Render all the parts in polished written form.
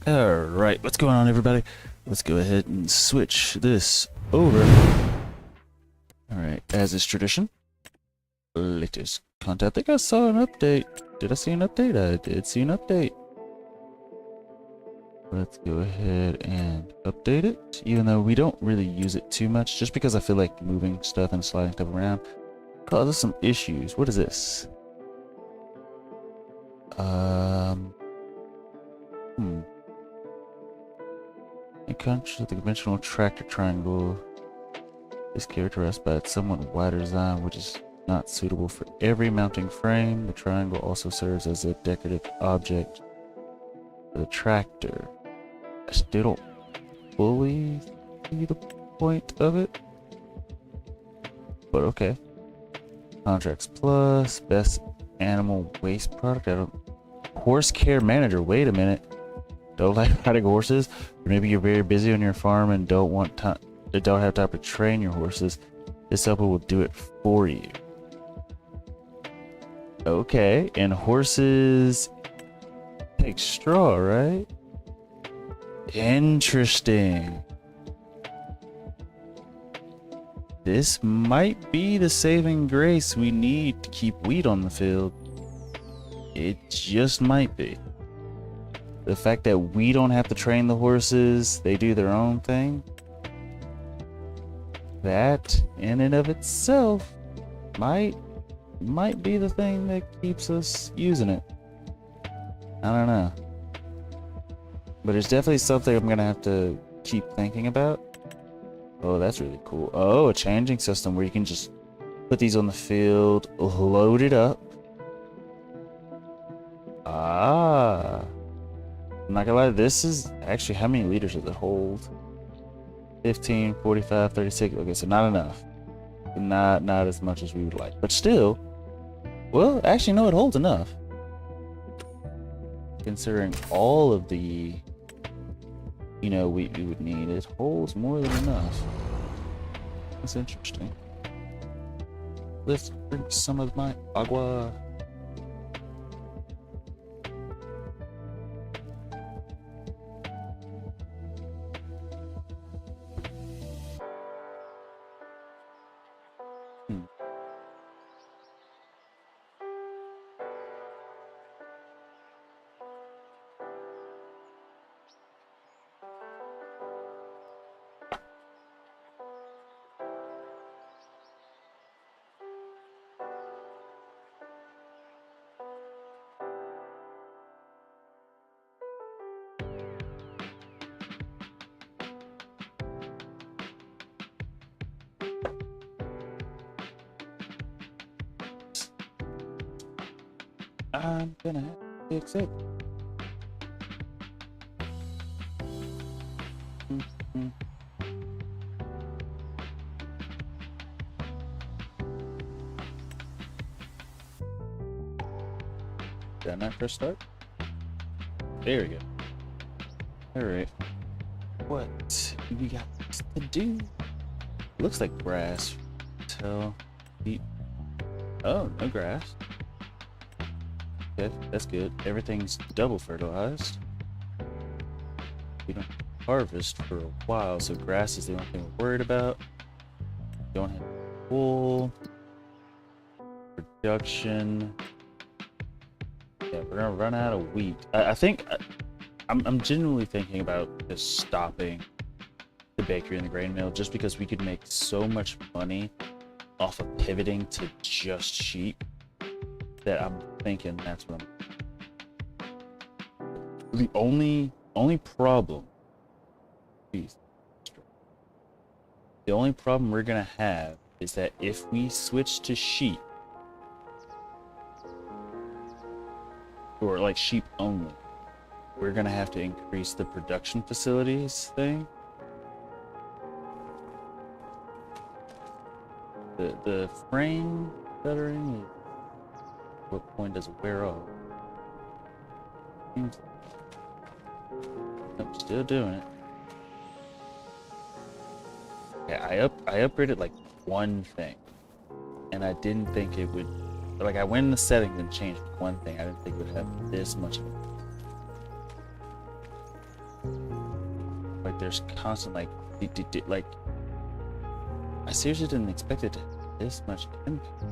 Alright, what's going on, everybody? Let's go ahead and switch this over. Alright, as is tradition, latest content. I think I saw an update. Did I see an update? I did see an update. Let's go ahead and update it, even though we don't really use it too much, just because I feel like moving stuff and sliding stuff around causes some issues. What is this? In contrast to the conventional tractor triangle is characterized by its somewhat wider design, which is not suitable for every mounting frame. The triangle also serves as a decorative object for the tractor. I still don't fully see the point of it, but okay. Contracts Plus, best animal waste product. I don't. Horse care manager. Wait a minute. Don't like riding horses, or maybe you're very busy on your farm and don't have time to train your horses. This helper will do it for you. Okay, and horses take straw, right? Interesting. This might be the saving grace we need to keep wheat on the field. It just might be. The fact that we don't have to train the horses, they do their own thing. That, in and of itself, might be the thing that keeps us using it. I don't know. But it's definitely something I'm gonna have to keep thinking about. Oh, that's really cool. Oh, a changing system where you can just put these on the field, load it up. Ah. I'm not gonna lie, this is actually, how many liters does it hold? 15, 45, 36. Okay, so not enough. Not as much as we would like. But still, well, actually, no, it holds enough. Considering all of the, wheat we would need, it holds more than enough. That's interesting. Let's drink some of my agua. I'm gonna have to fix it. Did I not press start? There we go. Alright. What do we got to do? Looks like grass. Tell. Oh, no grass. Okay, that's good. Everything's double fertilized. We don't harvest for a while, so grass is the only thing we're worried about. Don't have wool. Production. Yeah, we're gonna run out of wheat. I think I'm genuinely thinking about just stopping the bakery and the grain mill, just because we could make so much money off of pivoting to just sheep that I'm thinking that's what the only problem. Geez, the only problem we're gonna have is that if we switch to sheep, or like sheep only, we're gonna have to increase the production facilities thing. The frame bettering is, what point does it wear off? I'm still doing it. Yeah, I upgraded like one thing, and I didn't think it would. Like, I went in the settings and changed one thing. I didn't think it would have this much of there's constant like like I seriously didn't expect it to this much impact.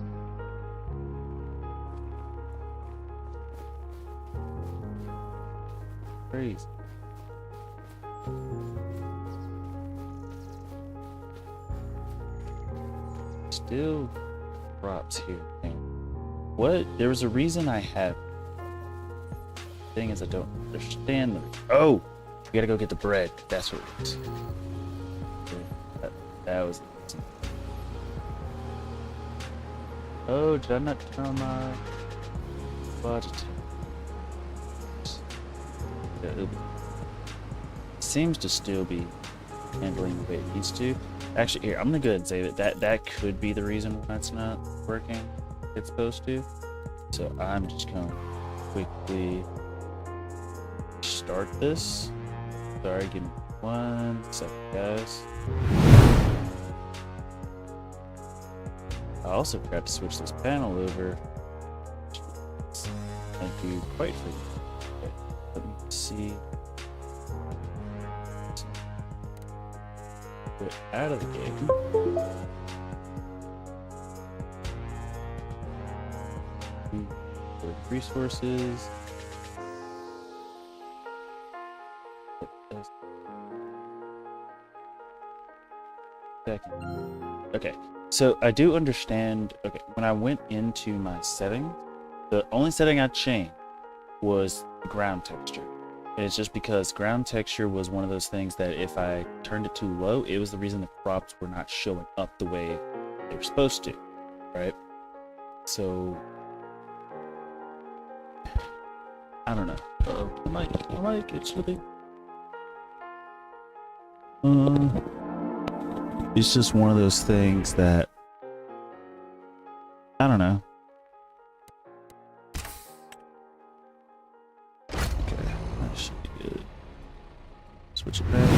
Crazy. Still drops here. Man. What? There was a reason I have. Thing is, I don't understand the. Oh, we gotta go get the bread. That's what it is. That was. Oh, did I not turn on my budget? It seems to still be handling the way it needs to. Actually, here, I'm gonna go ahead and say that could be the reason why it's not working. It's supposed to. So I'm just gonna quickly start this. Sorry, give me 1 second, guys. I also forgot to switch this panel over. Thank you quite frequently. Let me see. Get out of the game. Resources. Second. Okay, so I do understand. Okay, when I went into my settings, the only setting I changed was ground texture. And it's just because ground texture was one of those things that if I turned it too low, it was the reason the crops were not showing up the way they were supposed to, right? So I don't know. I might get slipping. It's just one of those things that I don't know. Switch it back.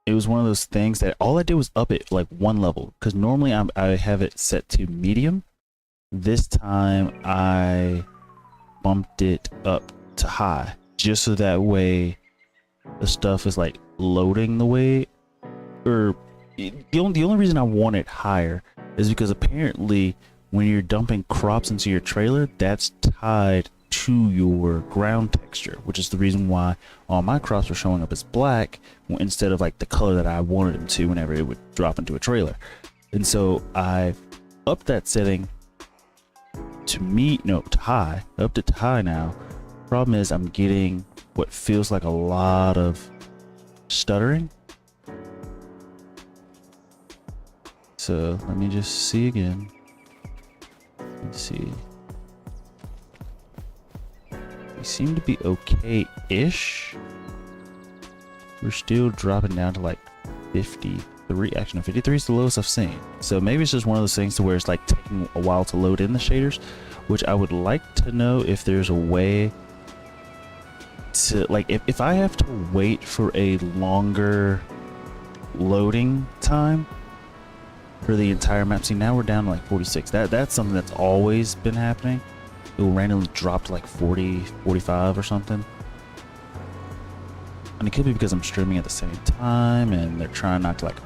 It was one of those things that all I did was up it like 1 level, because normally I have it set to medium. This time I bumped it up to high, just so that way the stuff is like loading the way. Or the only reason I want it higher is because apparently when you're dumping crops into your trailer, that's tied to your ground texture, which is the reason why all my crops are showing up as black instead of like the color that I wanted them to whenever it would drop into a trailer. And so I upped that setting to high. Upped it to high now. Problem is I'm getting what feels like a lot of stuttering. So let me just see again. Let's see. We seem to be okay-ish. We're still dropping down to like 53. Actually, no, 53 is the lowest I've seen. So maybe it's just one of those things to where it's like taking a while to load in the shaders, which I would like to know if there's a way to, like, if I have to wait for a longer loading time for the entire map. See, now we're down to like 46. That's something that's always been happening. It will randomly drop to like 40, 45 or something. And it could be because I'm streaming at the same time and they're trying not to, like,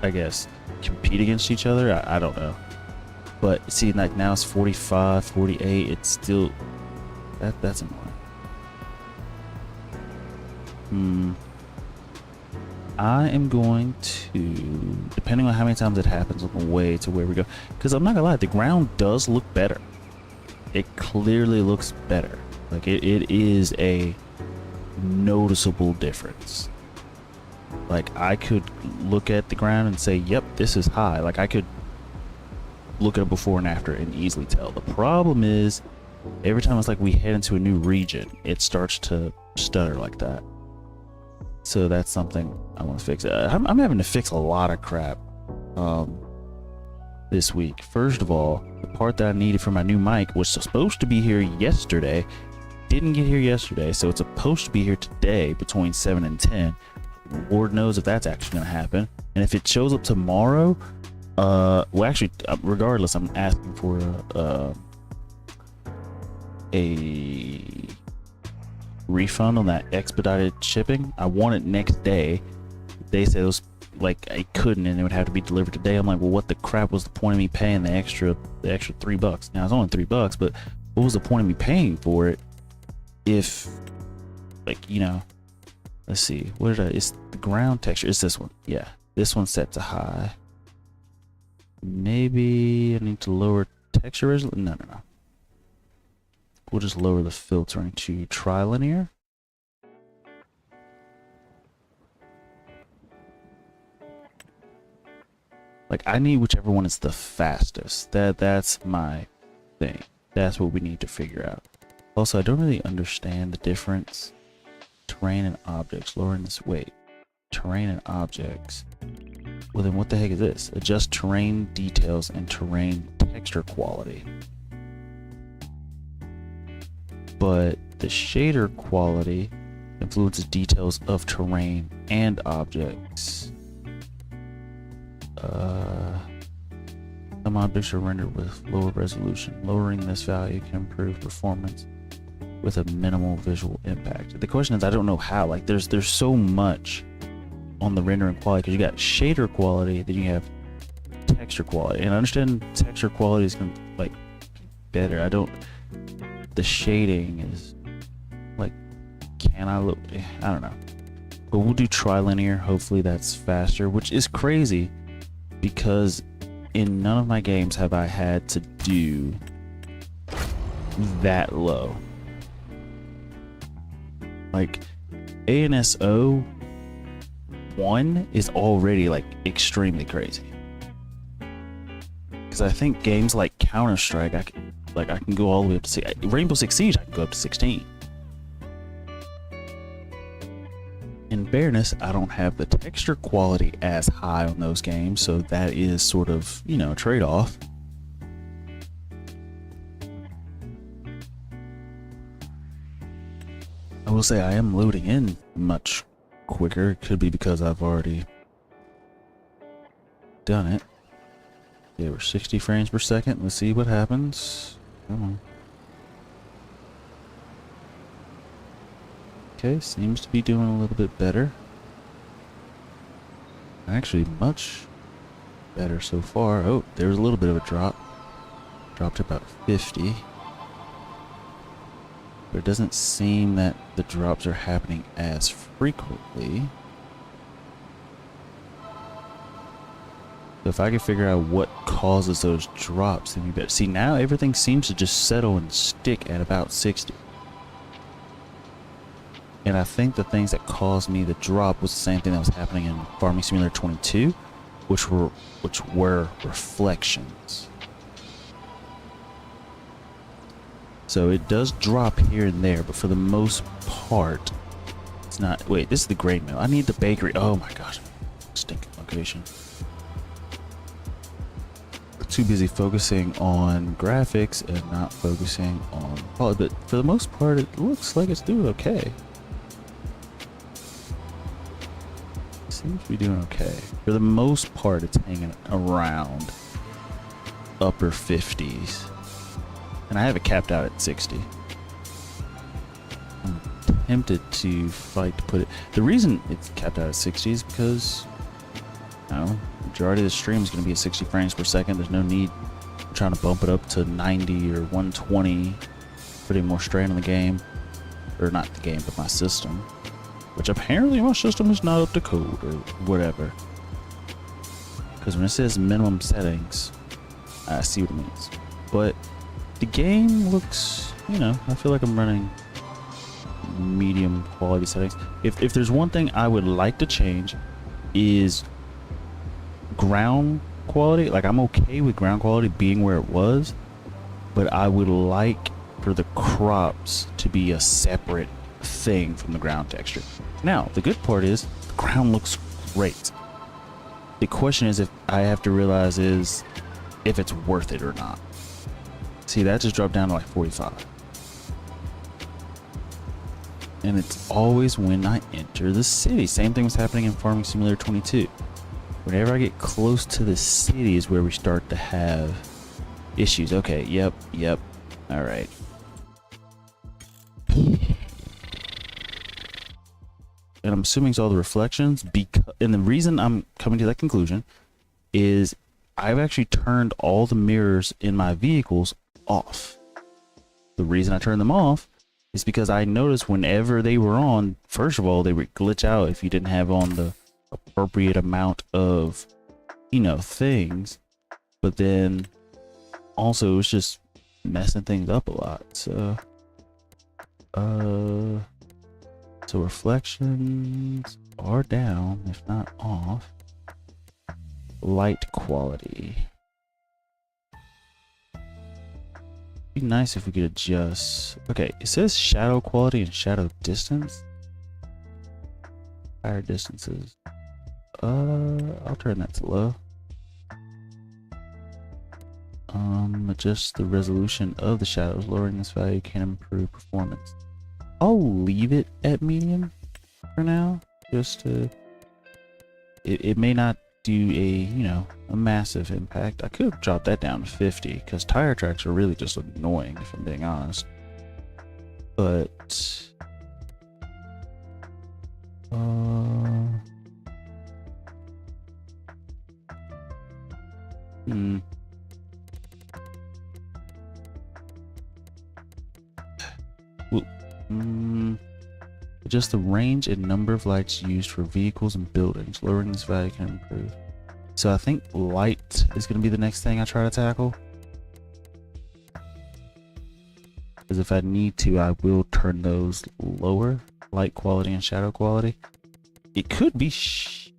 I guess, compete against each other. I don't know. But see, like now it's 45, 48. It's still, that's annoying. I am going to, depending on how many times it happens on the way to where we go, because I'm not gonna lie, the ground does look better. It clearly looks better. Like it is a noticeable difference. Like I could look at the ground and say, yep, this is high. Like I could look at it before and after and easily tell. The problem is every time it's like we head into a new region, it starts to stutter like that. So that's something I want to fix. I'm having to fix a lot of crap this week. First of all, the part that I needed for my new mic was supposed to be here yesterday. Didn't get here yesterday, so it's supposed to be here today between 7 and 10. Lord knows if that's actually going to happen. And if it shows up tomorrow, well, actually, regardless, I'm asking for a refund on that expedited shipping. I want it next day. They said it was like I couldn't, and it would have to be delivered today. I'm like, well, what the crap was the point of me paying the extra $3? Now it's only $3, but what was the point of me paying for it if, like, you know, let's see, what did it's the ground texture. It's this one. Yeah, this one's set to high. Maybe I need to lower texture resolution. No. We'll just lower the filtering to trilinear. Like, I need whichever one is the fastest. That's my thing. That's what we need to figure out. Also, I don't really understand the difference. Terrain and objects. Lowering this weight. Terrain and objects. Well, then what the heck is this? Adjust terrain details and terrain texture quality. But the shader quality influences details of terrain and objects. Some objects are rendered with lower resolution. Lowering this value can improve performance with a minimal visual impact. The question is, I don't know how. Like, there's so much on the rendering quality, because you got shader quality, then you have texture quality. And I understand texture quality is gonna, like, better. The shading is like, can I look? I don't know. But we'll do trilinear. Hopefully that's faster, which is crazy because in none of my games have I had to do that low. Like, ANSO 1 is already like extremely crazy. Because I think games like Counter-Strike, I can go all the way up to Rainbow Six Siege, I can go up to 16. In fairness, I don't have the texture quality as high on those games, so that is sort of, you know, a trade-off. I will say I am loading in much quicker. It could be because I've already done it. Yeah, we're 60 frames per second. Let's see what happens. Come on. Okay, seems to be doing a little bit better. Actually, much better so far. Oh, there's a little bit of a drop. Dropped to about 50. But it doesn't seem that the drops are happening as frequently. So if I can figure out what causes those drops, then we better. See, now everything seems to just settle and stick at about 60. And I think the things that caused me the drop was the same thing that was happening in Farming Simulator 22, which were reflections. So it does drop here and there, but for the most part, it's not. Wait, this is the grain mill. I need the bakery. Oh my gosh, stinking location. Too busy focusing on graphics and not focusing on quality, but for the most part it looks like it's doing okay. Seems to be doing okay. For the most part it's hanging around upper 50s, and I have it capped out at 60. I'm tempted to fight to put it. The reason it's capped out at 60 is because, you know, majority of the stream is going to be at 60 frames per second. There's no need for trying to bump it up to 90 or 120, putting more strain on the game, or not the game, but my system, which apparently my system is not up to code or whatever. Because when it says minimum settings, I see what it means. But the game looks, you know, I feel like I'm running medium quality settings. If there's one thing I would like to change is ground quality. Like, I'm okay with ground quality being where it was, but I would like for the crops to be a separate thing from the ground texture. Now, the good part is the ground looks great. The question is, if I have to realize is if it's worth it or not. See, that just dropped down to like 45. And it's always when I enter the city. Same thing was happening in Farming Simulator 22. Whenever I get close to the city is where we start to have issues. Okay, yep. Alright. and I'm assuming it's all the reflections, because, and the reason I'm coming to that conclusion is I've actually turned all the mirrors in my vehicles off. The reason I turned them off is because I noticed whenever they were on, first of all, they would glitch out if you didn't have on the appropriate amount of, you know, things, but then also it's just messing things up a lot. So so reflections are down, if not off. Light quality. Be nice if we could adjust. Okay, it says shadow quality and shadow distance. Higher distances. I'll turn that to low. Adjust the resolution of the shadows. Lowering this value can improve performance. I'll leave it at medium for now, just to. It may not do a, you know, a massive impact. I could drop that down to 50 because tire tracks are really just annoying, if I'm being honest. But adjust the range and number of lights used for vehicles and buildings. Lowering this value can improve. So I think light is going to be the next thing I try to tackle. Because if I need to, I will turn those lower. Light quality and shadow quality. It could be shadows,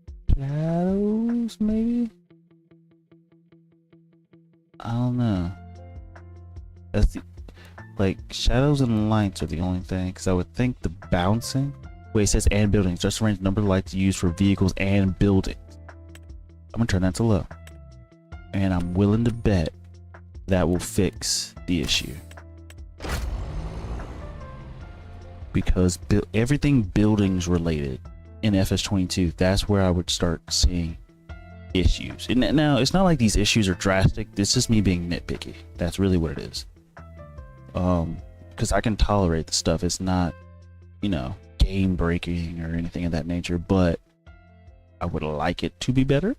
maybe? I don't know. That's the... Like, shadows and lights are the only thing, because I would think the bouncing... Wait, it says and buildings. Just arrange the number of lights used for vehicles and buildings. I'm going to turn that to low. And I'm willing to bet that will fix the issue. Because everything buildings related in FS22, that's where I would start seeing issues. And now, it's not like these issues are drastic. It's just me being nitpicky. That's really what it is. Because I can tolerate the stuff. It's not, you know, game breaking or anything of that nature, but I would like it to be better.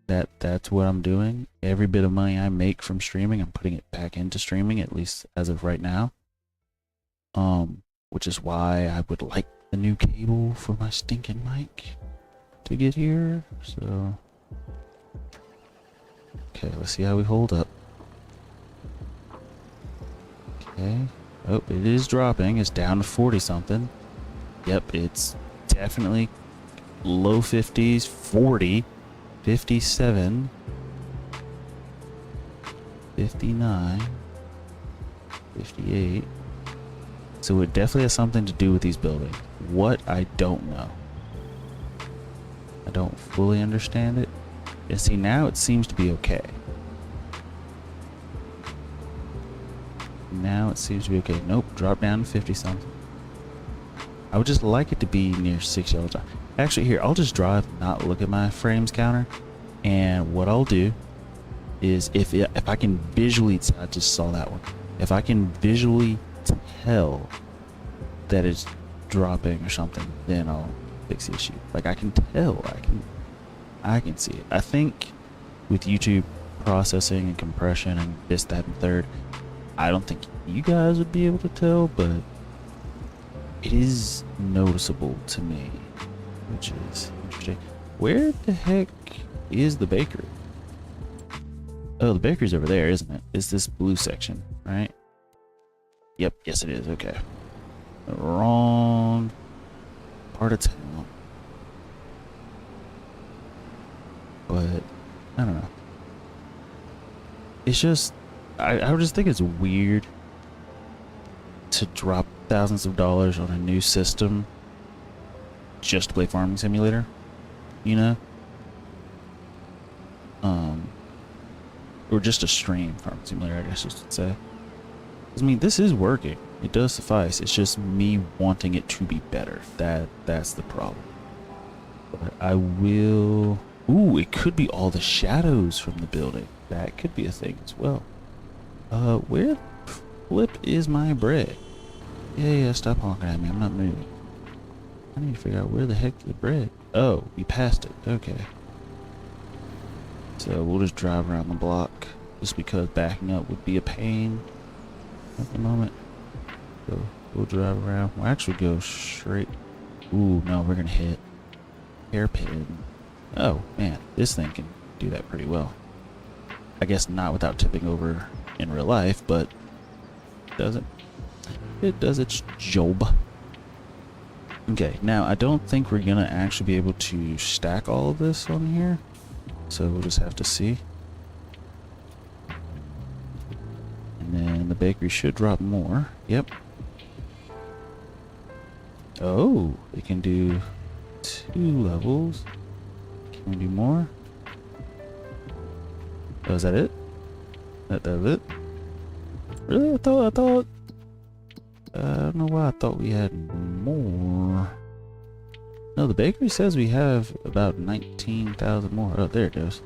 That's what I'm doing. Every bit of money I make from streaming, I'm putting it back into streaming, at least as of right now. Which is why I would like the new cable for my stinking mic to get here. So, okay, let's see how we hold up. Okay. Oh, it is dropping. It's down to 40 something. Yep, it's definitely low 50s, 40, 57, 59, 58. So it definitely has something to do with these buildings. What? I don't know. I don't fully understand it. And see, now it seems to be okay. Now it seems to be okay. Nope, drop down to 50 something. I would just like it to be near 60 all the time. Actually, here, I'll just drive, not look at my frames counter. And what I'll do is if I can visually, I just saw that one. If I can visually tell that it's dropping or something, then I'll fix the issue. Like I can tell, I can see it. I think with YouTube processing and compression and this, that, and third, I don't think you guys would be able to tell, but it is noticeable to me, which is interesting. Where the heck is the bakery? Oh, the bakery's over there, isn't it? It's this blue section, right? Yep, yes it is, okay. Wrong part of town. But, I don't know. It's just, I just think it's weird to drop thousands of dollars on a new system just to play Farming Simulator, you know? Or just to stream Farming Simulator, I guess you should say. I mean, this is working. It does suffice. It's just me wanting it to be better. That's the problem. But I will... Ooh, it could be all the shadows from the building. That could be a thing as well. Where flip is my bread? Yeah, stop honking at me. I'm not moving. I need to figure out where the heck the bread. Oh, we passed it. Okay. So we'll just drive around the block, just because backing up would be a pain at the moment. So we'll drive around. We'll actually go straight. Ooh, no, we're gonna hit hairpin. Oh man, this thing can do that pretty well. I guess not without tipping over in real life, but does it? It does its job. Okay, now I don't think we're gonna actually be able to stack all of this on here, so we'll just have to see. And then the bakery should drop more. Yep. Oh, it can do 2 levels. Can we do more? Oh, is that it? That it? Really? I thought. I don't know why I thought we had more. No, the bakery says we have about 19,000 more. Oh, there it goes.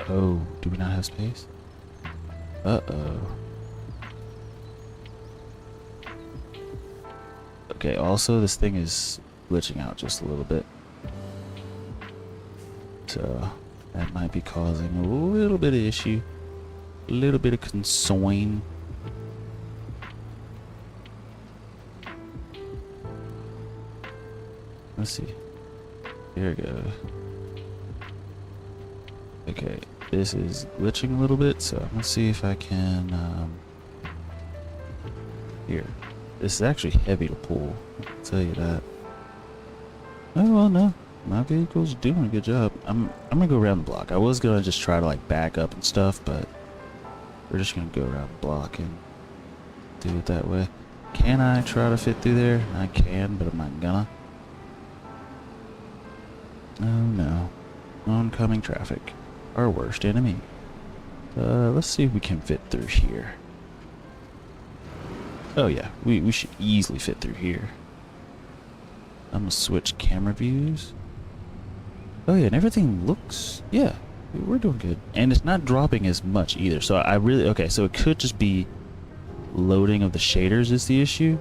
Oh, do we not have space? Uh-oh. Okay, also this thing is glitching out just a little bit. So that might be causing a little bit of issue. A little bit of concern. Let's see. Here we go. Okay, this is glitching a little bit, so I'm gonna see if I can, here. This is actually heavy to pull, I'll tell you that. Oh, well, no. My vehicle's doing a good job. I'm gonna go around the block. I was gonna just try to, like, back up and stuff, but we're just gonna go around the block and do it that way. Can I try to fit through there? I can, but I'm not gonna. Oh no. Oncoming traffic. Our worst enemy. Let's see if we can fit through here. Oh yeah, we should easily fit through here. I'm gonna switch camera views. Oh yeah, and everything looks, yeah, we're doing good. And it's not dropping as much either. So I really, okay, so it could just be loading of the shaders is the issue.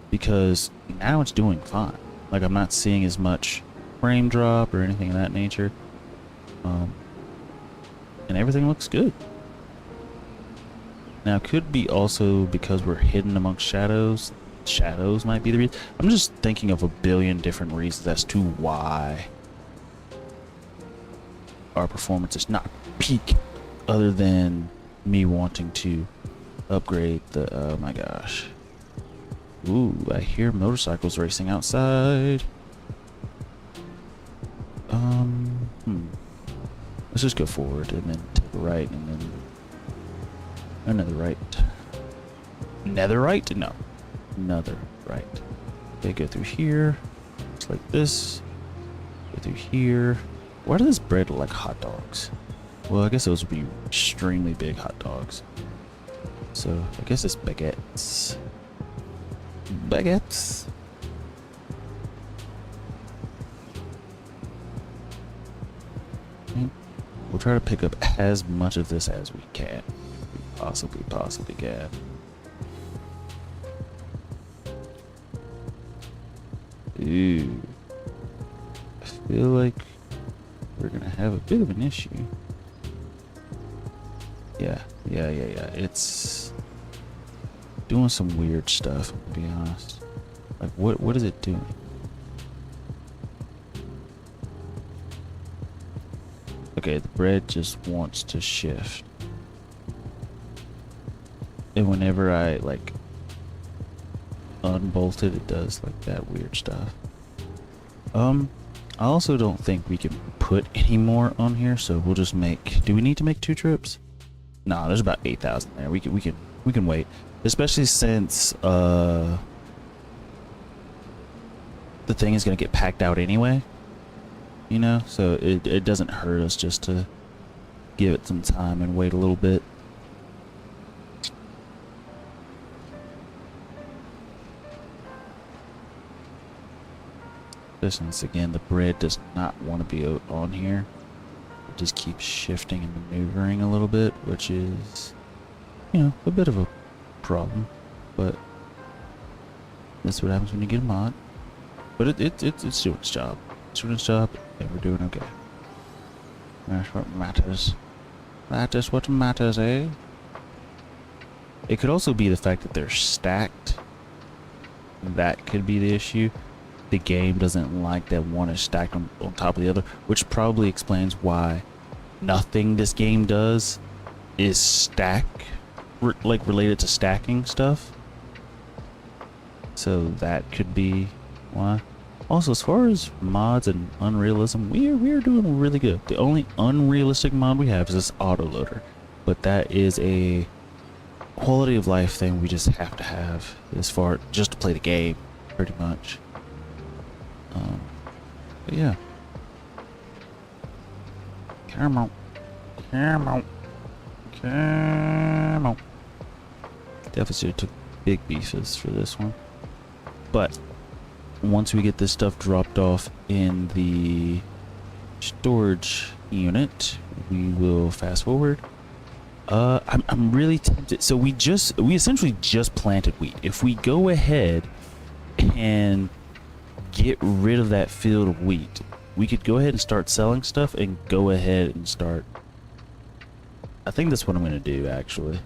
Because now it's doing fine. Like I'm not seeing as much frame drop or anything of that nature. And everything looks good. Now it could be also because we're hidden amongst shadows. Shadows might be the reason. I'm just thinking of a billion different reasons as to why our performance is not peak, other than me wanting to upgrade the, oh my gosh. Ooh, I hear motorcycles racing outside. Let's just go forward and then take a right and then another right. Netherite? No. Another right. Okay, go through here. Just like this. Go through here. Why does this bread look like hot dogs? Well, I guess those would be extremely big hot dogs. So, I guess it's baguettes. Baguettes. Okay. We'll try to pick up as much of this as we can. We possibly can. Ooh. I feel like we're gonna have a bit of an issue. Yeah. It's doing some weird stuff, to be honest. Like, what is it doing? Okay, the bread just wants to shift. And whenever I, like, unbolt it, it does, like, that weird stuff. I also don't think we can put any more on here, so we'll just make... Do we need to make 2 trips? No, there's about 8,000 there. We can wait. Especially since, the thing is gonna get packed out anyway. You know, so it doesn't hurt us just to give it some time and wait a little bit. Since again, the bread does not want to be on here. It just keeps shifting and maneuvering a little bit, which is, you know, a bit of a problem. But That's what happens when you get a mod. But it's doing its job. It's doing its job, and we're doing okay. That's what matters. That is what matters, eh? It could also be the fact that they're stacked. That could be the issue. The game doesn't like that one is stacked on top of the other, which probably explains why nothing this game does is like related to stacking stuff. So that could be why. Also, as far as mods and unrealism, we are doing really good. The only unrealistic mod we have is this autoloader, but that is a quality of life thing we just have to have as far just to play the game, pretty much. But yeah. Come on. Come on. Come on. Definitely took big beefs for this one. But once we get this stuff dropped off in the storage unit, we will fast forward. I'm really tempted. So we essentially just planted wheat. If we go ahead and get rid of that field of wheat, we could go ahead and start selling stuff and go ahead and start. I think that's what I'm going to do, actually.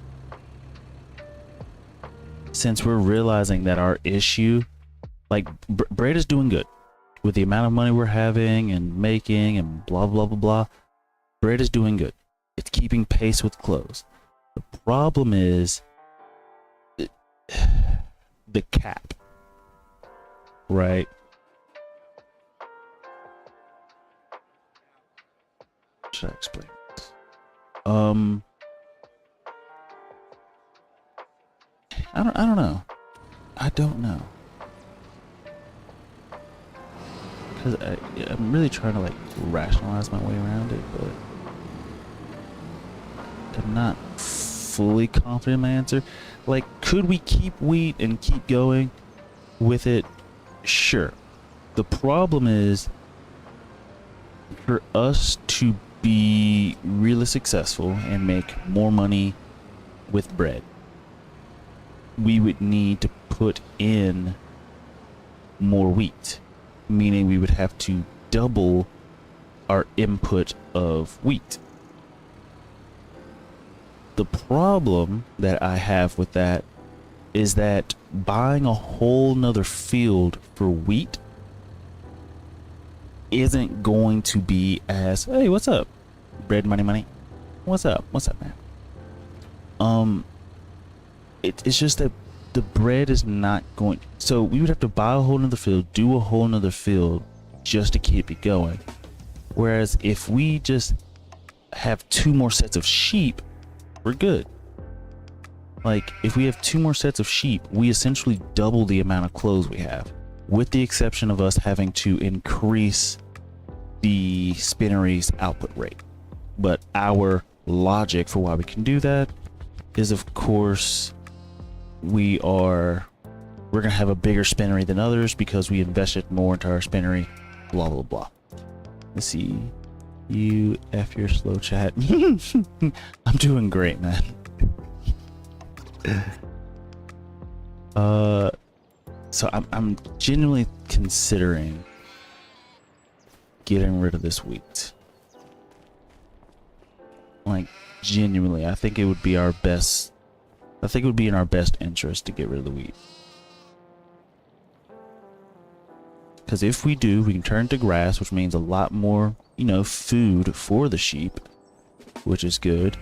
Since we're realizing that our issue, like, bread is doing good with the amount of money we're having and making and blah, blah, blah, blah. Bread is doing good. It's keeping pace with clothes. The problem is the cap, right? Should I explain this? I don't know. I don't know. Because I'm really trying to like rationalize my way around it, but I'm not fully confident in my answer. Like, could we keep wheat and keep going with it? Sure. The problem is, for us to be really successful and make more money with bread, we would need to put in more wheat, meaning we would have to double our input of wheat. The problem that I have with that is that buying a whole nother field for wheat isn't going to be as, hey, what's up? Bread, money. What's up? What's up, man? It's just that the bread is not going. So we would have to buy a whole nother field, do a whole nother field just to keep it going. Whereas if we just have 2 more sets of sheep, we're good. Like, if we have 2 more sets of sheep, we essentially double the amount of clothes we have, with the exception of us having to increase the spinnery's output rate. But our logic for why we can do that is, of course, we're gonna have a bigger spinnery than others because we invested more into our spinnery, blah blah blah. Let's see. You F your slow chat. I'm doing great, man. So I'm genuinely considering getting rid of this wheat. Like, genuinely, I think it would be our best. I think it would be in our best interest to get rid of the wheat. Because if we do, we can turn to grass, which means a lot more, you know, food for the sheep, which is good.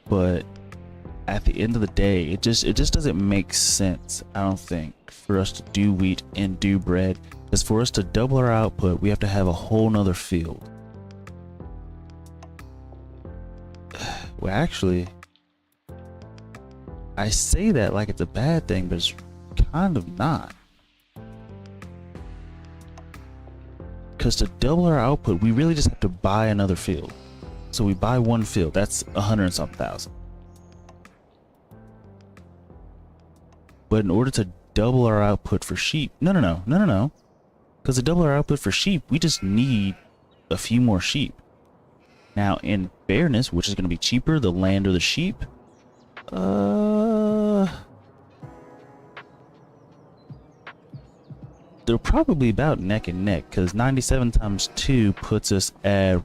But at the end of the day, it just doesn't make sense, I don't think, for us to do wheat and do bread. Because for us to double our output, we have to have a whole nother field. Well, actually, I say that like it's a bad thing, but it's kind of not. Because to double our output, we really just have to buy another field. So we buy one field, that's 100 and something thousand. But in order to double our output for sheep, no. Because to double our output for sheep, we just need a few more sheep. Now, in fairness, which is going to be cheaper, the land or the sheep? they're probably about neck and neck, because 97 times 2 puts us at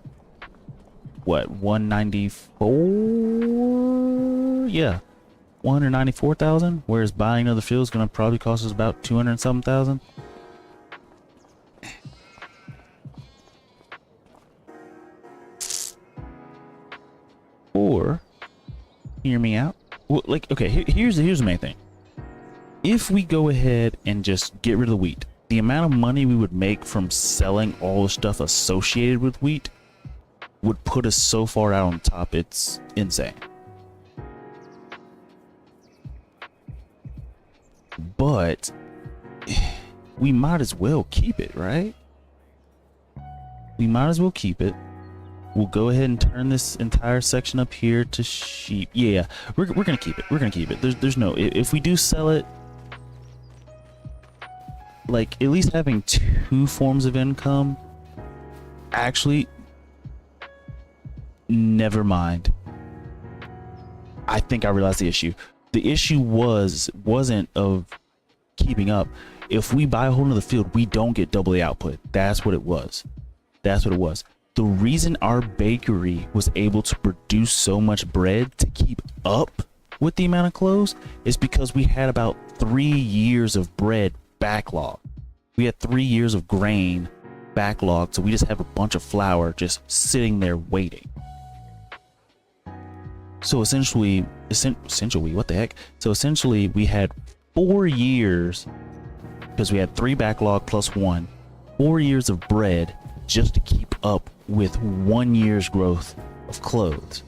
what, 194? Yeah, 194,000. Whereas buying another field is going to probably cost us about 200 and something thousand. Or, hear me out. Well, like, okay, here's the main thing. If we go ahead and just get rid of the wheat, the amount of money we would make from selling all the stuff associated with wheat would put us so far out on top, it's insane. But we might as well keep it, right? We might as well keep it. We'll go ahead and turn this entire section up here to sheep. Yeah, we're gonna keep it. We're gonna keep it. There's no, if we do sell it, like at least having 2 forms of income. Actually, never mind. I think I realized the issue. The issue wasn't of keeping up. If we buy a whole nother field, we don't get double the output. That's what it was. That's what it was. The reason our bakery was able to produce so much bread to keep up with the amount of clothes is because we had about 3 years of bread backlog. We had 3 years of grain backlog, so we just have a bunch of flour just sitting there waiting. So essentially, what the heck? So essentially, we had 4 years, because we had 3 backlog plus 1, 4 years of bread just to keep up with 1 year's growth of clothes.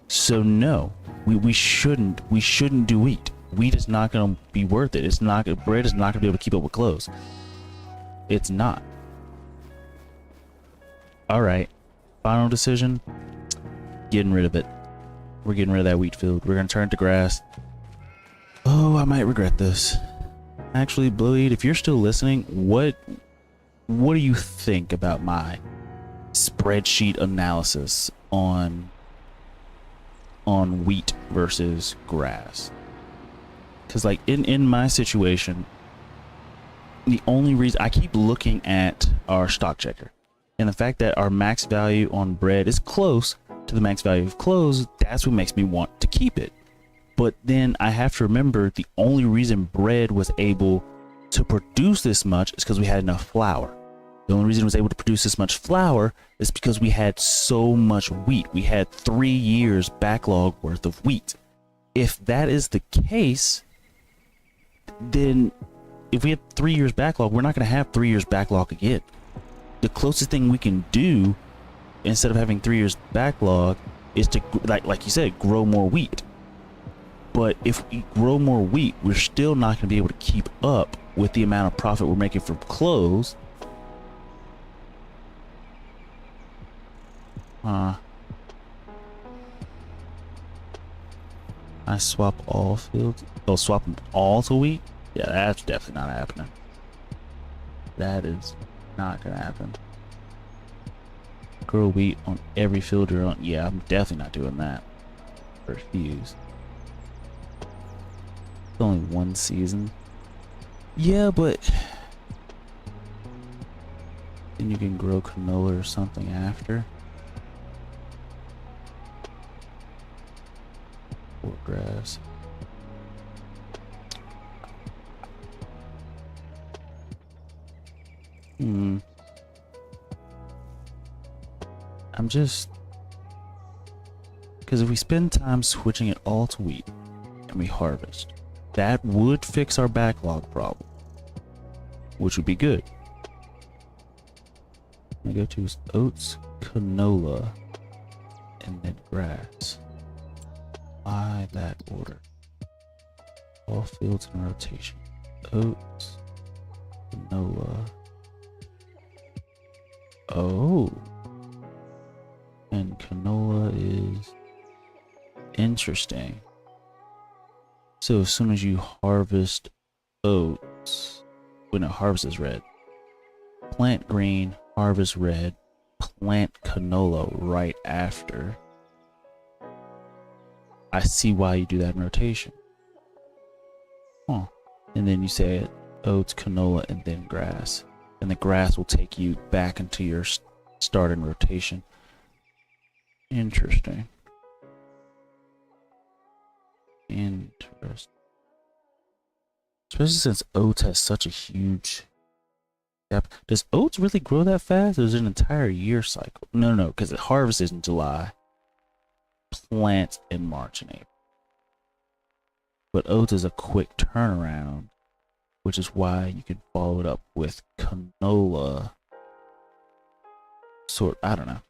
So no, we shouldn't do wheat. Wheat is not going to be worth it. Bread is not going to be able to keep up with clothes. It's not. All right, final decision. Getting rid of it. We're getting rid of that wheat field. We're going to turn it to grass. Oh, I might regret this. Actually, Blueweed, if you're still listening, what do you think about my spreadsheet analysis on wheat versus grass? Because like in my situation, the only reason I keep looking at our stock checker and the fact that our max value on bread is close to the max value of clothes, that's what makes me want to keep it. But then I have to remember the only reason bread was able to produce this much is because we had enough flour. The only reason it was able to produce this much flour is because we had so much wheat. We had 3 years backlog worth of wheat. If that is the case, then if we have 3 years backlog, we're not going to have 3 years backlog again. The closest thing we can do instead of having 3 years backlog is to, like you said, grow more wheat. But if we grow more wheat, we're still not going to be able to keep up with the amount of profit we're making from clothes. I swap all fields. Oh, swap them all to wheat? Yeah, that's definitely not happening. That is not gonna happen. Grow wheat on every field you're on. Yeah, I'm definitely not doing that. Refuse. It's only 1 season. Yeah, but then you can grow canola or something after. Or grass. I'm just, because if we spend time switching it all to wheat and we harvest, that would fix our backlog problem, which would be good. I go to oats, canola, and then grass. Why that order? All fields in rotation. Oats, canola. Oh. And canola is interesting. So as soon as you harvest oats, when it harvest is red, plant green, harvest red, plant canola right after. I see why you do that in rotation. Huh. And then you say oats, canola, and then grass. And the grass will take you back into your starting rotation. Interesting. Interesting. Especially since oats has such a huge gap. Does oats really grow that fast? Or is it an entire year cycle? No, because it harvests in July. Plants in March and April. But oats is a quick turnaround, which is why you can follow it up with canola. I don't know.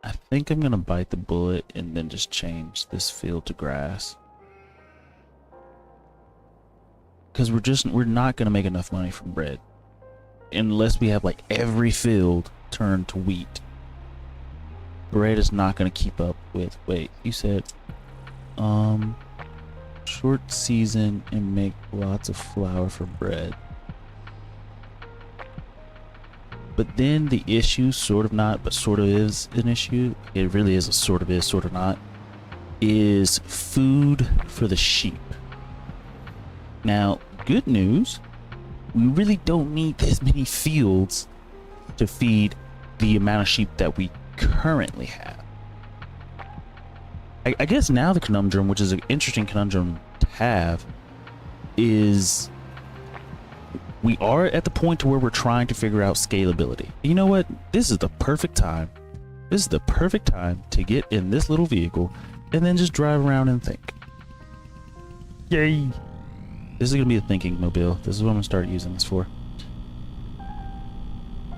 I think I'm gonna bite the bullet and then just change this field to grass. Because we're not gonna make enough money from bread unless we have like every field turned to wheat. Bread is not gonna keep up with. Wait, you said short season and make lots of flour for bread. But then the issue, sort of not, but sort of is an issue. It really is a sort of is, sort of not. Is food for the sheep. Now, good news, we really don't need this many fields to feed the amount of sheep that we currently have. I guess now the conundrum, which is an interesting conundrum to have, is we are at the point to where we're trying to figure out scalability. You know what? This is the perfect time. This is the perfect time to get in this little vehicle and then just drive around and think. Yay! This is gonna be a thinking mobile. This is what I'm gonna start using this for.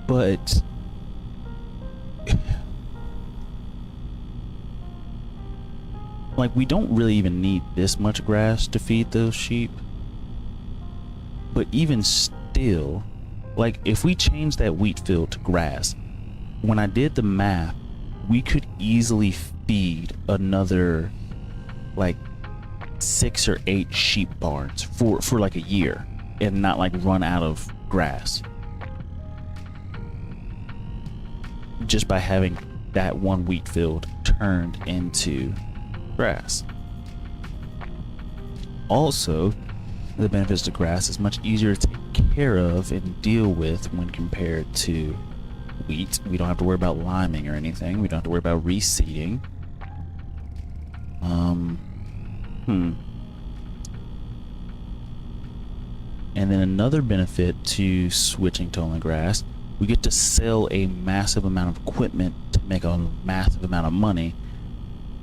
But like, we don't really even need this much grass to feed those sheep. But even still, like, if we change that wheat field to grass, when I did the math, we could easily feed another like 6 or 8 sheep barns for like a year and not like run out of grass, just by having that one wheat field turned into grass. Also, the benefits to grass is much easier to take care of and deal with when compared to wheat. We don't have to worry about liming or anything. We don't have to worry about reseeding. And then another benefit to switching to only grass, we get to sell a massive amount of equipment to make a massive amount of money,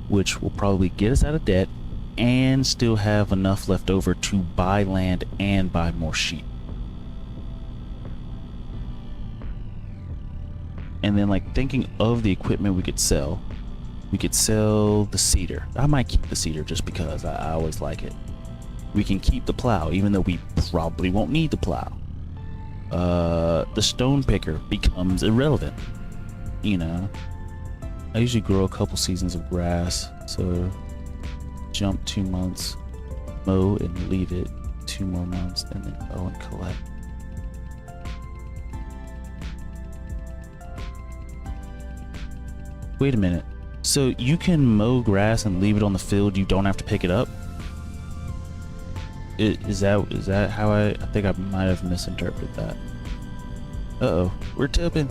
which will probably get us out of debt and still have enough left over to buy land and buy more sheep. And then, like, thinking of the equipment we could sell the seeder. I might keep the seeder just because I always like it. We can keep the plow, even though we probably won't need the plow. The stone picker becomes irrelevant, you know. I usually grow a couple seasons of grass, so jump 2 months, mow and leave it 2 more months, and then go and collect. Wait a minute. So you can mow grass and leave it on the field, you don't have to pick it up? Is that how I think I might have misinterpreted that. Uh-oh, we're tipping.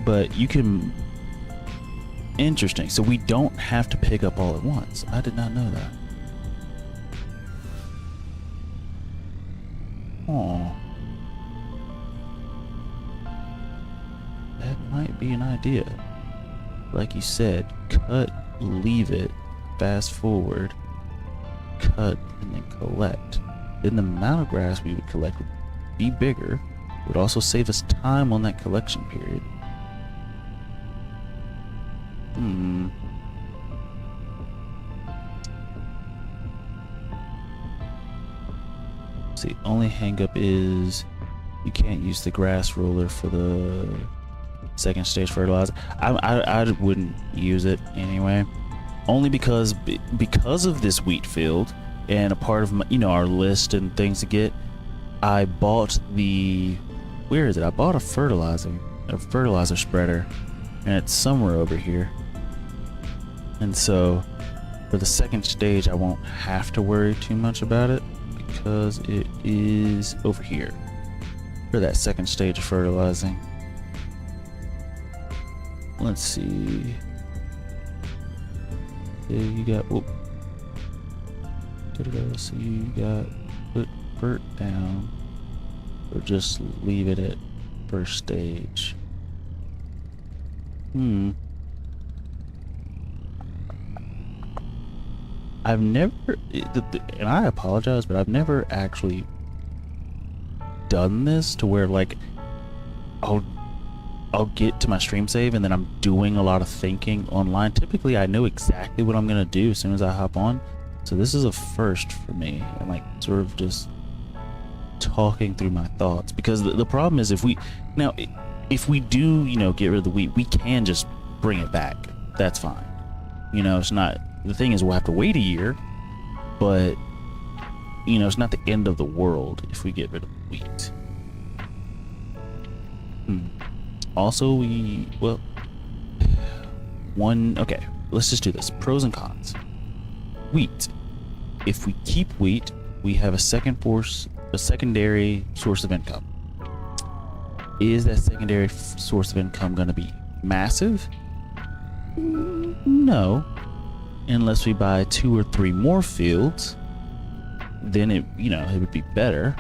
But you can, interesting. So we don't have to pick up all at once. I did not know that. Oh, that might be an idea. Like you said, cut, leave it, fast forward, cut, and then collect. Then the amount of grass we would collect would be bigger. It would also save us time on that collection period. See, only hang-up is you can't use the grass roller for the second stage fertilizer. I wouldn't use it anyway, only because of this wheat field and a part of my, our list and things to get. I bought where is it? I bought a fertilizer spreader, and it's somewhere over here. And so for the second stage, I won't have to worry too much about it because it is over here for that second stage of fertilizing. Let's see. Yeah, you got, oh, so you got put Bert down or just leave it at first stage. I've never, and I apologize, but I've never actually done this to where like I'll get to my stream save and then I'm doing a lot of thinking online. Typically I know exactly what I'm gonna do as soon as I hop on. So this is a first for me, and like sort of just talking through my thoughts, because the problem is if we do, you know, get rid of the wheat, we can just bring it back. That's fine. You know, it's not, the thing is we'll have to wait a year, but you know, it's not the end of the world if we get rid of the wheat. Also, okay, let's just do this. Pros and cons. Wheat. If we keep wheat, we have a secondary source of income. Is that secondary source of income going to be massive? No. Unless we buy 2 or 3 more fields, then it would be better.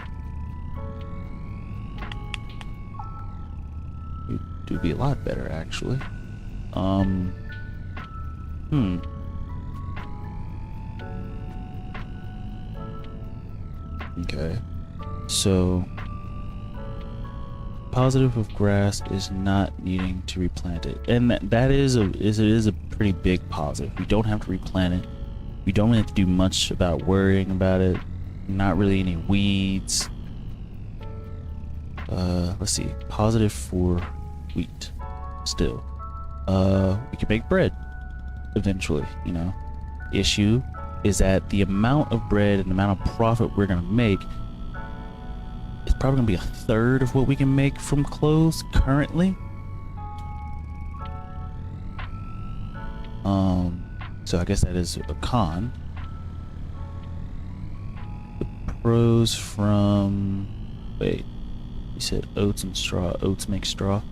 It would be a lot better, actually. Okay. So, positive of grass is not needing to replant it, and that is a pretty big positive. We don't have to replant it. We don't have to do much about worrying about it. Not really any weeds. Let's see. Positive for wheat. Still, we can make bread eventually. You know, issue is that the amount of bread and the amount of profit we're gonna make, it's probably gonna be a third of what we can make from clothes currently. So I guess that is a con. The pros from, wait, you said oats and straw. Oats make straw.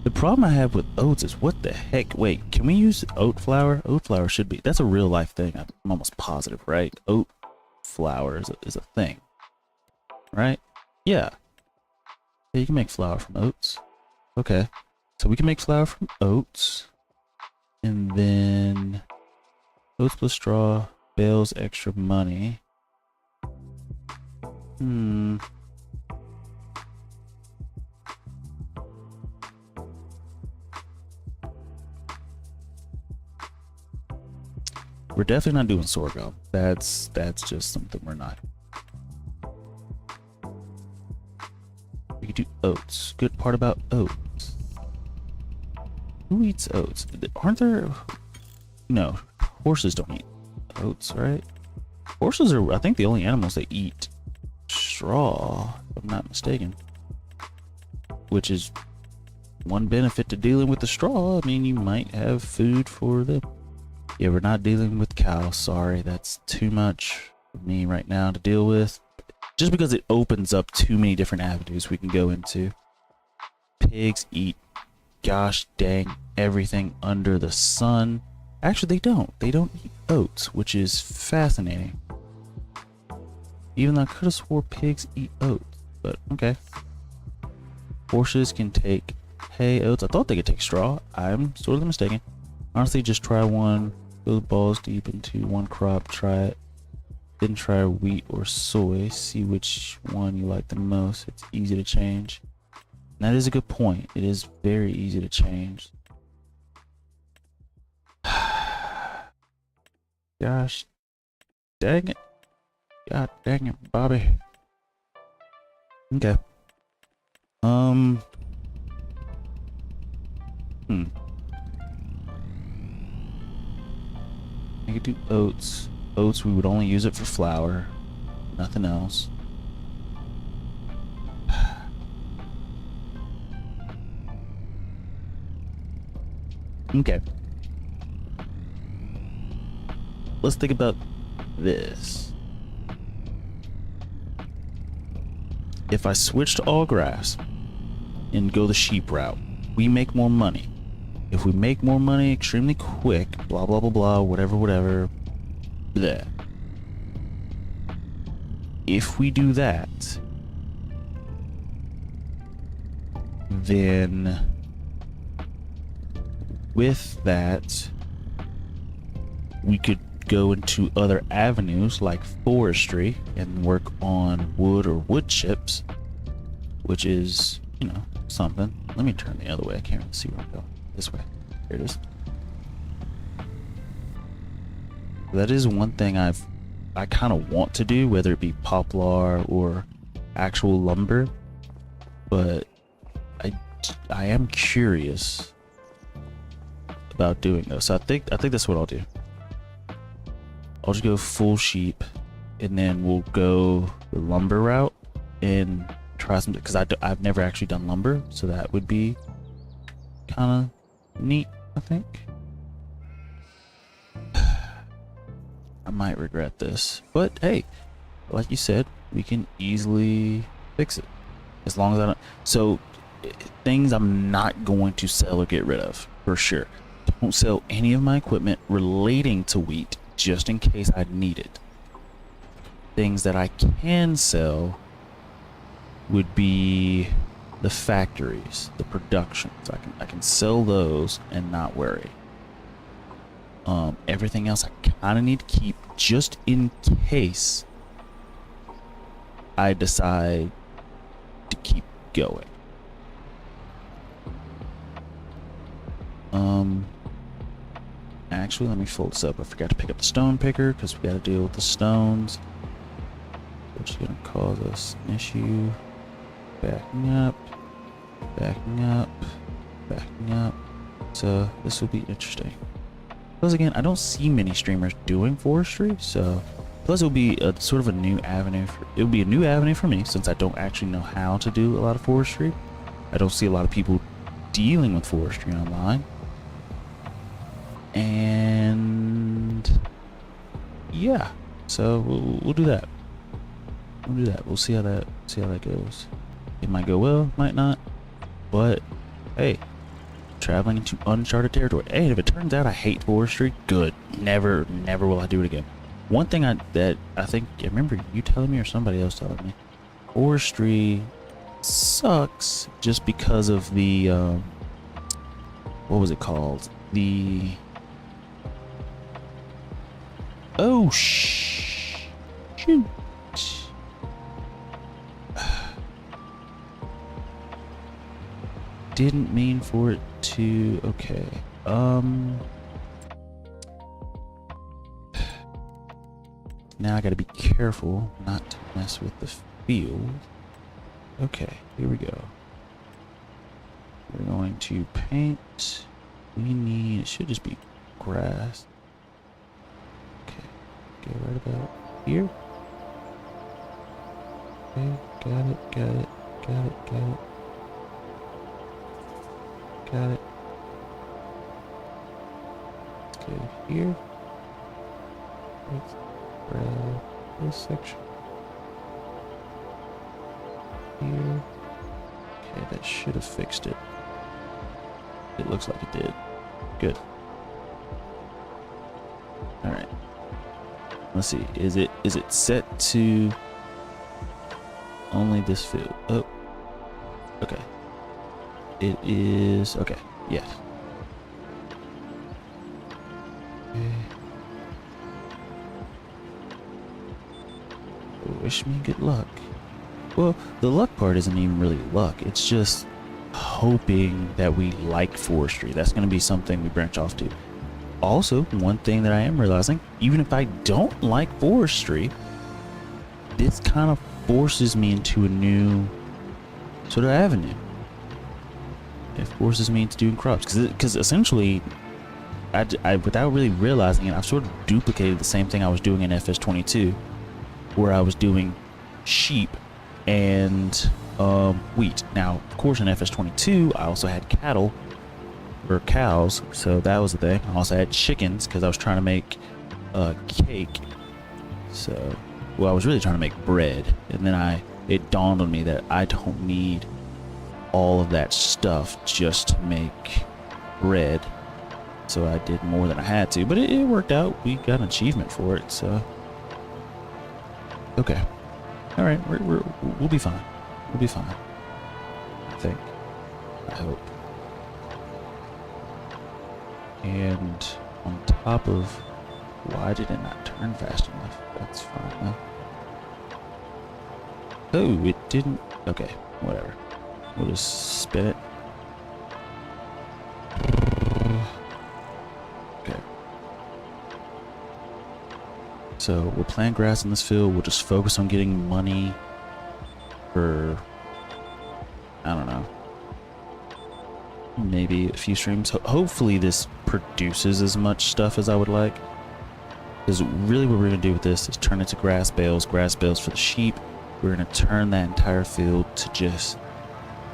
The problem I have with oats is, what the heck? Wait, can we use oat flour? Oat flour should be, that's a real life thing. I'm almost positive, right? Oat flour is a thing, right? Yeah. Yeah, you can make flour from oats. Okay. So we can make flour from oats. And then oats plus straw, bales extra money. We're definitely not doing sorghum. That's just something we're not. We could do oats. Good part about oats. Who eats oats? Aren't there? No, horses don't eat oats, right? Horses are, I think, the only animals that eat straw, if I'm not mistaken. Which is one benefit to dealing with the straw. I mean, you might have food for them. Yeah, we're not dealing with cows. Sorry, that's too much for me right now to deal with. Just because it opens up too many different avenues we can go into. Pigs eat, gosh dang, everything under the sun. Actually, they don't. They don't eat oats, which is fascinating. Even though I could have swore pigs eat oats, but okay. Horses can take hay, oats. I thought they could take straw. I'm sorely mistaken. Honestly, just try one. Go balls deep into one crop. Try it. Then try wheat or soy. See which one you like the most. It's easy to change. And that is a good point. It is very easy to change. Gosh dang it. God dang it, Bobby. Okay. I could do oats. Oats, we would only use it for flour. Nothing else. Okay. let's think about this. If I switch to all grass and go the sheep route, we make more money. If we make more money extremely quick, blah, blah, blah, blah, whatever, whatever, bleh. If we do that, then with that, we could go into other avenues like forestry and work on wood or wood chips, which is, you know, something. Let me turn the other way. I can't really see where I'm going. This way. Here it is. That is one thing I kind of want to do, whether it be poplar or actual lumber, but I am curious about doing those. So I think that's what I'll do. I'll just go full sheep, and then we'll go the lumber route and try some, because I've never actually done lumber, so that would be kind of neat, I think. I might regret this, but hey, like you said, we can easily fix it as long as I don't. So things I'm not going to sell or get rid of for sure. Don't sell any of my equipment relating to wheat, just in case I need it. Things that I can sell would be the factories, the productions. I can sell those and not worry. Everything else I kind of need to keep just in case I decide to keep going. Actually, let me fold this up. I forgot to pick up the stone picker because we got to deal with the stones, which is going to cause us an issue. Backing up, backing up, backing up. So this will be interesting. Plus, again, I don't see many streamers doing forestry, so plus it'll be a sort of a new avenue. It'll be a new avenue for me since I don't actually know how to do a lot of forestry. I don't see a lot of people dealing with forestry online. And yeah, so we'll do that. We'll do that. We'll see how that goes. It might go well, might not. But hey, traveling into uncharted territory. Hey, if it turns out I hate forestry, good. Never will I do it again. One thing I think I remember you telling me or somebody else telling me, forestry sucks just because of the what was it called? The shoot. Didn't mean for it to. Okay. Now I gotta be careful not to mess with the field. Okay, here we go. We're going to paint. We need, it should just be grass. Okay, go right about here. Okay, got it, got it, got it, got it. Got it. Let's go here. Let's grab this section. Here. Okay, that should have fixed it. It looks like it did. Good. Alright. Let's see. Is it set to only this field? Oh. Okay. It is okay. Yes. Okay. Wish me good luck. Well, the luck part isn't even really luck. It's just hoping that we like forestry. That's going to be something we branch off to. Also, one thing that I am realizing, even if I don't like forestry, this kind of forces me into a new sort of avenue. It forces me into doing crops because essentially I without really realizing it, I've sort of duplicated the same thing I was doing in FS22, where I was doing sheep and wheat. Now, of course, in FS22 I also had cattle or cows, so that was the thing. I also had chickens because I was trying to make cake. So, well, I was really trying to make bread, and then it dawned on me that I don't need all of that stuff just to make bread. So I did more than I had to, but it worked out. We got an achievement for it, so okay. All right, we'll be fine. We'll be fine. I think. I hope. And on top of, why did it not turn fast enough? That's fine. Huh? Oh, it didn't. Okay, whatever. We'll just spin it. Okay. So we'll plant grass in this field. We'll just focus on getting money for, I don't know, maybe a few streams. Hopefully this produces as much stuff as I would like. Because really what we're going to do with this is turn it to grass bales for the sheep. We're going to turn that entire field to just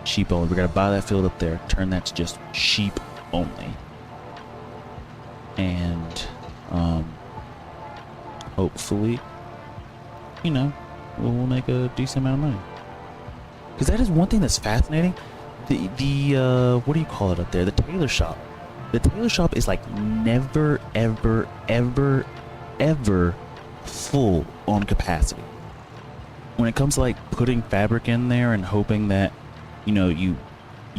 sheep only. We're going to buy that field up there, turn that to just sheep only. And hopefully, you know, we'll make a decent amount of money. Because that is one thing that's fascinating. The what do you call it up there? The tailor shop. The tailor shop is like never, ever, ever, ever full on capacity. When it comes to like putting fabric in there and hoping that, you know, you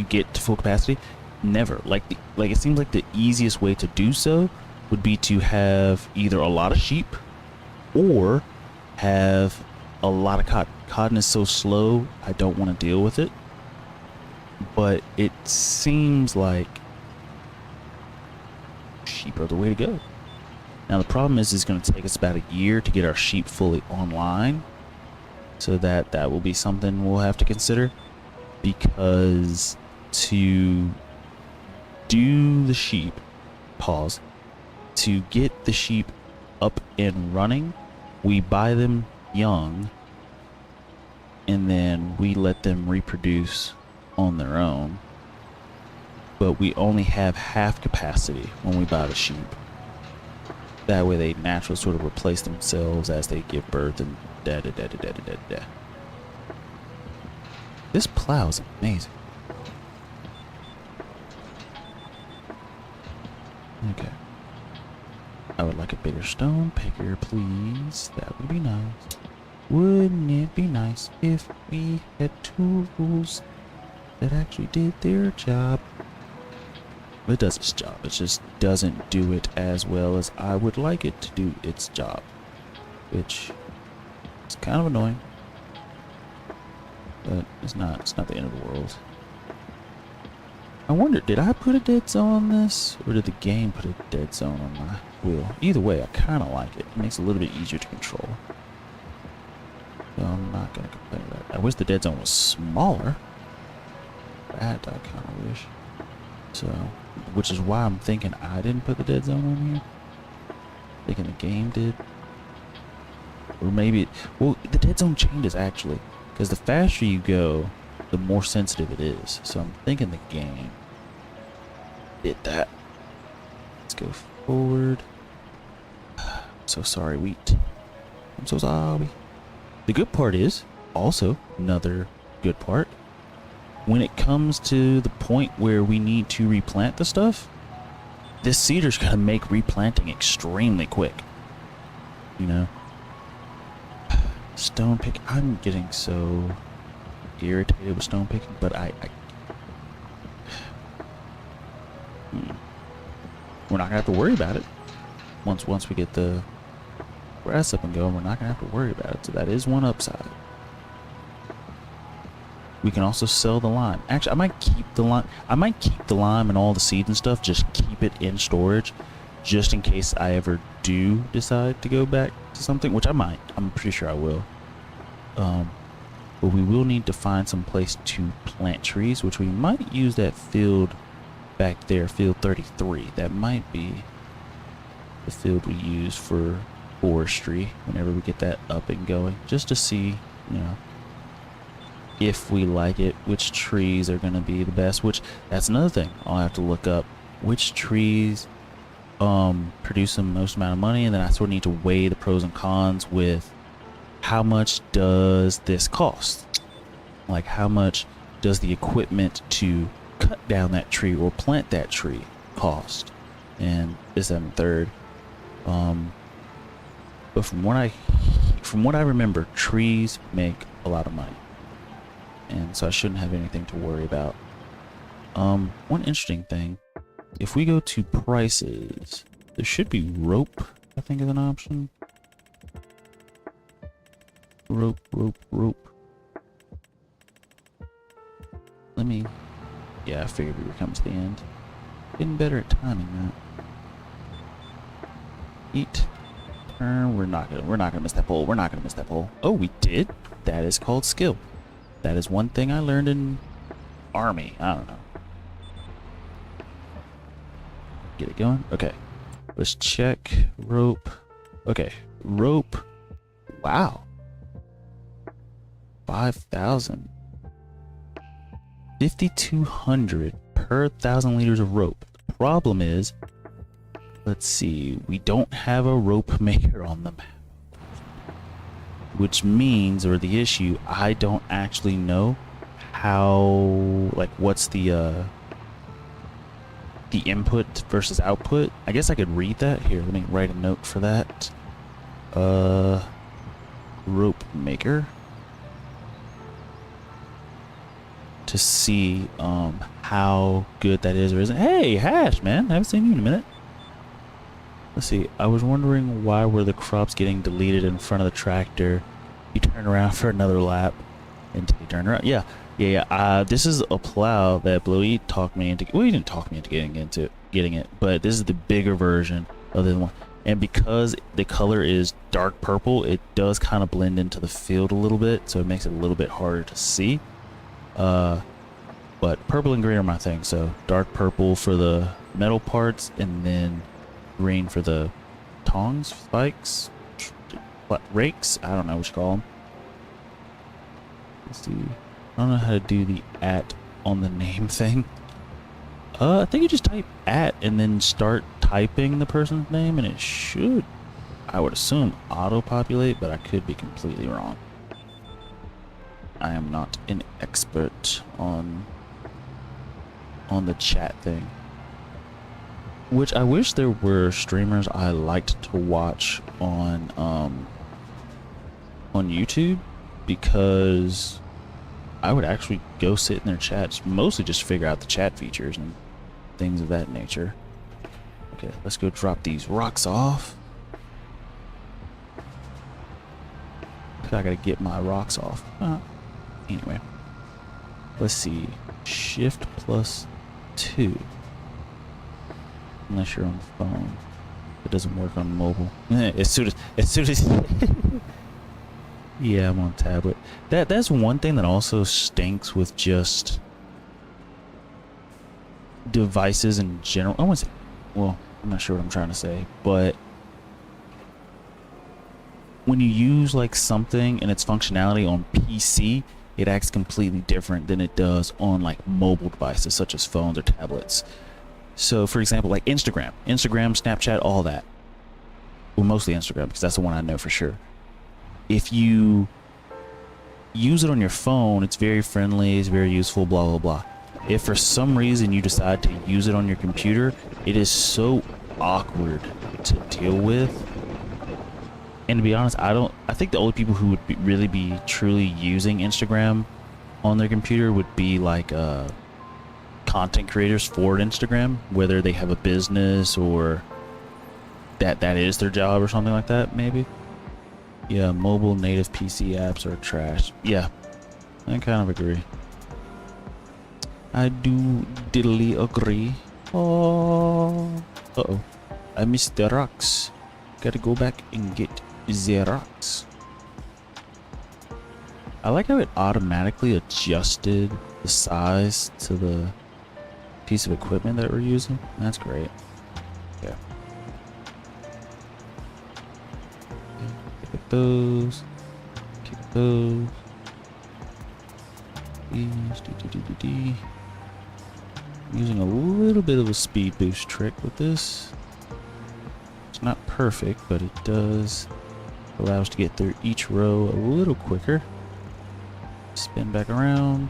get to full capacity, never. Like it seems like the easiest way to do so would be to have either a lot of sheep or have a lot of cotton. Cotton is so slow, I don't want to deal with it. But it seems like sheep are the way to go. Now the problem is it's going to take us about a year to get our sheep fully online. So that will be something we'll have to consider. Because to do the sheep, to get the sheep up and running, we buy them young and then we let them reproduce on their own. But we only have half capacity when we buy the sheep. That way they naturally sort of replace themselves as they give birth and da-da-da-da-da-da-da. This plow is amazing. Okay. I would like a bigger stone picker, please. That would be nice. Wouldn't it be nice if we had tools that actually did their job? It does its job. It just doesn't do it as well as I would like it to do its job, which is kind of annoying. But it's not the end of the world. I wonder, did I put a dead zone on this? Or did the game put a dead zone on my wheel? Either way, I kind of like it. It makes it a little bit easier to control. So I'm not going to complain about it. I wish the dead zone was smaller. That I kind of wish. So, which is why I'm thinking I didn't put the dead zone on here. Thinking the game did. Or maybe, well, the dead zone changes actually. Because the faster you go, the more sensitive it is. So I'm thinking the game did that. Let's go forward. I'm so sorry, wheat. I'm so sorry. The good part is, also, another good part, when it comes to the point where we need to replant the stuff, this seeder's gonna make replanting extremely quick. You know? Stone pick. I'm getting so irritated with stone picking, but we're not gonna have to worry about it. Once we get the grass up and going, we're not gonna have to worry about it. So that is one upside. We can also sell the lime. Actually, I might keep the lime. I might keep the lime and all the seeds and stuff. Just keep it in storage, just in case I ever do decide to go back to something, which I might. I'm pretty sure I will. But we will need to find some place to plant trees, which we might use that field back there, field 33. That might be the field we use for forestry whenever we get that up and going, just to see, you know, if we like it, which trees are going to be the best, which that's another thing I'll have to look up, which trees produce the most amount of money, and then I sort of need to weigh the pros and cons with how much does this cost? Like, how much does the equipment to cut down that tree or plant that tree cost? And this, that, and third. But from what I remember, trees make a lot of money, and so I shouldn't have anything to worry about. One interesting thing, if we go to prices, there should be rope, I think, is an option. Rope. Yeah, I figured we were coming to the end. Getting better at timing that. Eat. Turn. We're not gonna miss that pole. We're not gonna miss that pole. Oh, we did. That is called skill. That is one thing I learned in army. I don't know. Get it going. Okay. Let's check rope. Okay, rope. Wow. 5,000. 5,200 per 1,000 liters of rope. The problem is, let's see, we don't have a rope maker on the map. Which means, or the issue, I don't actually know how, like, what's the input versus output. I guess I could read that. Here, let me write a note for that. Rope maker. To see how good that is or isn't. Hey, Hash, man, I haven't seen you in a minute. Let's see. I was wondering, why were the crops getting deleted in front of the tractor? You turn around for another lap until you turn around. Yeah. This is a plow that Blowy talked me into. Well, he didn't talk me into getting it, but this is the bigger version of the one. And because the color is dark purple, it does kind of blend into the field a little bit, so it makes it a little bit harder to see. But purple and green are my thing, so dark purple for the metal parts, and then green for the tongs, spikes, rakes, I don't know what you call them. Let's see, I don't know how to do the @ on the name thing. I think you just type @ and then start typing the person's name, and it should, I would assume, auto-populate, but I could be completely wrong. I am not an expert on the chat thing. Which I wish there were streamers I liked to watch on YouTube, because I would actually go sit in their chats, mostly just figure out the chat features and things of that nature. Okay, let's go drop these rocks off. I gotta get my rocks off. Anyway, let's see. Shift +2. Unless you're on the phone, it doesn't work on mobile. As soon as yeah, I'm on tablet. That's one thing that also stinks with just devices in general. I want to say, well, I'm not sure what I'm trying to say, but when you use like something and its functionality on PC, it acts completely different than it does on like mobile devices such as phones or tablets. So for example, like Instagram, Snapchat, all that. Well, mostly Instagram, because that's the one I know for sure. If you use it on your phone, it's very friendly, it's very useful, blah, blah, blah. If for some reason you decide to use it on your computer, it is so awkward to deal with. And to be honest, I think the only people who would really be truly using Instagram on their computer would be like content creators for Instagram, whether they have a business or that is their job or something like that, maybe. Yeah, mobile native PC apps are trash. Yeah, I kind of agree. I do diddly agree. Oh, uh-oh. I missed the rocks. Gotta go back and get the rocks. I like how it automatically adjusted the size to the piece of equipment that we're using. That's great. Yeah. Kick those. Kick those. These. I'm using a little bit of a speed boost trick with this. It's not perfect, but it does allow us to get through each row a little quicker. Spin back around.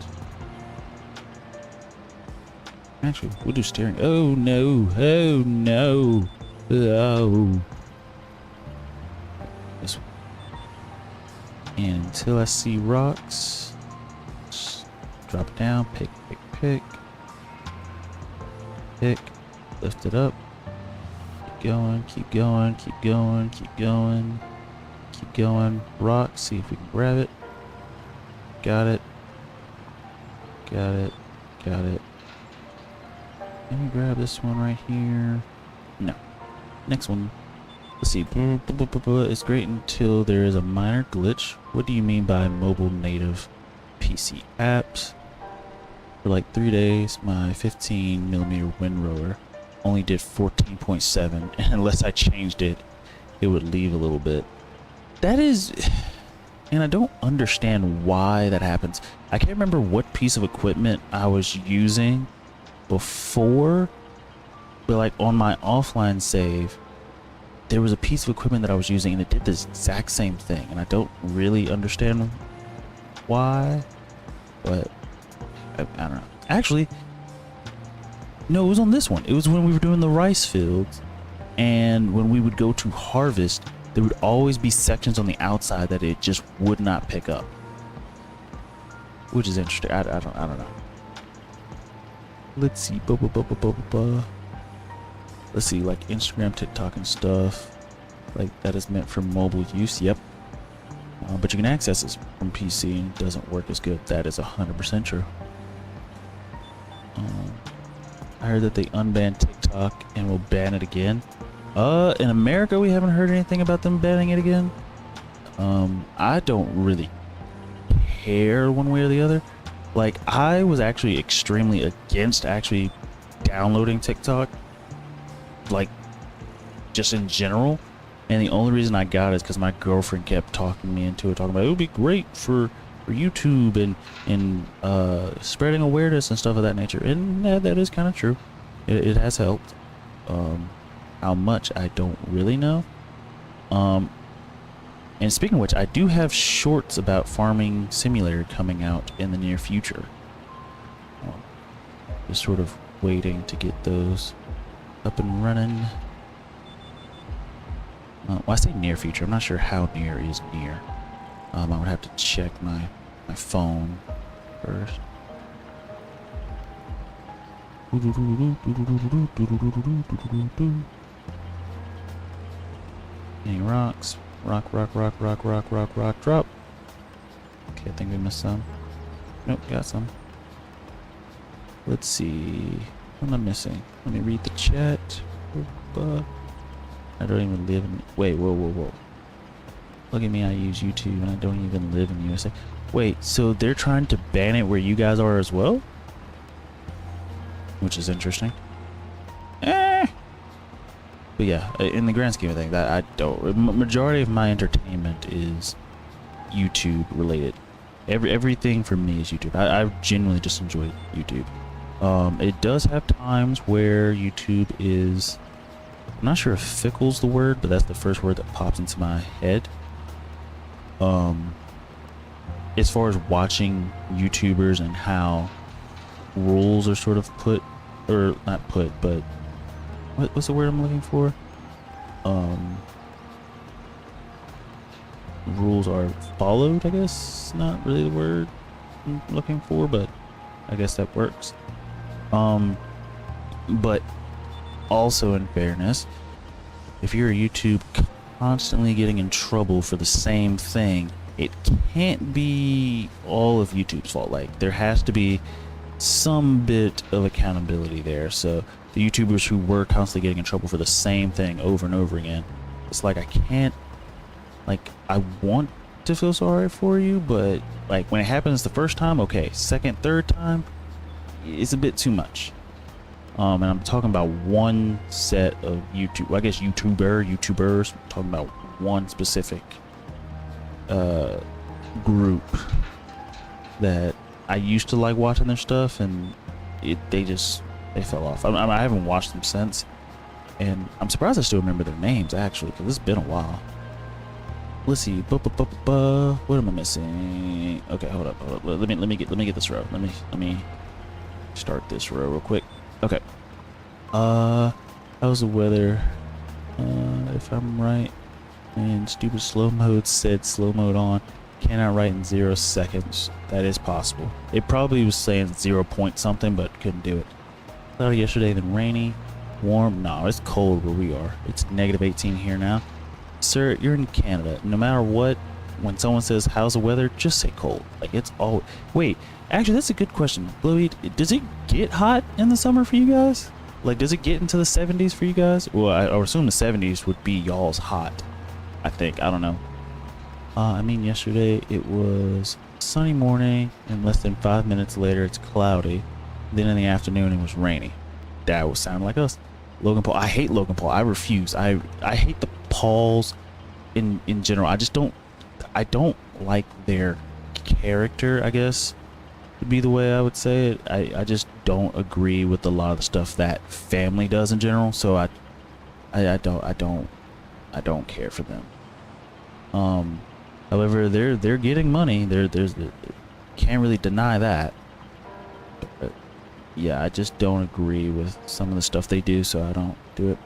Actually, we'll do steering. Oh no! Oh no! Oh. This one. And until I see rocks, just drop it down. Pick, pick, pick. Pick. Lift it up. Keep going. Keep going. Keep going. Keep going. Keep going. Rock. See if we can grab it. Got it. Got it. Got it. Let me grab this one right here. No. Next one. Let's see. It's great until there is a minor glitch. What do you mean by mobile native PC apps? For like 3 days, my 15mm windrower only did 14.7, and unless I changed it, it would leave a little bit. That is... And I don't understand why that happens. I can't remember what piece of equipment I was using before, but like on my offline save, there was a piece of equipment that I was using and it did this exact same thing, and I don't really understand why, but I don't know. Actually, no, it was on this one. It was when we were doing the rice fields, and when we would go to harvest, there would always be sections on the outside that it just would not pick up, which is interesting. I don't know. Let's see. Let's see, like Instagram, TikTok, and stuff like that is meant for mobile use. Yep. But you can access this from PC and it doesn't work as good. That is 100% true. I heard that they unbanned TikTok and will ban it again. In America, we haven't heard anything about them banning it again. I don't really care one way or the other. Like, I was actually extremely against actually downloading TikTok, like, just in general. And the only reason I got it is because my girlfriend kept talking me into it, talking about it would be great for YouTube and spreading awareness and stuff of that nature. And that is kind of true. It has helped. How much, I don't really know. And speaking of which, I do have shorts about Farming Simulator coming out in the near future. Just sort of waiting to get those up and running. Well, I say near future. I'm not sure how near is near. I would have to check my phone first. Any rocks? Rock, drop. Okay, I think we missed some. Nope, got some. Let's see. What am I missing? Let me read the chat. I don't even live in... Wait, whoa. Look at me, I use YouTube and I don't even live in the USA. Wait, so they're trying to ban it where you guys are as well? Which is interesting. But yeah, in the grand scheme of things, that I don't... Majority of my entertainment is YouTube related. Everything for me is YouTube. I genuinely just enjoy YouTube. It does have times where YouTube is... I'm not sure if fickle's the word, but that's the first word that pops into my head. As far as watching YouTubers and how rules are sort of put, or not put, but what's the word I'm looking for? Rules are followed, I guess. Not really the word I'm looking for, but I guess that works. But also, in fairness, if you're a YouTube constantly getting in trouble for the same thing, it can't be all of YouTube's fault. Like, there has to be some bit of accountability there. So the YouTubers who were constantly getting in trouble for the same thing over and over again, it's like, I can't, like, I want to feel sorry for you, but like when it happens the first time, okay, second, third time, it's a bit too much. And I'm talking about one set of YouTube, I guess YouTubers, I'm talking about one specific group that I used to like watching their stuff, and they fell off. I haven't watched them since, and I'm surprised I still remember their names actually, because it's been a while. Let's see. What am I missing? Okay, hold up. Let me get this row. Let me start this row real quick. Okay. How's the weather? If I'm right, and stupid slow mode said slow mode on. Cannot write in 0 seconds. That is possible. It probably was saying 0 point something, but couldn't do it. Cloudy yesterday, then rainy. Warm? No, it's cold where we are. It's -18 here now. Sir, you're in Canada. No matter what, when someone says, how's the weather, just say cold. Like, it's all... Wait, actually, that's a good question. Bluey, does it get hot in the summer for you guys? Like, does it get into the 70s for you guys? Well, I would assume the 70s would be y'all's hot. I think. I don't know. I mean, yesterday it was sunny morning, and less than 5 minutes later it's cloudy. Then in the afternoon it was rainy. That would sound like us. Logan Paul. I hate Logan Paul. I refuse. I hate the Pauls in general. I don't like their character, I guess would be the way I would say it. I just don't agree with a lot of the stuff that family does in general. So I don't care for them. However, they're getting money. There's can't really deny that. But yeah, I just don't agree with some of the stuff they do, so I don't do it.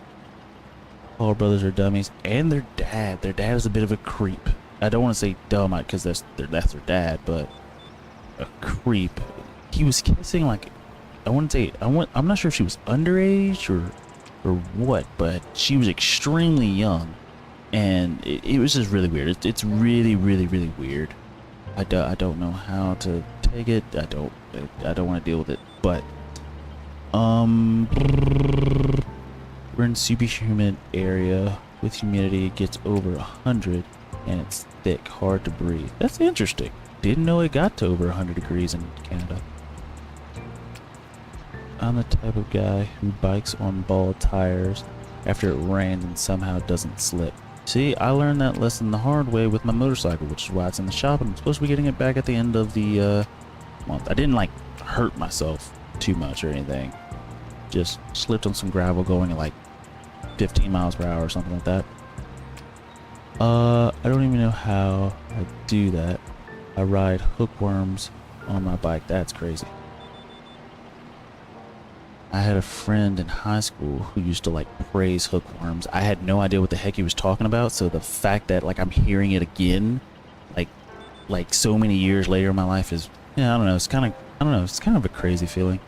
Paul brothers are dummies, and their dad is a bit of a creep. I don't want to say dumb because that's their dad, but a creep. He was kissing like I'm not sure if she was underage or what, but she was extremely young. And it was just really weird. It's really weird. I don't know how to take it. I don't want to deal with it. But we're in super humid area with humidity. It gets over 100, and it's thick, hard to breathe. That's interesting. Didn't know it got to over 100 degrees in Canada. I'm the type of guy who bikes on bald tires after it rained and somehow doesn't slip. See, I learned that lesson the hard way with my motorcycle, which is why it's in the shop, and I'm supposed to be getting it back at the end of the month. I didn't like hurt myself too much or anything. Just slipped on some gravel going at like 15 miles per hour or something like that. I don't even know how I do that. I ride hookworms on my bike. That's crazy. I had a friend in high school who used to like praise hookworms. I had no idea what the heck he was talking about, so the fact that like I'm hearing it again, like so many years later in my life is, yeah, I don't know. It's kind of a crazy feeling.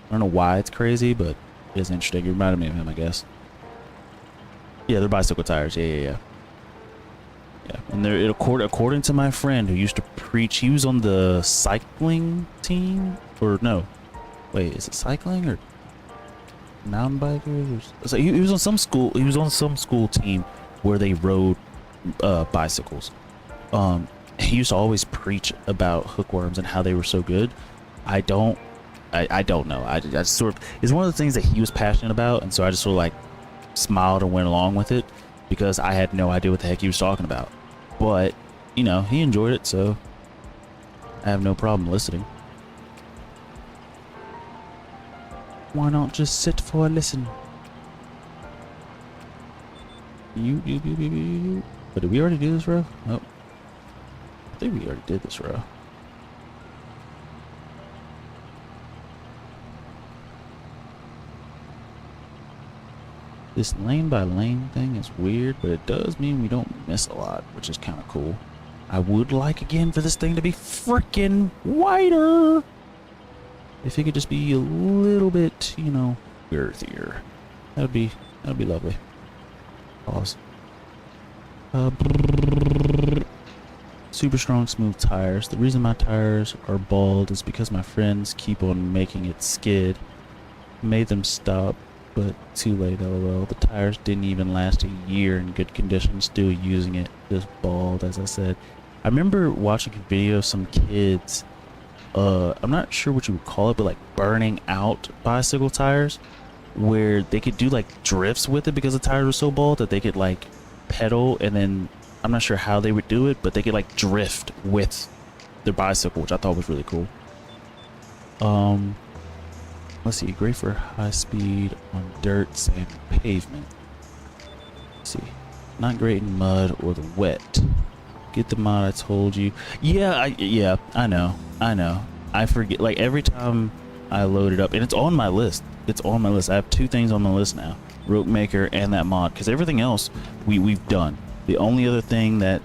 I don't know why it's crazy, but it's interesting. It reminded me of him, I guess. Yeah, they're bicycle tires. Yeah. And they're according to my friend who used to preach. He was on the cycling team, or no. Wait, is it cycling or mountain bikers? So he was on some school. He was on some school team where they rode bicycles. He used to always preach about hookworms and how they were so good. I don't know. I just sort of, it's one of the things that he was passionate about, and so I just sort of like smiled and went along with it because I had no idea what the heck he was talking about. But you know, he enjoyed it, so I have no problem listening. Why not just sit for a listen? You. But did we already do this row? Oh. I think we already did this row. This lane by lane thing is weird, but it does mean we don't miss a lot, which is kind of cool. I would like again for this thing to be freaking wider. If it could just be a little bit, you know, girthier, that'd be lovely. Pause. Super strong, smooth tires. The reason my tires are bald is because my friends keep on making it skid. Made them stop, but too late. LOL. The tires didn't even last a year in good condition. Still using it, just bald, as I said. I remember watching a video of some kids. I'm not sure what you would call it, but like burning out bicycle tires, where they could do like drifts with it because the tires were so bald that they could like pedal, and then I'm not sure how they would do it, but they could like drift with their bicycle, which I thought was really cool. Let's see, great for high speed on dirt, sand, and pavement. Let's see, not great in mud or the wet. Get the mod I told you. Yeah, I know. I forget, like every time I load it up, and it's on my list. It's on my list. I have 2 things on my list now. Rope maker and that mod, because everything else we've done. The only other thing that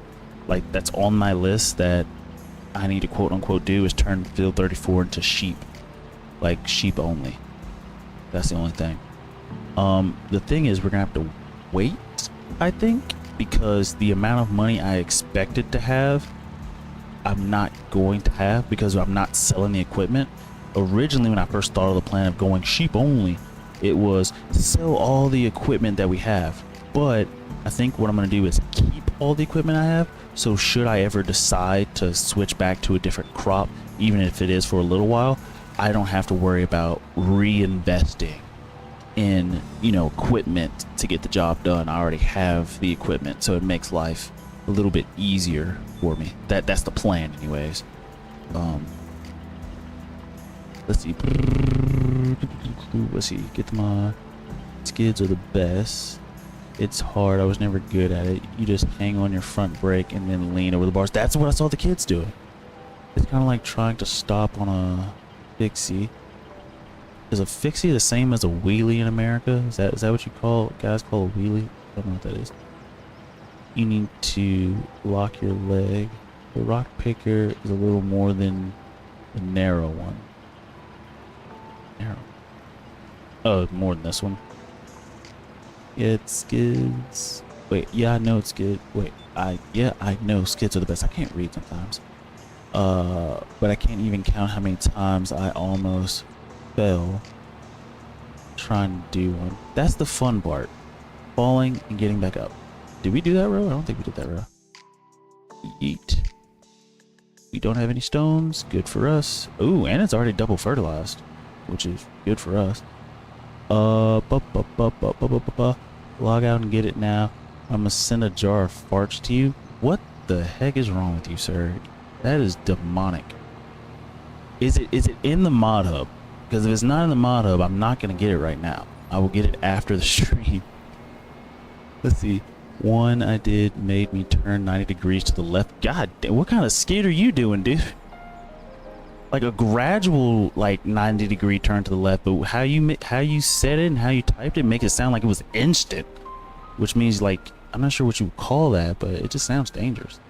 that's on my list that I need to quote unquote do is turn field 34 into sheep, like sheep only. That's the only thing. The thing is, we're gonna have to wait, I think, because the amount of money I expected to have, I'm not going to have, because I'm not selling the equipment. Originally, when I first thought of the plan of going sheep only, it was sell all the equipment that we have. But I think what I'm going to do is keep all the equipment I have, so should I ever decide to switch back to a different crop, even if it is for a little while, I don't have to worry about reinvesting in, you know, equipment to get the job done. I already have the equipment, so it makes life a little bit easier for me. That's the plan anyways. Let's see. Let's see. Get my skids are the best. It's hard. I was never good at it. You just hang on your front brake and then lean over the bars. That's what I saw the kids doing. It's kind of like trying to stop on a fixie. Is a fixie the same as a wheelie in America? Is that what you guys call a wheelie? I don't know what that is. You need to lock your leg. The rock picker is a little more than the narrow one. Narrow. Oh, more than this one. Yeah, it's skids. Wait, yeah, I know it's good. Wait, I know skids are the best. I can't read sometimes. But I can't even count how many times I almost fell trying to do one. That's the fun part. Falling and getting back up. Did we do that row? I don't think we did that row. Yeet. We don't have any stones. Good for us. Ooh, and it's already double fertilized, which is good for us. Log out and get it now. I'm gonna send a jar of farts to you. What the heck is wrong with you, sir? That is demonic. Is it in the mod hub? Because if it's not in the mod hub, I'm not gonna get it right now. I will get it after the stream. Let's see. One I did made me turn 90 degrees to the left. God damn, what kind of skid are you doing, dude? Like a gradual, like 90-degree turn to the left, but how you said it and how you typed it make it sound like it was instant, which means, like, I'm not sure what you would call that, but it just sounds dangerous.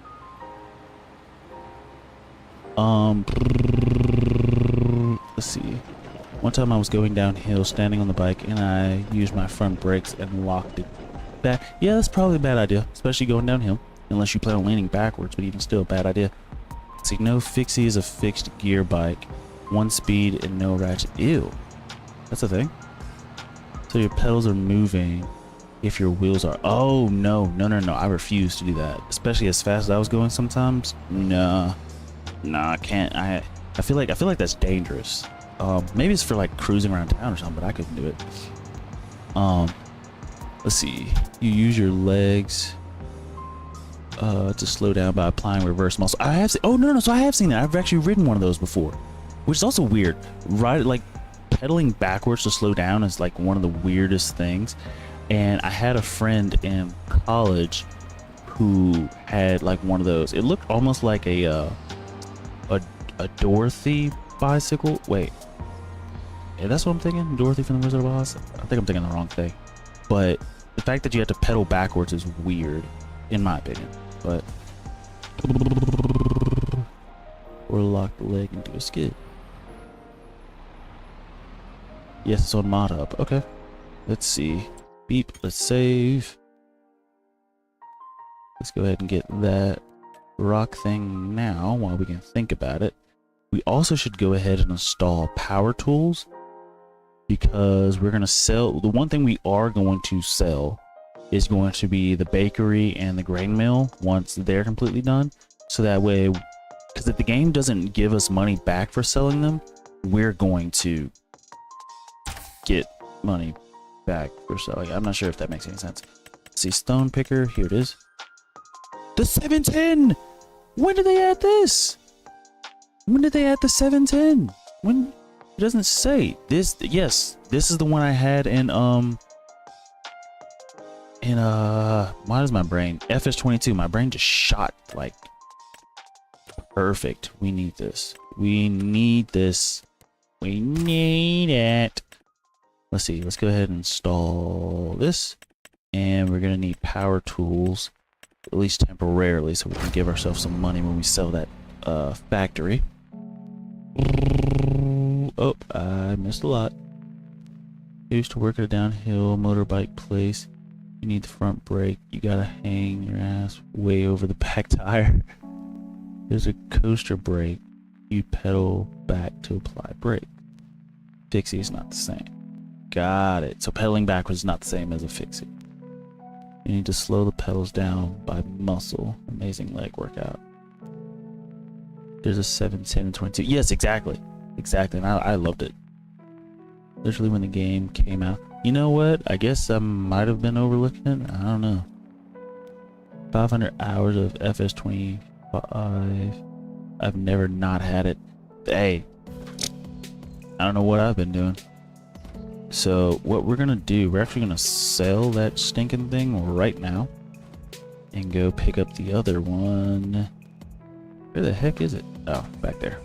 Let's see. One time I was going downhill, standing on the bike, and I used my front brakes and locked it back. Yeah, that's probably a bad idea, especially going downhill, unless you plan on leaning backwards, but even still, bad idea. See, no fixie is a fixed gear bike. 1 speed and no ratchet. Ew. That's a thing. So your pedals are moving if your wheels are... Oh, no. I refuse to do that. Especially as fast as I was going sometimes. Nah, I can't. I feel like that's dangerous. Maybe it's for like cruising around town or something, but I couldn't do it. Let's see. You use your legs to slow down by applying reverse muscle. I have seen, so I have seen that. I've actually ridden one of those before, which is also weird. Like pedaling backwards to slow down is like one of the weirdest things. And I had a friend in college who had like one of those. It looked almost like a Dorothy bicycle. Wait, yeah, that's what I'm thinking. Dorothy from the Wizard of Oz. I think I'm thinking the wrong thing. But the fact that you have to pedal backwards is weird, in my opinion. But or lock the leg into a skid. Yes, it's on mod hub. Okay, let's see. Beep. Let's save. Let's go ahead and get that rock thing now while we can think about it. We also should go ahead and install power tools, because we're going to sell. The one thing we are going to sell is going to be the bakery and the grain mill once they're completely done. So that way, because if the game doesn't give us money back for selling them, we're going to get money back for selling. I'm not sure if that makes any sense. Let's see, stone picker, here it is. The 710! When did they add this? When did they add the 710? When? It doesn't say this. Yes, this is the one I had in why does my brain FS22? My brain just shot like perfect. We need this. We need this. We need it. Let's see. Let's go ahead and install this, and we're gonna need power tools, at least temporarily, so we can give ourselves some money when we sell that factory. Oh, I missed a lot. Used to work at a downhill motorbike place. You need the front brake. You gotta hang your ass way over the back tire. There's a coaster brake. You pedal back to apply brake. Fixie is not the same. Got it. So pedaling backwards is not the same as a fixie. You need to slow the pedals down by muscle. Amazing leg workout. There's a 7, 10, and 22. Yes, exactly. Exactly. And I loved it. Literally when the game came out. You know what? I guess I might have been overlooking it. I don't know. 500 hours of FS25. I've never not had it. Hey. I don't know what I've been doing. So what we're going to do, we're actually going to sell that stinking thing right now. And go pick up the other one. Where the heck is it? Oh, back there.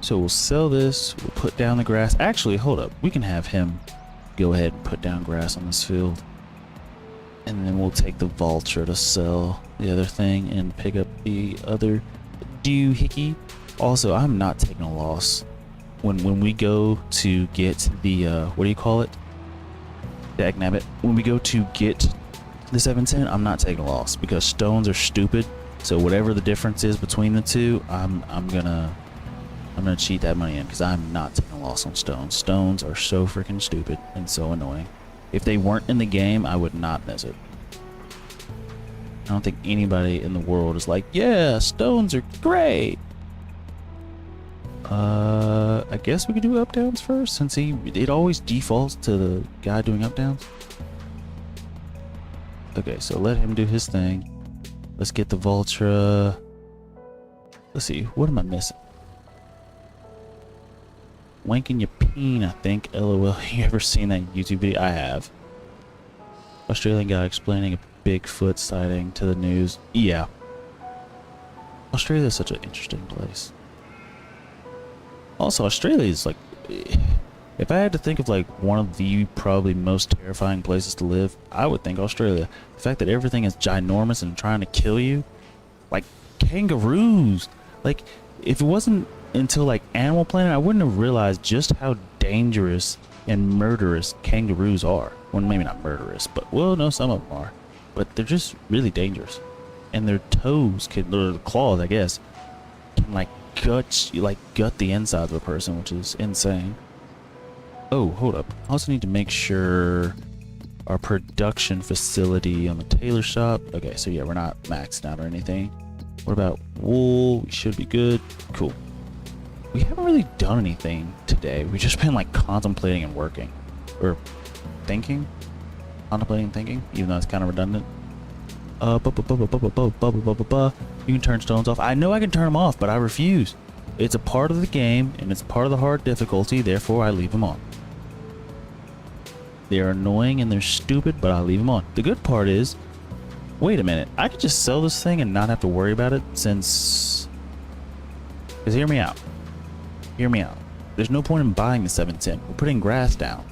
So we'll sell this, we'll put down the grass. Actually, hold up. We can have him go ahead and put down grass on this field. And then we'll take the vulture to sell the other thing and pick up the other doohickey. Also, I'm not taking a loss. When we go to get the, what do you call it? Dagnabbit. When we go to get the 710, I'm not taking a loss because stones are stupid. So whatever the difference is between the two, I'm gonna cheat that money in because I'm not taking a loss on stones. Stones are so freaking stupid and so annoying. If they weren't in the game, I would not miss it. I don't think anybody in the world is like, yeah, stones are great. I guess we could do up downs first since it always defaults to the guy doing up downs. Okay, so let him do his thing. Let's get the Vultra. Let's see, what am I missing? Wanking your peen, I think. LOL. You ever seen that YouTube video? I have. Australian guy explaining a Bigfoot sighting to the news. Yeah. Australia is such an interesting place. Also, Australia is like, if I had to think of like one of the probably most terrifying places to live, I would think Australia. The fact that everything is ginormous and trying to kill you, like kangaroos. Like, if it wasn't until like Animal Planet, I wouldn't have realized just how dangerous and murderous kangaroos are. Well, maybe not murderous, but well, no, some of them are. But they're just really dangerous, and their toes can, or claws, I guess, can like gut the insides of a person, which is insane. Oh, hold up. I also need to make sure our production facility on the tailor shop. Okay, so yeah, we're not maxed out or anything. What about wool? We should be good. Cool. We haven't really done anything today. We've just been like contemplating and working. Or thinking. Contemplating and thinking, even though it's kind of redundant. You can turn stones off. I know I can turn them off, but I refuse. It's a part of the game, and it's part of the hard difficulty, therefore I leave them on. They're annoying and they're stupid, but I leave them on. The good part is, wait a minute, I could just sell this thing and not have to worry about it since... Because hear me out. Hear me out. There's no point in buying the 710. We're putting grass down.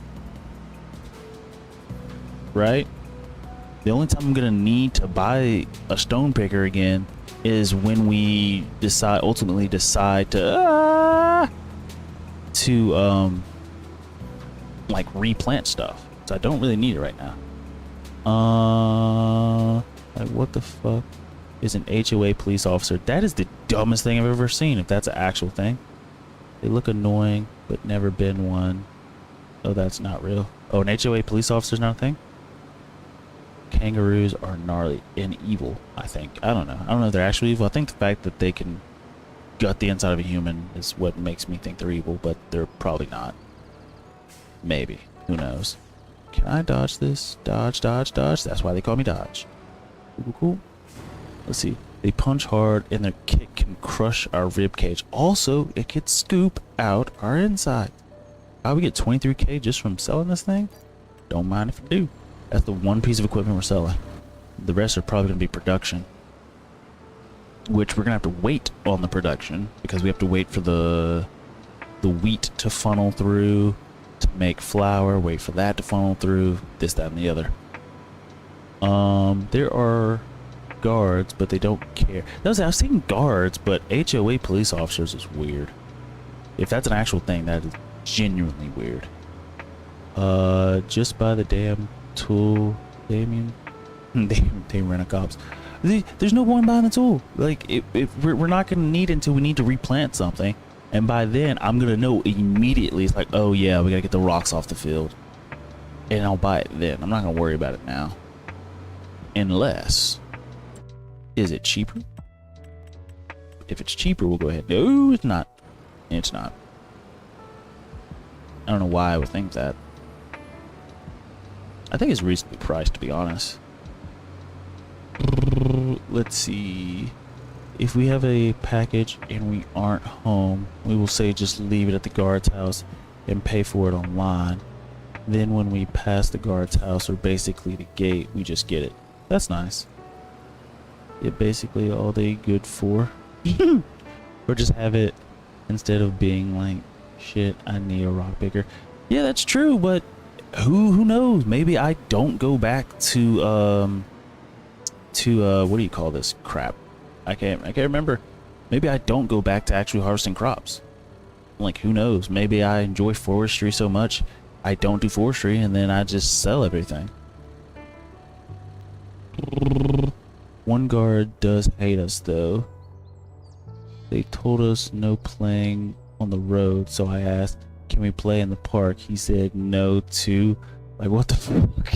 Right? The only time I'm gonna need to buy a stone picker again is when we ultimately decide to like replant stuff. So I don't really need it right now. Like what the fuck is an HOA police officer? That is the dumbest thing I've ever seen, if that's an actual thing. They look annoying, but never been one. Oh, that's not real. Oh, an HOA police officer's not a thing? Kangaroos are gnarly and evil, I think. I don't know. I don't know if they're actually evil. I think the fact that they can gut the inside of a human is what makes me think they're evil, but they're probably not. Maybe. Who knows? Can I dodge this? Dodge, dodge, dodge. That's why they call me Dodge. Cool, cool. Let's see. They punch hard and their kick can crush our rib cage. Also, it could scoop out our inside. How we get 23K just from selling this thing? Don't mind if we do. That's the one piece of equipment we're selling. The rest are probably going to be production. Which we're going to have to wait on the production. Because we have to wait for the wheat to funnel through. To make flour. Wait for that to funnel through. This, that, and the other. There are guards, but they don't care. I was saying guards, but HOA police officers is weird. If that's an actual thing, that is genuinely weird. Just by the damn tool, Damien. They rent a cops. There's no one buying the tool. Like, if we're not gonna need it until we need to replant something, and by then I'm gonna know immediately. It's like, oh yeah, we gotta get the rocks off the field, and I'll buy it then. I'm not gonna worry about it now, unless. Is it cheaper? If it's cheaper, we'll go ahead. No, it's not. It's not. I don't know why I would think that. I think it's reasonably priced, to be honest. Let's see. If we have a package and we aren't home, we will say just leave it at the guard's house and pay for it online. Then when we pass the guard's house, or basically the gate, we just get it. That's nice. Yeah, basically all they good for. Or just have it instead of being like, shit, I need a rock picker. Yeah, that's true, but who knows? Maybe I don't go back to what do you call this crap? I can't remember. Maybe I don't go back to actually harvesting crops. Like, who knows? Maybe I enjoy forestry so much I don't do forestry and then I just sell everything. One guard does hate us though. They told us no playing on the road, so I asked, can we play in the park? He said no to. Like, what the fuck?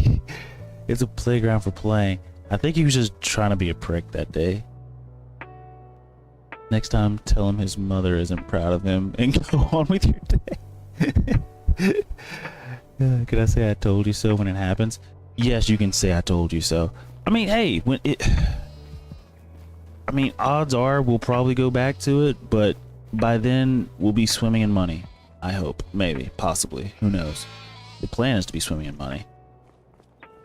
It's a playground for playing. I think he was just trying to be a prick that day. Next time, tell him his mother isn't proud of him and go on with your day. Could I say I told you so when it happens? Yes, you can say I told you so. I mean, hey, when it... I mean, odds are we'll probably go back to it, but by then we'll be swimming in money. I hope. Maybe. Possibly. Who knows? The plan is to be swimming in money.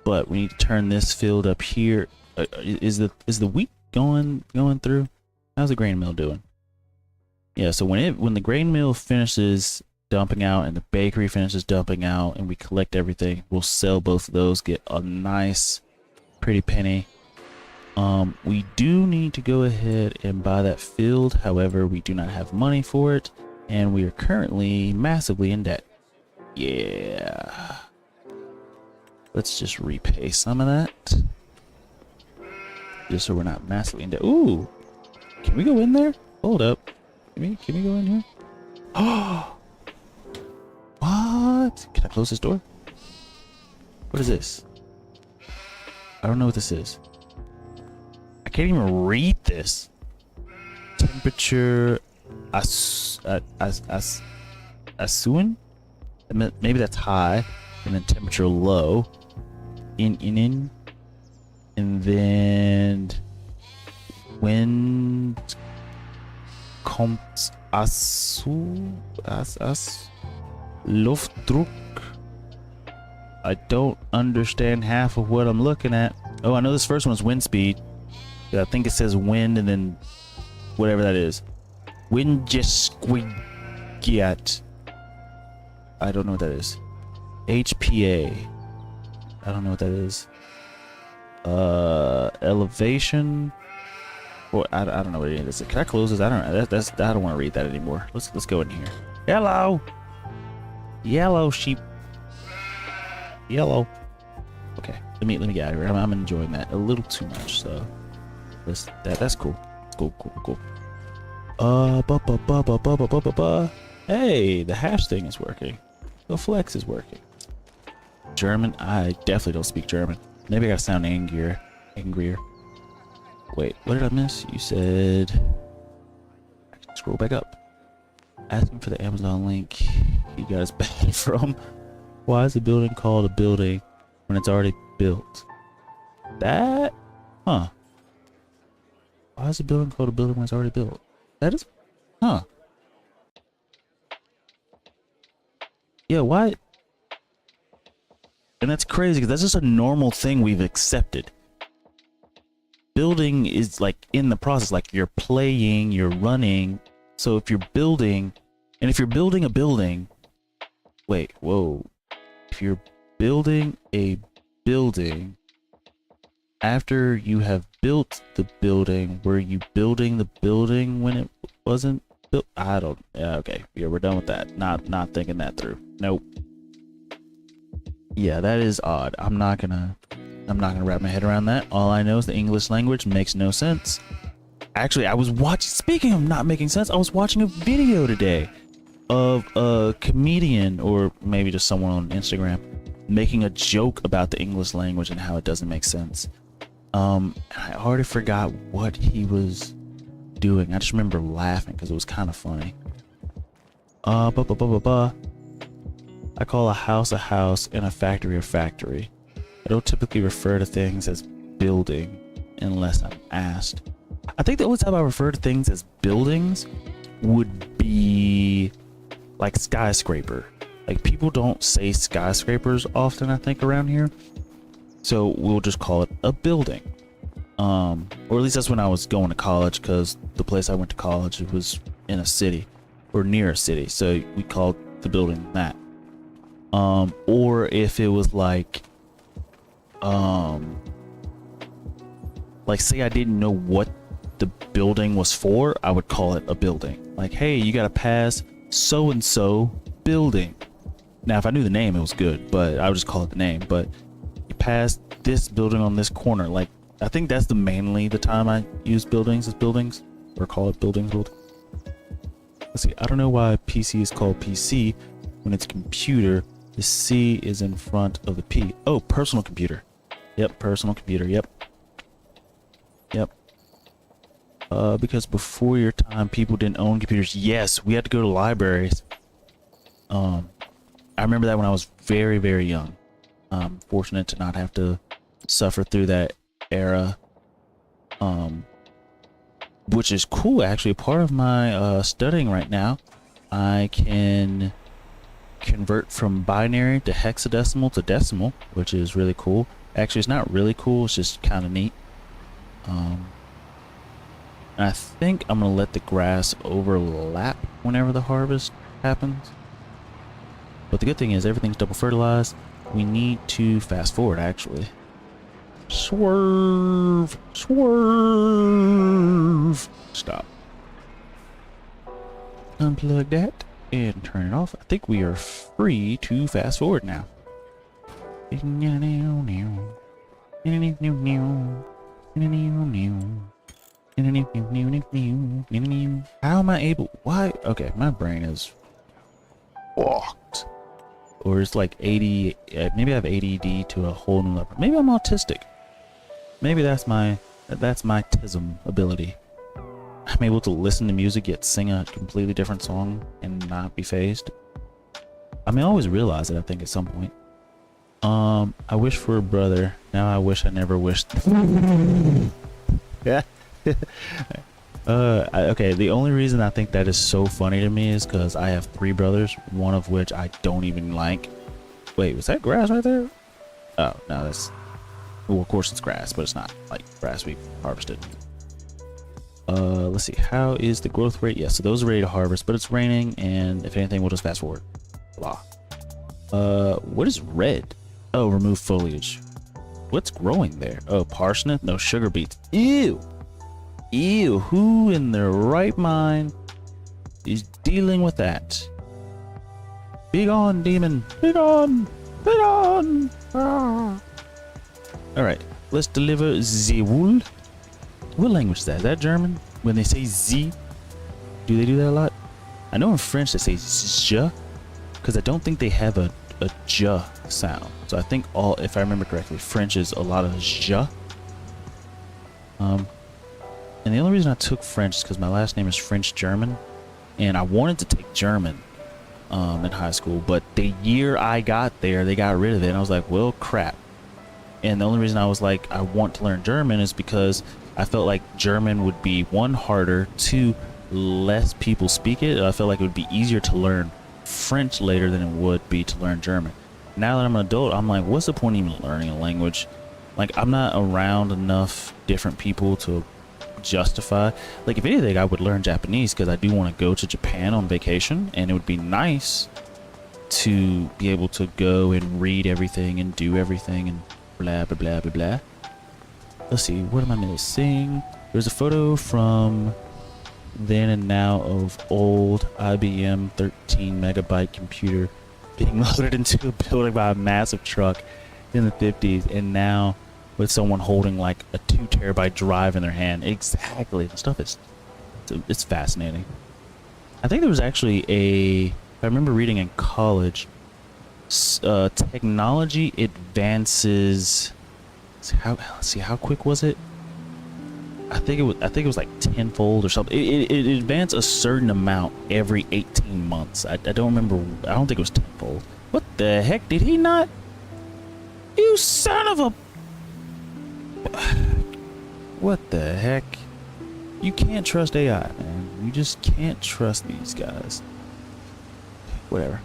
But we need to turn this field up here. Is the wheat going through? How's the grain mill doing? Yeah, so when the grain mill finishes dumping out and the bakery finishes dumping out and we collect everything, we'll sell both of those, get a nice pretty penny. We do need to go ahead and buy that field. However, we do not have money for it, and we are currently massively in debt. Yeah. Let's just repay some of that. Just so we're not massively in debt. Ooh. Can we go in there? Hold up. Can we go in here? Oh. What? Can I close this door? What is this? I don't know what this is. I can't even read this. Temperature asuin? Maybe that's high, and then temperature low. In, and then wind kommt as Luftdruck. I don't understand half of what I'm looking at. Oh, I know this first one's wind speed. I think it says wind and then whatever that is. Windgesquiat. I don't know what that is. HPA. I don't know what that is. Elevation. Or I don't know what it is. Can I close this? I don't want to read that anymore. Let's go in here. Hello. Yellow sheep. Yellow. Okay. Let me get out of here. I'm enjoying that a little too much. So that's cool. Cool. Hey, the hash thing is working. The flex is working. German? I definitely don't speak German. Maybe I gotta sound angrier. Wait, what did I miss? You said... Scroll back up. Asking for the Amazon link you guys banned from. Why is the building called a building when it's already built? That? Huh. Why is a building called a building when it's already built? That is, huh? Yeah, why? And that's crazy because that's just a normal thing we've accepted. Building is like in the process, like you're playing, you're running. So if you're building, and if you're building a building, wait, whoa. If you're building a building, after you have built the building, were you building the building when it wasn't built? I don't, yeah, okay. Yeah, we're done with that. Not thinking that through. Nope. Yeah, that is odd. I'm not gonna wrap my head around that. All I know is the English language makes no sense. Actually, I was watching, speaking of not making sense, I was watching a video today of a comedian, or maybe just someone on Instagram, making a joke about the English language and how it doesn't make sense. I already forgot what he was doing. I just remember laughing because it was kind of funny. I call a house and a factory a factory. I don't typically refer to things as building unless I'm asked. I think the only time I refer to things as buildings would be like skyscraper. Like people don't say skyscrapers often, I think, around here. So we'll just call it a building. Or at least that's when I was going to college, because the place I went to college, it was in a city or near a city. So we called the building that. Or if it was like say I didn't know what the building was for, I would call it a building. Like, hey, you gotta pass so and so building. Now if I knew the name, it was good, but I would just call it the name. But you pass this building on this corner. Like, I think that's mainly the time I use buildings as buildings, or call it buildings. Let's see, I don't know why PC is called PC when it's computer. The C is in front of the P. Oh, personal computer. Yep, personal computer. Yep. Because before your time, people didn't own computers. Yes, we had to go to libraries. I remember that when I was very, very young. Fortunate to not have to suffer through that era. Which is cool, actually. Part of my studying right now, I can convert from binary to hexadecimal to decimal, which is really cool. Actually, it's not really cool, it's just kind of neat. And I think I'm gonna let the grass overlap whenever the harvest happens. But the good thing is everything's double fertilized. We need to fast forward, actually. Swerve! Swerve! Stop. Unplug that and turn it off. I think we are free to fast forward now. How am I able? Why? Okay, my brain is fucked. Or it's like 80. Maybe I have ADD to a whole new level. Maybe I'm autistic. Maybe that's my tism ability. I'm able to listen to music yet sing a completely different song and not be phased. I mean, I always realize it, I think, at some point. I wish for a brother. Now I wish I never wished. Yeah. Okay, the only reason I think that is so funny to me is because I have 3 brothers, one of which I don't even like. Wait, was that grass right there? Oh, no, that's... Well, of course it's grass, but it's not like grass we harvested. Let's see, how is the growth rate? Yeah, so those are ready to harvest, but it's raining, and if anything, we'll just fast forward. Blah. What is red? Oh, remove foliage. What's growing there? Oh, parsnip? No, sugar beets. Ew! Ew, who in their right mind is dealing with that? Be gone, demon! Be gone! Be gone! Ah. Alright, let's deliver the wool. What language is that? Is that German? When they say Z, do they do that a lot? I know in French they say je, because I don't think they have a j sound. So I think if I remember correctly, French is a lot of je. And the only reason I took French is because my last name is French German, and I wanted to take German in high school, but the year I got there, they got rid of it, and I was like, well, crap. And the only reason I was like, I want to learn German is because I felt like German would be, one, harder, two, less people speak it. I felt like it would be easier to learn French later than it would be to learn German. Now that I'm an adult, I'm like, what's the point of even learning a language? Like, I'm not around enough different people to justify. Like, if anything, I would learn Japanese because I do want to go to Japan on vacation, and it would be nice to be able to go and read everything and do everything and blah blah blah blah blah. Let's see, what am I missing? There's a photo from then and now of old IBM 13 megabyte computer being loaded into a building by a massive truck in the 50s, and now with someone holding like a 2 terabyte drive in their hand. Exactly. The stuff is, it's fascinating. I think there was actually I remember reading in college, technology advances. Let's see, how quick was it? I think it was like tenfold or something. It advanced a certain amount every 18 months. I don't remember. I don't think it was tenfold. What the heck? Did he not? You son of a... What the heck? You can't trust AI, man. You just can't trust these guys. Whatever.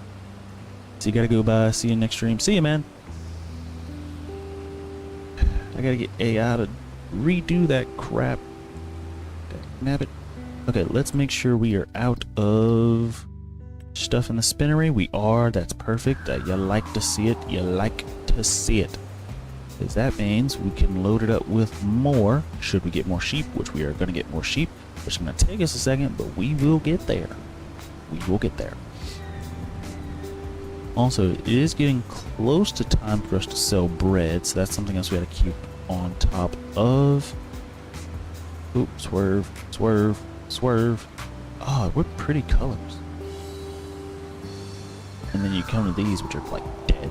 So you gotta go by. See you next stream. See you, man. I gotta get AI to redo that crap. Nabbit. Okay, let's make sure we are out of stuff in the spinnery. We are. That's perfect. You like to see it. You like to see it. Because that means we can load it up with more should we get more sheep, which we are going to get more sheep, which is going to take us a second, but we will get there. We will get there. Also, it is getting close to time for us to sell bread, so that's something else we got to keep on top of. Oop, swerve, swerve, swerve. Oh, what pretty colors. And then you come to these, which are like dead.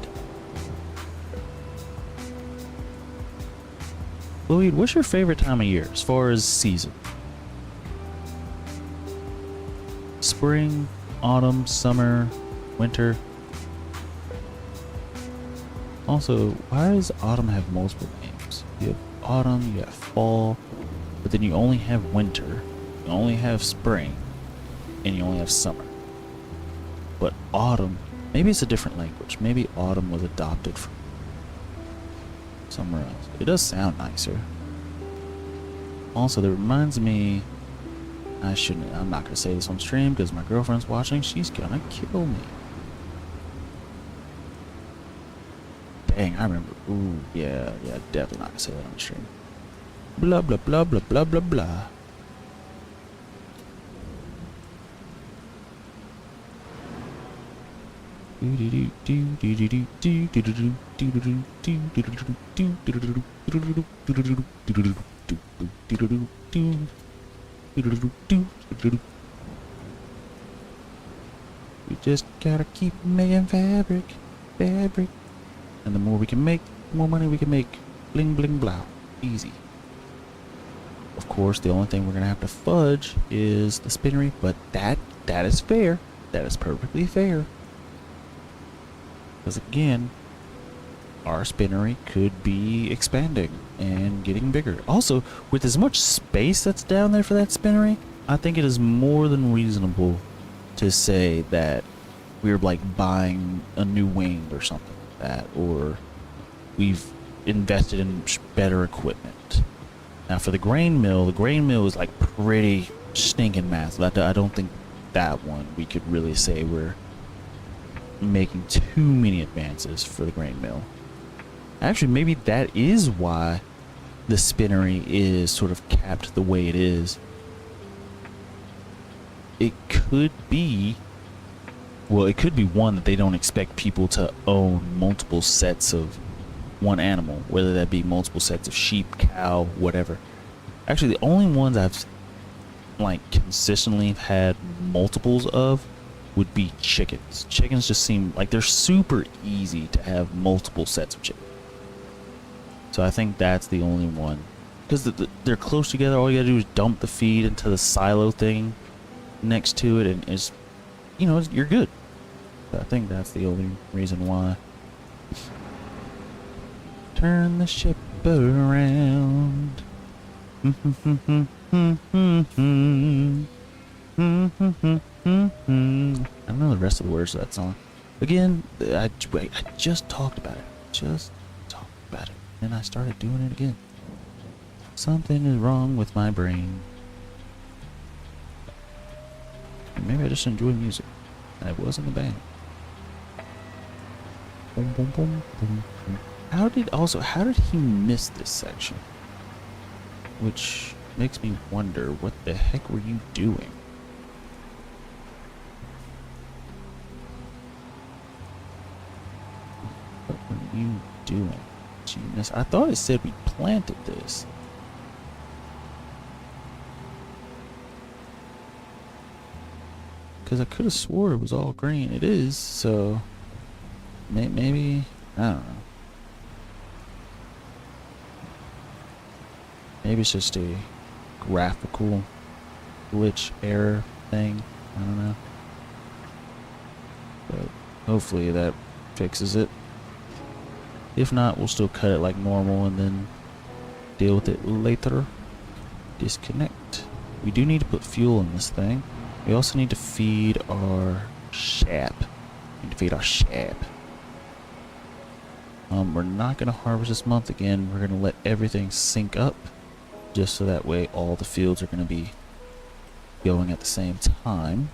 Lloyd, what's your favorite time of year as far as season? Spring, autumn, summer, winter. Also, why does autumn have multiple names? You have autumn, you have fall, but then you only have winter, you only have spring, and you only have summer. But autumn, maybe it's a different language. Maybe autumn was adopted from somewhere else. It does sound nicer. Also, that reminds me, I'm not gonna say this on stream because my girlfriend's watching. She's gonna kill me. Dang, I remember. Ooh, yeah, definitely not gonna say that on stream. Blah blah blah blah blah blah blah. We just gotta keep making fabric. And the more we can make, the more money we can make. Bling bling blah. Easy. Of course, the only thing we're gonna have to fudge is the spinnery, but that is fair. That is perfectly fair. Because again, our spinnery could be expanding and getting bigger. Also, with as much space that's down there for that spinnery, I think it is more than reasonable to say that we're like buying a new wing or something like that, or we've invested in better equipment. Now for the grain mill is like pretty stinking massive. I don't think that one we could really say we're making too many advances for the grain mill. Actually, maybe that is why the spinnery is sort of capped the way it is. It could be, well, it could be one that they don't expect people to own multiple sets of one animal, whether that be multiple sets of sheep, cow, whatever. Actually, the only ones I've like consistently had multiples of would be chickens. Chickens just seem like they're super easy to have multiple sets of chickens. So I think that's the only one. Because they're close together, all you gotta do is dump the feed into the silo thing next to it, and it's, you know, you're good. So I think that's the only reason why. turn the ship around. I don't know the rest of the words of that song. Again, I just talked about it. Just talked about it. And I started doing it again. Something is wrong with my brain. Maybe I just enjoy music. I was in the band. Boom, boom, boom, boom, boom. How did he miss this section? Which makes me wonder, what the heck were you doing? What were you doing? Genius. I thought it said we planted this. Because I could have swore it was all green. It is, so maybe, I don't know. Maybe it's just a graphical glitch error thing. I don't know. But hopefully that fixes it. If not, we'll still cut it like normal and then deal with it later. Disconnect. We do need to put fuel in this thing. We also need to feed our shap. We're not going to harvest this month again. We're going to let everything sync up, just so that way all the fields are going to be going at the same time.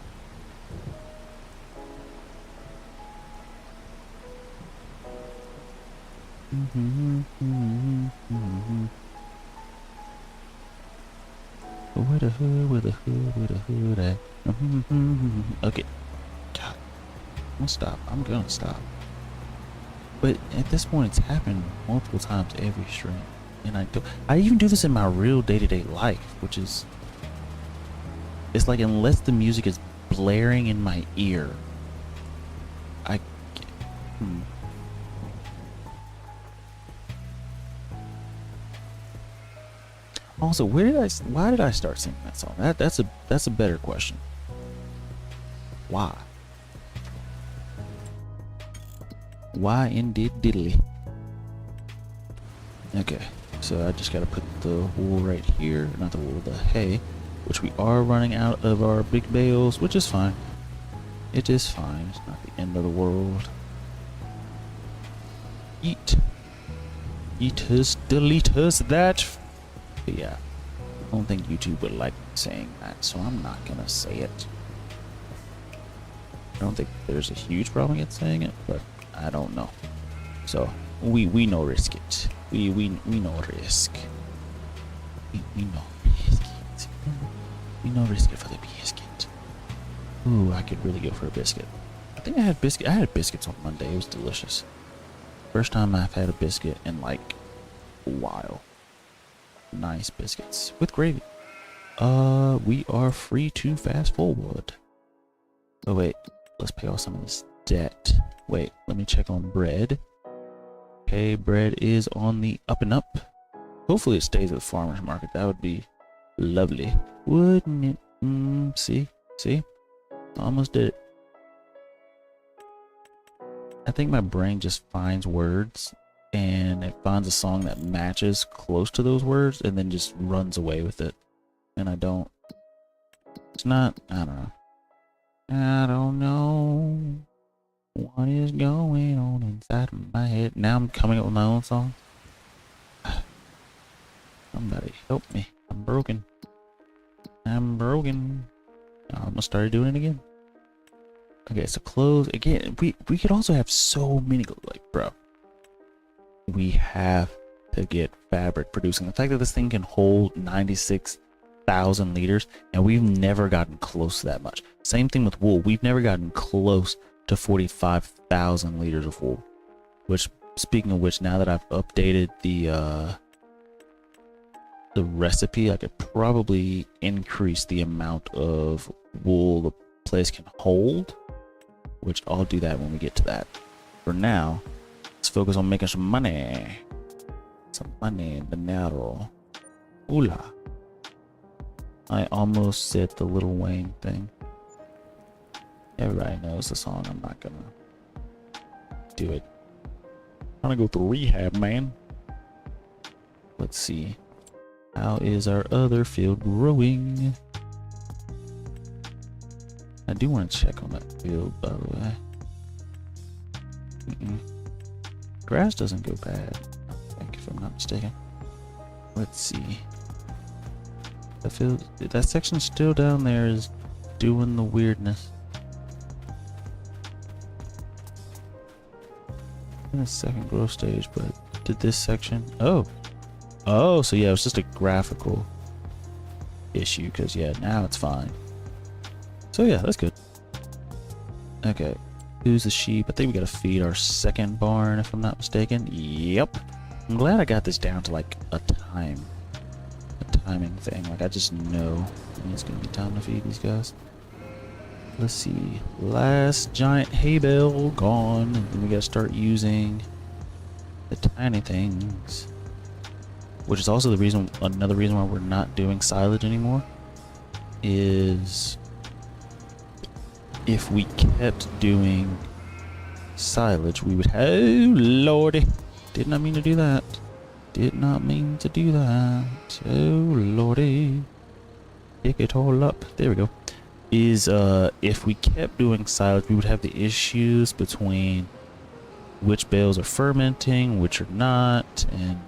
Where the hood at? Okay. God. I'm gonna stop. But at this point, it's happened multiple times every stream. And I even do this in my real day-to-day life, which is, it's like, unless the music is blaring in my ear, Also, why did I start singing that song? That's a better question. Why? Why indeed diddly? Okay, so I just gotta put the wool right here, not the wool, the hay, which we are running out of our big bales, which is fine. It is fine. It's not the end of the world. Eat us, delete us, that. But yeah, I don't think YouTube would like saying that, so I'm not gonna say it. I don't think there's a huge problem with saying it, but I don't know. So we no risk it. We no risk. We no risk it. We no risk it for the biscuit. Ooh, I could really go for a biscuit. I think I had biscuits on Monday. It was delicious. First time I've had a biscuit in like a while. Nice biscuits with gravy. We are free to fast forward. Oh wait, let's pay off some of this debt. Wait, let me check on bread. Okay, bread is on the up and up. Hopefully it stays at the farmer's market. That would be lovely, wouldn't it? See, almost did it. I think my brain just finds words and it finds a song that matches close to those words and then just runs away with it. And it's not, I don't know what is going on inside of my head. Now I'm coming up with my own song. Somebody help me. I'm broken. I almost started doing it again. Okay, so clothes again. We could also have so many, like, bro. We have to get fabric producing. The fact that this thing can hold 96,000 liters, and we've never gotten close to that much. Same thing with wool. We've never gotten close to 45,000 liters of wool. Which, speaking of which, now that I've updated the recipe, I could probably increase the amount of wool the place can hold. Which I'll do that when we get to that. For now, let's focus on making some money. Some money, dinero. Hola. I almost said the Lil Wayne thing. Everybody knows the song. I'm not gonna do it. I'm gonna go through rehab, man. Let's see. How is our other field growing? I do want to check on that field, by the way. Grass doesn't go bad, I think, if I'm not mistaken. Let's see. The field, that section still down there is doing the weirdness. In the second growth stage, but did this section? Oh, so yeah, it was just a graphical issue. Because yeah, now it's fine. So yeah, that's good. Okay, who's the sheep? I think we gotta feed our second barn, if I'm not mistaken. Yep. I'm glad I got this down to like a timing thing. Like I just know when it's gonna be time to feed these guys. Let's see. Last giant hay bale gone. And then we gotta start using the tiny things. Which is also another reason why we're not doing silage anymore. Is if we kept doing silage, we would have. Oh lordy. Did not mean to do that. Did not mean to do that. Oh lordy. Pick it all up. There we go. Is if we kept doing silage, we would have the issues between which bales are fermenting, which are not, and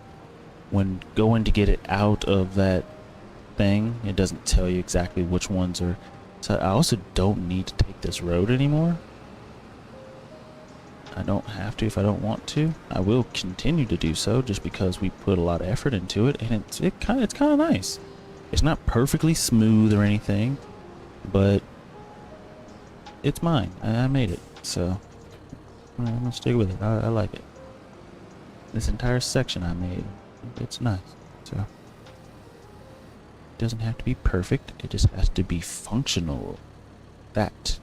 when going to get it out of that thing, it doesn't tell you exactly which ones are. So I also don't need to take this road anymore. I don't have to if I don't want to. I will continue to do so just because we put a lot of effort into it, and it's kind of nice. It's not perfectly smooth or anything, but it's mine. I made it, so I'm gonna stick with it. I like it. This entire section I made, it's nice. So it doesn't have to be perfect. It just has to be functional. That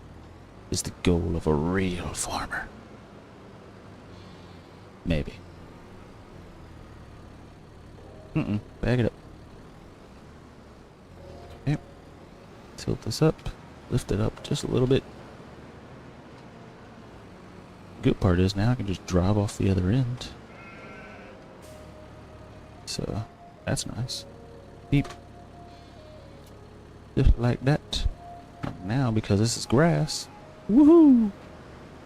is the goal of a real farmer. Maybe. Bag it up. Okay. Tilt this up. Lift it up just a little bit. Good part is now I can just drive off the other end. So that's nice. Beep. Just like that. And now, because this is grass, woohoo!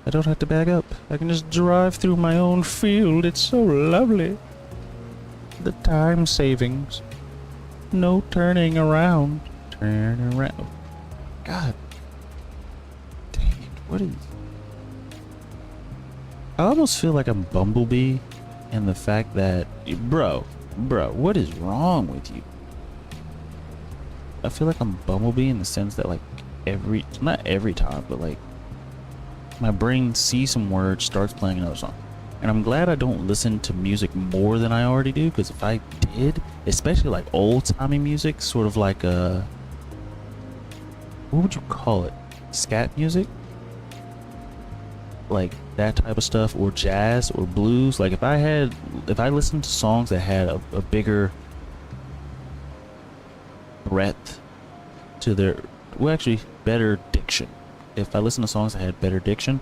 I don't have to back up. I can just drive through my own field. It's so lovely. The time savings. No turning around. Turn around. God. Dang it. What is... I almost feel like I'm Bumblebee in the fact that... Bro, what is wrong with you? I feel like I'm Bumblebee in the sense that like not every time, but like my brain sees some words, starts playing another song. And I'm glad I don't listen to music more than I already do, because if I did, especially like old-timey music, sort of like what would you call it? Scat music? Like that type of stuff, or jazz or blues. Like if I listened to songs that had a bigger breadth to their, well, actually better diction. If I listen to songs that had better diction,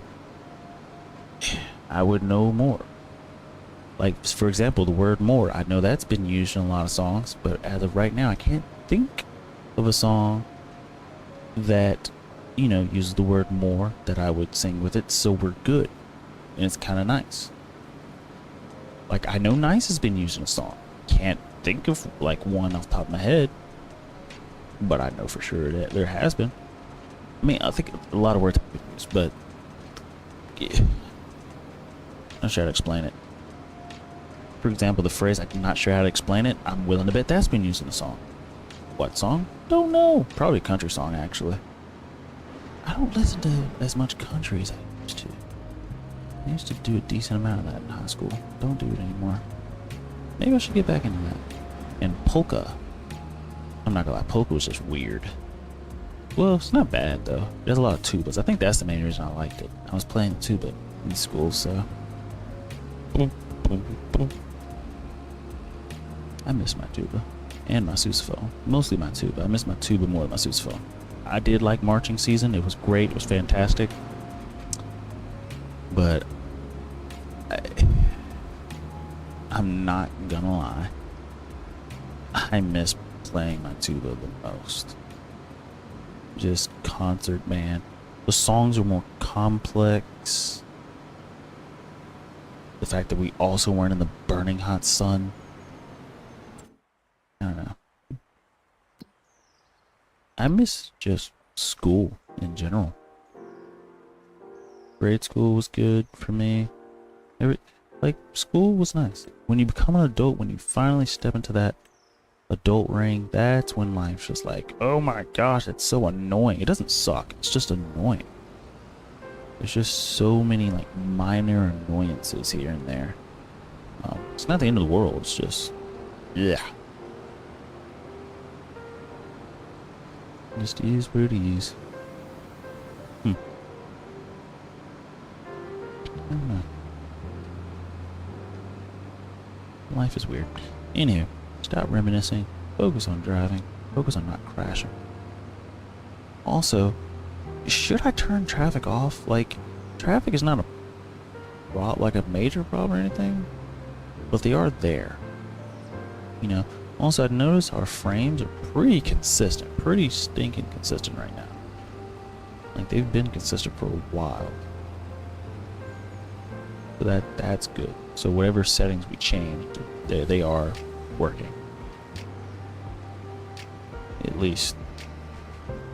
I would know more. Like, for example, the word more. I know that's been used in a lot of songs, but as of right now, I can't think of a song that, you know, uses the word more that I would sing with it, so we're good. And it's kind of nice. Like, I know nice has been used in a song. Can't think of, like, one off the top of my head, but I know for sure that there has been. I mean, I think a lot of words have been used, but yeah. I'm not sure how to explain it. For example, the phrase, I'm not sure how to explain it, I'm willing to bet that's been used in a song. What song? Don't know. Probably a country song, actually. I don't listen to as much country as I used to. I used to do a decent amount of that in high school. Don't do it anymore. Maybe I should get back into that. And polka. I'm not gonna lie, polka was just weird. Well, it's not bad, though. There's a lot of tubas. I think that's the main reason I liked it. I was playing tuba in school, so... I miss my tuba. And my sousaphone. Mostly my tuba. I miss my tuba more than my sousaphone. I did like marching season. It was great. It was fantastic. But... I'm not gonna lie. I miss playing my tuba the most. Just concert band. The songs are more complex. The fact that we also weren't in the burning hot sun. I don't know. I miss just school in general. Grade school was good for me. Like, school was nice. When you become an adult, when you finally step into that adult ring, that's when life's just like, oh my gosh, it's so annoying. It doesn't suck, it's just annoying. There's just so many like minor annoyances here and there. It's not the end of the world, it's just, yeah. Just is what it is. I don't know. Life is weird. Anywho, stop reminiscing. Focus on driving. Focus on not crashing. Also, should I turn traffic off? Like, traffic is not a major problem or anything, but they are there. You know. Also, I've noticed our frames are pretty consistent, pretty stinking consistent right now. Like, they've been consistent for a while. So that's good. So whatever settings we changed, they are working. At least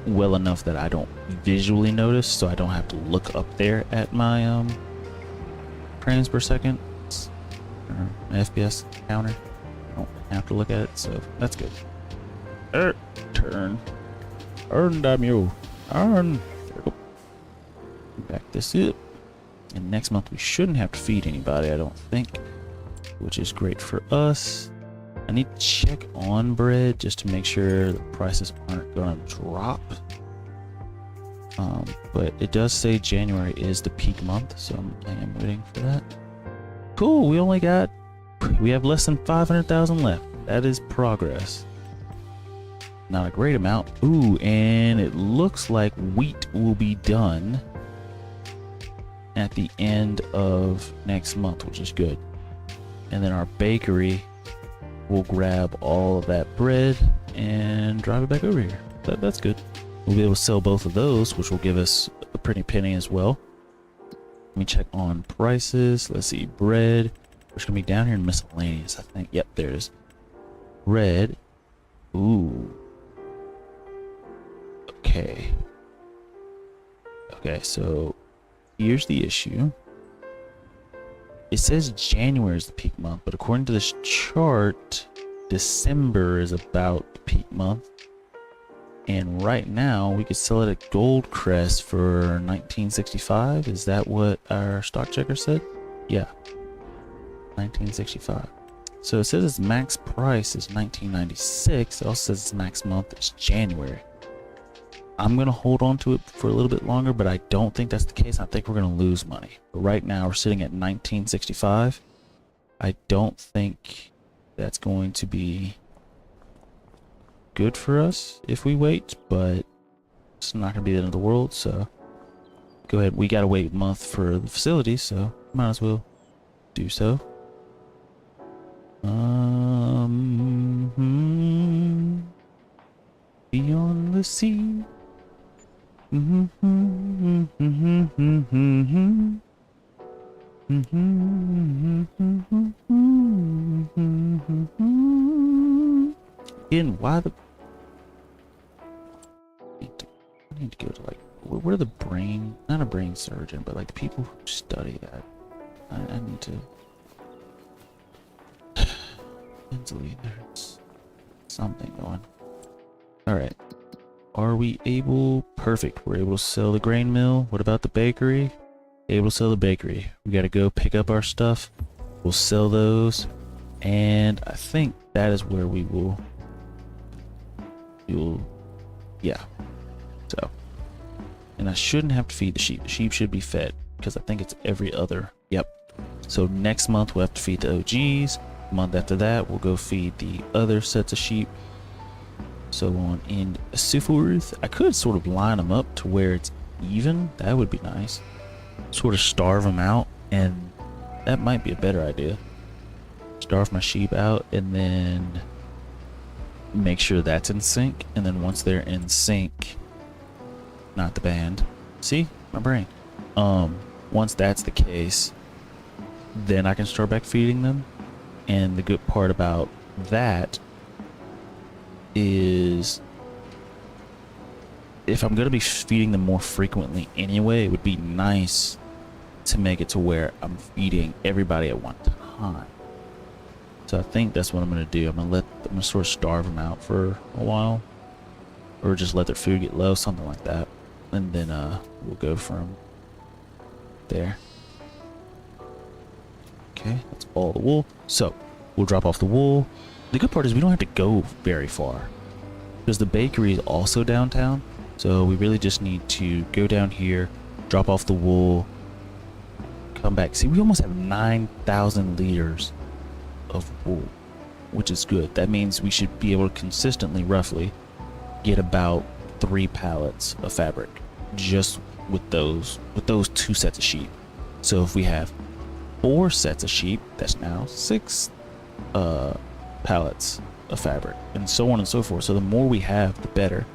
well enough that I don't visually notice, so I don't have to look up there at my frames per second or FPS counter. I don't have to look at it, so that's good. Turn, damn you, turn. Back this up. And next month we shouldn't have to feed anybody, I don't think, which is great for us. I need to check on bread just to make sure the prices aren't gonna drop. But it does say January is the peak month, so I am waiting for that. Cool, we have less than 500,000 left. That is progress. Not a great amount. Ooh, and it looks like wheat will be done at the end of next month, which is good. And then our bakery will grab all of that bread and drive it back over here. That's good. We'll be able to sell both of those, which will give us a pretty penny as well. Let me check on prices. Let's see, bread. Which is gonna be down here in miscellaneous, I think. Yep, there it is. Bread. Ooh. Okay. Okay, so here's the issue. It says January is the peak month, but according to this chart, December is about the peak month. And right now, we could sell it at Goldcrest for 1965. Is that what our stock checker said? Yeah. 1965. So it says its max price is 1996. It also says its max month is January. I'm going to hold on to it for a little bit longer, but I don't think that's the case. I think we're going to lose money. But right now, we're sitting at 1965. I don't think that's going to be good for us if we wait, but it's not going to be the end of the world, so go ahead. We got to wait a month for the facility, so might as well do so. Beyond the sea. Again, why the... I need to go to, like, where are the brain... Not a brain surgeon, but, like, the people who study that. I need to... Mentally, there's something going. Alright. Are we able... Perfect. We're able to sell the grain mill. What about the bakery? Able to sell the bakery. We gotta go pick up our stuff. We'll sell those. And I think that is where we will... Yeah. So. And I shouldn't have to feed the sheep. The sheep should be fed. Because I think it's every other... Yep. So next month we'll have to feed the OGs. The month after that we'll go feed the other sets of sheep. So on and so forth. I could sort of line them up to where it's even. That would be nice. Sort of starve them out, and that might be a better idea. Starve my sheep out, and then make sure that's in sync, and then once they're in sync, not the band, see my brain, once that's the case, then I can start back feeding them. And the good part about that is if I'm going to be feeding them more frequently anyway, it would be nice to make it to where I'm feeding everybody at one time. So I think that's what I'm going to do. I'm going to sort of starve them out for a while, or just let their food get low, something like that. And then we'll go from there. Okay, that's all the wool. So we'll drop off the wool. The good part is we don't have to go very far because the bakery is also downtown. So we really just need to go down here, drop off the wool, come back. See, we almost have 9,000 liters of wool, which is good. That means we should be able to consistently, roughly, get about 3 pallets of fabric just with those 2 sets of sheep. So if we have 4 sets of sheep, that's now 6 pallets of fabric, and so on and so forth. So the more we have, the better.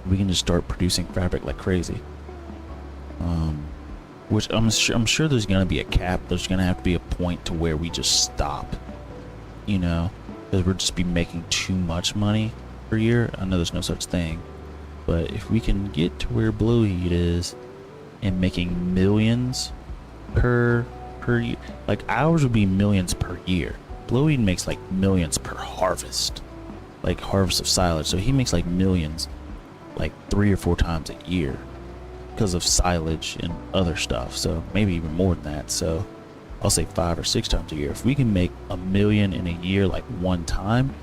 We can just start producing fabric like crazy. Which I'm sure there's gonna be a cap. There's gonna have to be a point to where we just stop, you know, because we'll just be making too much money per year. I know there's no such thing, but if we can get to where Blue Heat is and making millions per year, like ours would be millions per year. Blue Heat makes like millions per harvest, like harvest of silage. So he makes like millions, like 3 or 4 times a year, because of silage and other stuff. So maybe even more than that. So I'll say 5 or 6 times a year. If we can make $1 million in a year, like one time,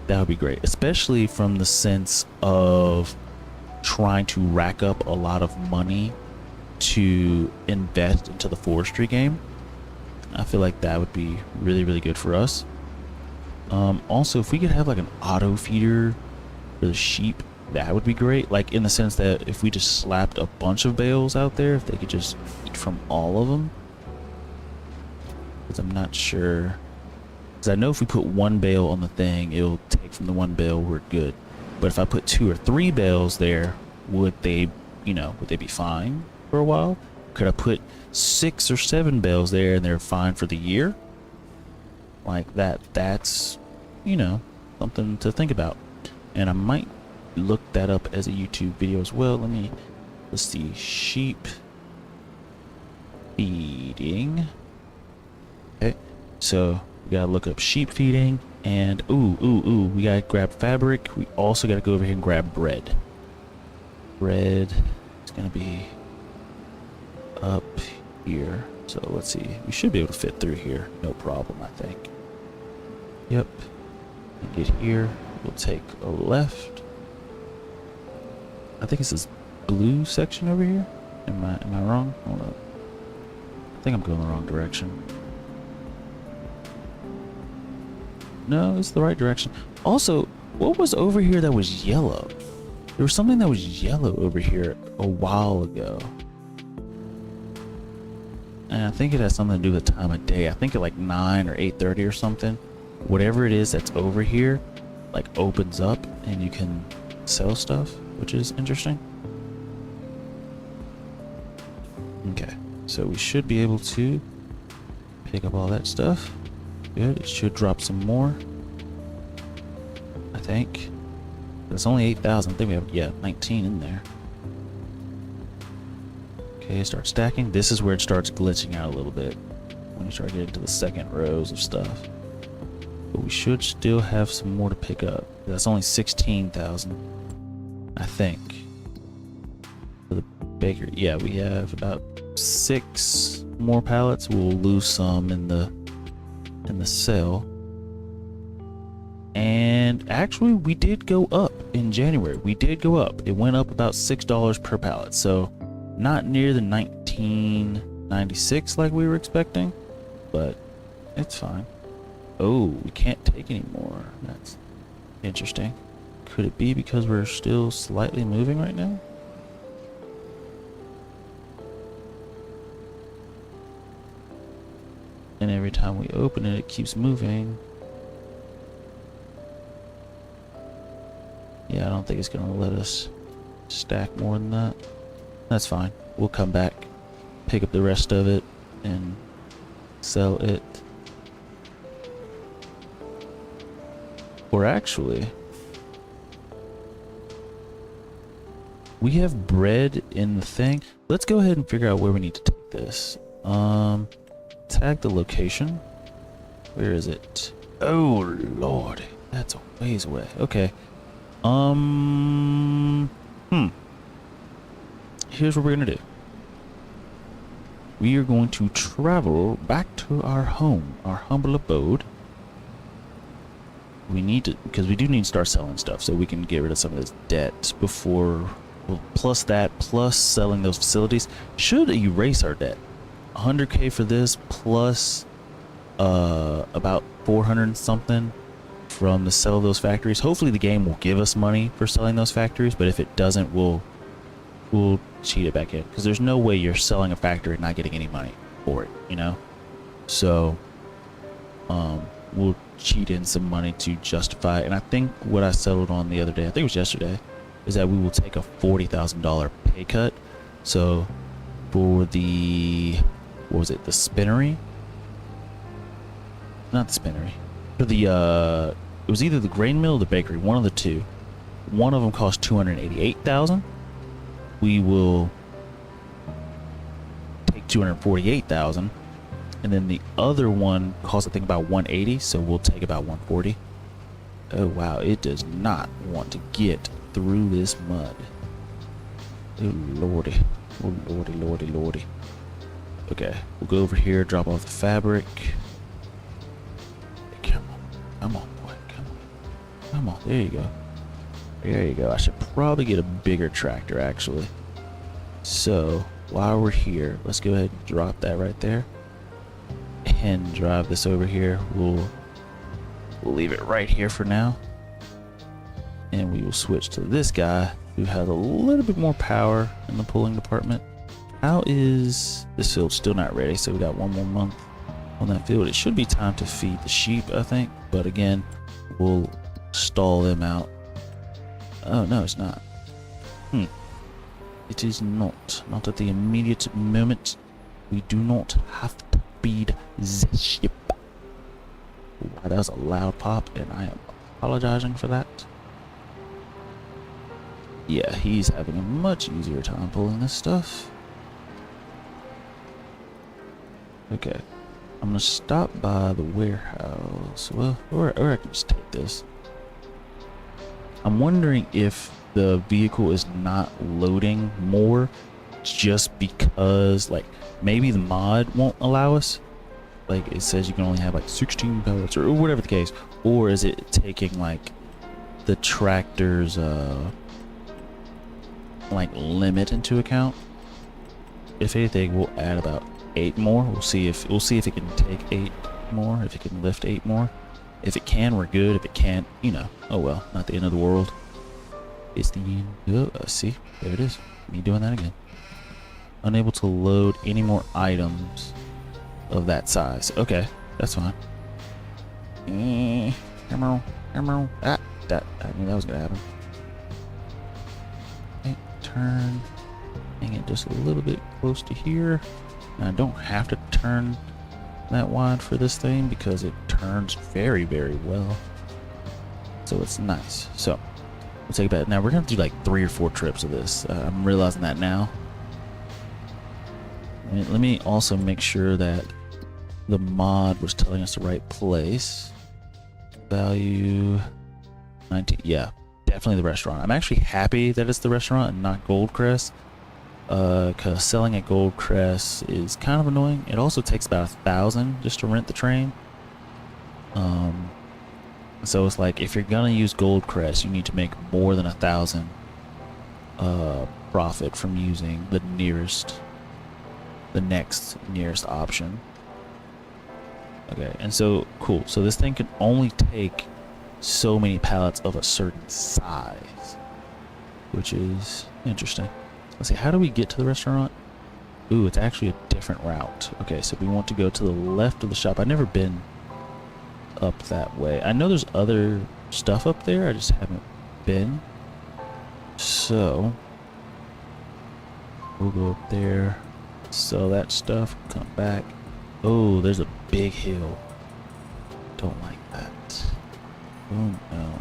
that would be great. Especially from the sense of trying to rack up a lot of money to invest into the forestry game. I feel like that would be really, really good for us. Also, if we could have like an auto feeder for the sheep, that would be great. Like in the sense that if we just slapped a bunch of bales out there, if they could just eat from all of them. Because I'm not sure. Because I know if we put 1 bale on the thing, it'll take from the 1 bale, we're good. But if I put 2 or 3 bales there, would they be fine for a while? Could I put 6 or 7 bales there and they're fine for the year? Like that's, something to think about. And I might look that up as a YouTube video as well. Let's see, sheep feeding. Okay, so we gotta look up sheep feeding, and we gotta grab fabric. We also gotta go over here and grab bread. Bread is gonna be up here. So let's see, we should be able to fit through here, no problem, I think. Yep. And get here, we'll take a left. I think it's this blue section over here. Am I wrong? Hold up. I think I'm going the wrong direction. No, it's the right direction. Also, what was over here that was yellow? There was something that was yellow over here a while ago. And I think it has something to do with the time of day. I think at like 9 or 8:30 or something. Whatever it is that's over here, like opens up and you can sell stuff, which is interesting. Okay, so we should be able to pick up all that stuff. Good, it should drop some more, I think. It's only 8,000. I think we have 19 in there. Okay, start stacking. This is where it starts glitching out a little bit when you start getting to the second rows of stuff. But we should still have some more to pick up. That's only 16,000, I think. For the bakery, yeah, we have about 6 more pallets. We'll lose some in the sale. And actually, we did go up in January. We did go up. It went up about $6 per pallet. So not near the 1996 like we were expecting, but it's fine. Oh, we can't take any more. That's interesting. Could it be because we're still slightly moving right now? And every time we open it, it keeps moving. Yeah, I don't think it's gonna let us stack more than that. That's fine. We'll come back, pick up the rest of it, and sell it. Or actually, we have bread in the thing. Let's go ahead and figure out where we need to take this. Tag the location. Where is it? Oh Lord, that's a ways away. Okay. Here's what we're gonna do. We are going to travel back to our home, our humble abode. We need to, because we do need to start selling stuff so we can get rid of some of this debt before, well, plus that, plus selling those facilities should erase our debt. 100K for this, plus about 400 and something from the sell of those factories. Hopefully the game will give us money for selling those factories, but if it doesn't, we'll cheat it back in, because there's no way you're selling a factory and not getting any money for it, you know. So we'll cheat in some money to justify it. And I think what I settled on the other day, I think it was yesterday, is that we will take a $40,000 pay cut. So for the, what was it, the spinnery, not the spinnery, for the it was either the grain mill or the bakery, one of the two. One of them cost $288,000. We will take $248,000, and then the other one costs I think about $180, so we'll take about $140. Oh wow, it does not want to get through this mud. Oh lordy, oh lordy, lordy, lordy. Okay, we'll go over here, drop off the fabric. Come on boy, come on, there you go. There you go. I should probably get a bigger tractor, actually. So, while we're here, let's go ahead and drop that right there. And drive this over here. We'll leave it right here for now. And we will switch to this guy, who has a little bit more power in the pulling department. How is this field still not ready? So we got one more month on that field. It should be time to feed the sheep, I think. But again, we'll stall them out. Oh, no, it's not. It is not. Not at the immediate moment. We do not have to feed the ship. Wow, that was a loud pop, and I am apologizing for that. Yeah, he's having a much easier time pulling this stuff. Okay. I'm gonna stop by the warehouse. Well, or I can just take this. I'm wondering if the vehicle is not loading more just because, like, maybe the mod won't allow us. Like, it says you can only have like 16 pallets or whatever the case. Or is it taking like the tractor's like limit into account? If anything, we'll add about 8 more. We'll see if it can take 8 more, if it can lift 8 more. If it can, we're good. If it can't, you know, oh well, not the end of the world. It's the end. Oh, see, there it is. Me doing that again. Unable to load any more items of that size. Okay, that's fine. Come on. Ah, I knew that was gonna happen. Okay, turn. Hang it just a little bit close to here. Now I don't have to turn that wide for this thing because it turns very, very well. So it's nice. So we'll take that. Now we're gonna have to do like 3 or 4 trips of this. I'm realizing that now. And let me also make sure that the mod was telling us the right place. Value 19. Yeah, definitely the restaurant. I'm actually happy that it's the restaurant and not Goldcrest. Because selling at Goldcrest is kind of annoying. It also takes about 1,000 just to rent the train. So it's like if you're gonna use Goldcrest, you need to make more than 1,000 profit from using the next nearest option. Okay, and so cool. So this thing can only take so many pallets of a certain size, which is interesting. Let's see, how do we get to the restaurant? Ooh, it's actually a different route. Okay, so we want to go to the left of the shop. I've never been up that way. I know there's other stuff up there, I just haven't been. So we'll go up there, sell that stuff, come back. Oh, there's a big hill. Don't like that. Oh no.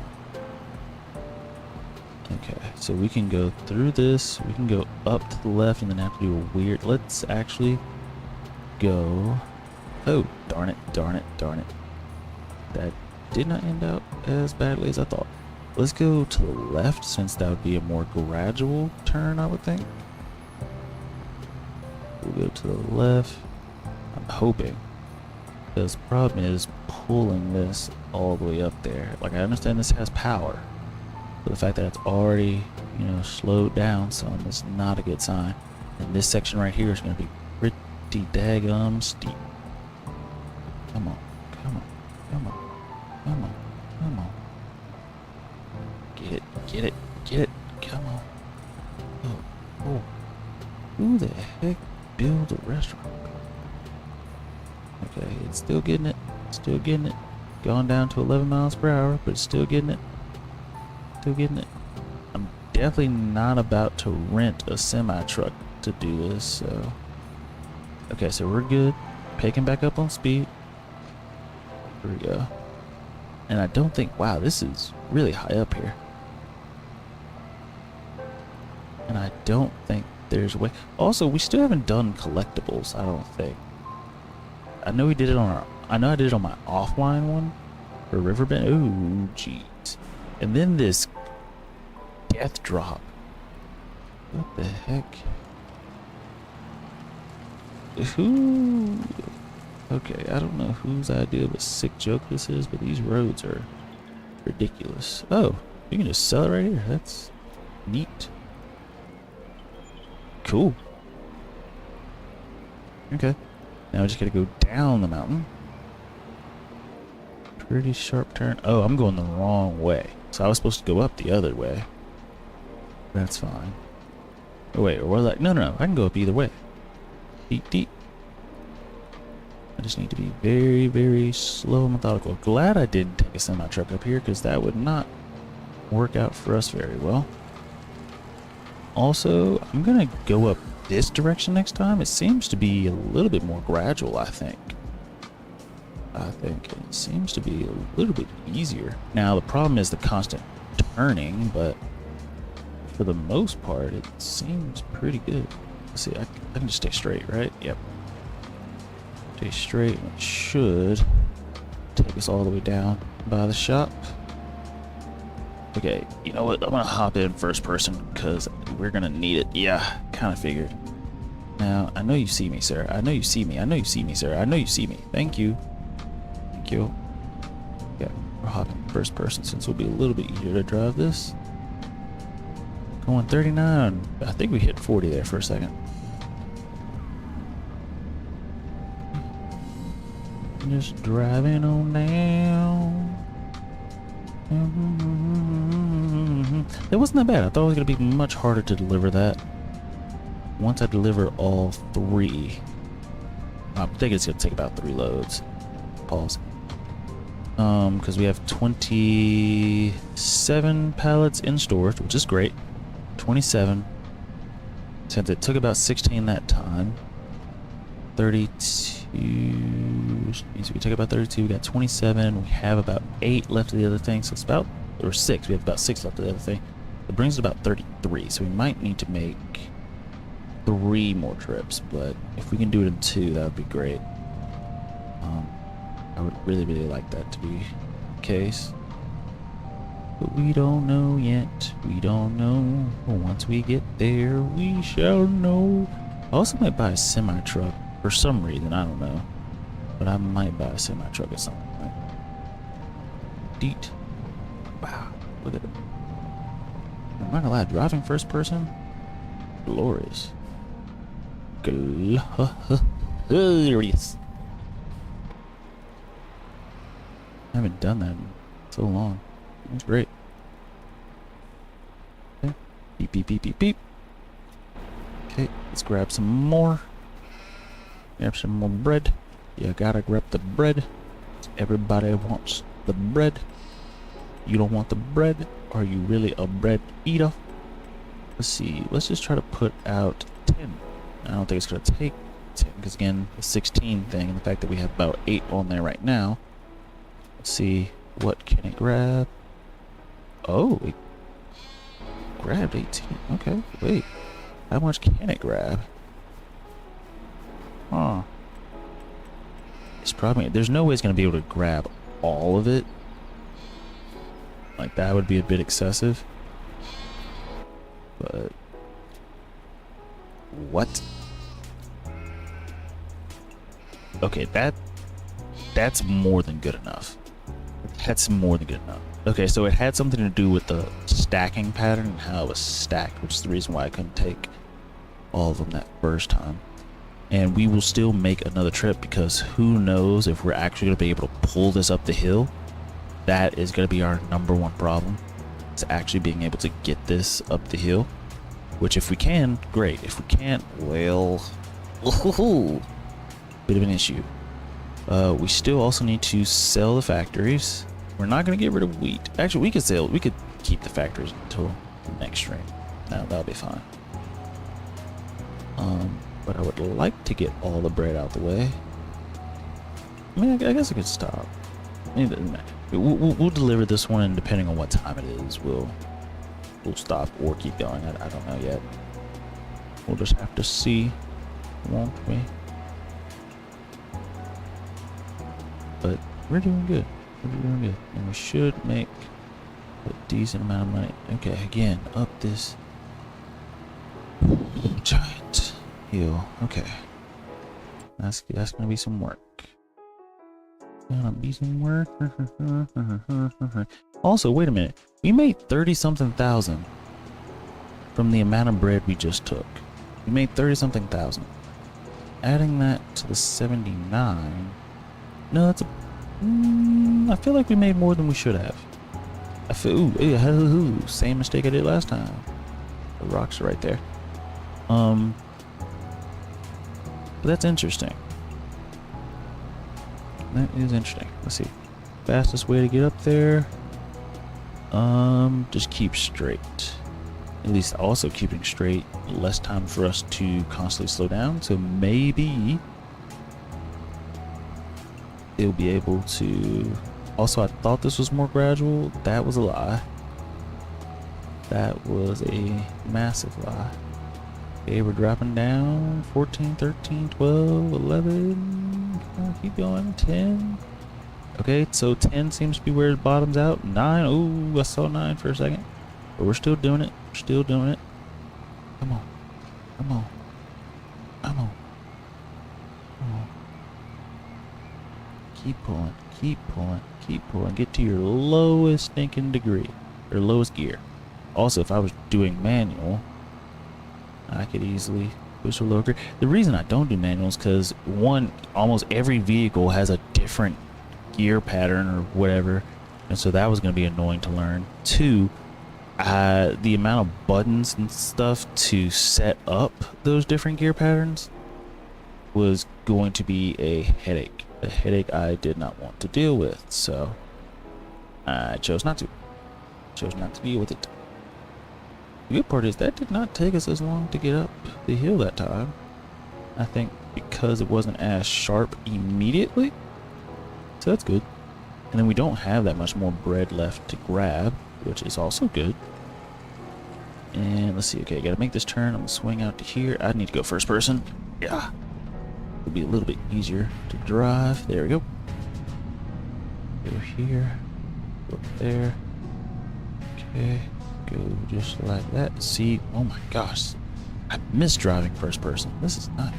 Okay, so we can go through this. We can go up to the left and then have to do a weird. Let's actually go. Oh, darn it, darn it, darn it. That did not end out as badly as I thought. Let's go to the left since that would be a more gradual turn, I would think. We'll go to the left. I'm hoping. Because the problem is pulling this all the way up there. Like, I understand this has power. But the fact that it's already, you know, slowed down some is not a good sign. And this section right here is going to be pretty daggum steep. Come on, come on, come on, come on, come on. Get it, get it, get it, come on. Oh, oh. Who the heck built a restaurant? Okay, it's still getting it, still getting it. Gone down to 11 miles per hour, but it's still getting it. Still getting it. I'm definitely not about to rent a semi-truck to do this, so. Okay, so we're good. Picking back up on speed. Here we go. And I don't think, wow, this is really high up here. And I don't think there's a way. Also, we still haven't done collectibles, I don't think. I know we did it on our, I know I did it on my offline one for Riverbend. Ooh, jeez. And then this death drop. What the heck? Who? Okay, I don't know whose idea of a sick joke this is, but these roads are ridiculous. Oh, you can just sell it right here. That's neat. Cool. Okay. Now I just gotta go down the mountain. Pretty sharp turn. Oh, I'm going the wrong way. So I was supposed to go up the other way. That's fine. Oh wait, or was I? No, no, no. I can go up either way. Deep, deep. I just need to be very, very slow and methodical. Glad I didn't take a semi-truck up here, because that would not work out for us very well. Also, I'm gonna go up this direction next time. It seems to be a little bit more gradual, I think. I think it seems to be a little bit easier. Now, the problem is the constant turning, but for the most part, it seems pretty good. Let's see, I can just stay straight, right? Yep. Stay straight, and it should take us all the way down by the shop. Okay, you know what? I'm gonna hop in first person because we're gonna need it. Yeah, kind of figured. Now, I know you see me, sir. I know you see me. I know you see me, sir. I know you see me. Thank you. Thank you. Yeah, we're hopping first person since it'll be a little bit easier to drive this. Going 39. I think we hit 40 there for a second. Just driving on down. It wasn't that bad. I thought it was going to be much harder to deliver that. Once I deliver all three, I think it's going to take about 3 loads. Pause. Because we have 27 pallets in storage, which is great. 27. Since it took about 16 that time. 32. So we took about 32. We got 27. We have about 8 left of the other thing. So it's about, or 6. We have about 6 left of the other thing. It brings us about 33. So we might need to make 3 more trips. But if we can do it in 2, that would be great. I would really, really like that to be the case. But we don't know yet. We don't know. Once we get there, we shall know. I also might buy a semi-truck for some reason. I don't know. But I might buy a semi-truck at some point. Deet. Wow. Look at it. I'm not gonna lie. Driving first person? Glorious. Glorious. I haven't done that in so long. That's great. Okay. Beep, beep, beep, beep, beep. Okay, let's grab some more. Grab some more bread. You gotta grab the bread. Everybody wants the bread. You don't want the bread? Are you really a bread eater? Let's see. Let's just try to put out 10. I don't think it's going to take 10 because, again, the 16 thing and the fact that we have about 8 on there right now. Let's see. What can it grab? Oh, it grabbed 18. Okay, wait. How much can it grab? Huh. It's probably... There's no way it's going to be able to grab all of it. Like, that would be a bit excessive. But... What? Okay, that's more than good enough. That's more than good enough. Okay, so it had something to do with the stacking pattern and how it was stacked, which is the reason why I couldn't take all of them that first time. And we will still make another trip because who knows if we're actually going to be able to pull this up the hill. That is going to be our #1 problem. It's actually being able to get this up the hill. Which if we can, great. If we can't, well, bit of an issue. We still also need to sell the factories. We're not going to get rid of wheat. Actually, we could keep the factories until the next stream. Now that'll be fine. But I would like to get all the bread out the way. I mean, I guess I could stop. I mean, it doesn't matter. We'll deliver this one, and depending on what time it is, we'll stop or keep going. I don't know yet. We'll just have to see, won't we? But we're doing good. We're doing good, and we should make a decent amount of money. Okay, again, up this giant hill. Okay, that's gonna be some work. Gonna be some work. Also, wait a minute. We made 30-something thousand from the amount of bread we just took. We made 30-something thousand. Adding that to the 79. No, that's a. I feel like we made more than we should have. I feel. Ooh, same mistake I did last time. The rocks are right there. But that's interesting. That is interesting. Let's see. Fastest way to get up there. Just keep straight. At least also keeping straight. Less time for us to constantly slow down. So maybe it'll be able to. Also, I thought this was more gradual. That was a lie. That was a massive lie. Okay, we're dropping down. 14, 13, 12, 11. Keep going. 10. Okay, so 10 seems to be where it bottoms out. 9. Ooh, I saw 9 for a second. But we're still doing it. We're still doing it. Come on. Come on. Come on. Come on. Keep pulling. Keep pulling. Keep pulling. Get to your lowest stinking degree. Or lowest gear. Also, if I was doing manual, I could easily push a lower gear. The reason I don't do manuals because one, almost every vehicle has a different gear pattern or whatever, and so that was going to be annoying to learn. Two, the amount of buttons and stuff to set up those different gear patterns was going to be a headache I did not want to deal with, so I chose not to deal with it. The good part is that did not take us as long to get up the hill that time. I think because it wasn't as sharp immediately. So that's good. And then we don't have that much more bread left to grab, which is also good. And let's see. Okay, gotta make this turn. I'm gonna swing out to here. I need to go first person. Yeah. It'll be a little bit easier to drive. There we go. Go here. Go up there. Okay. Go just like that. See, oh my gosh, I miss driving first person. This is nice,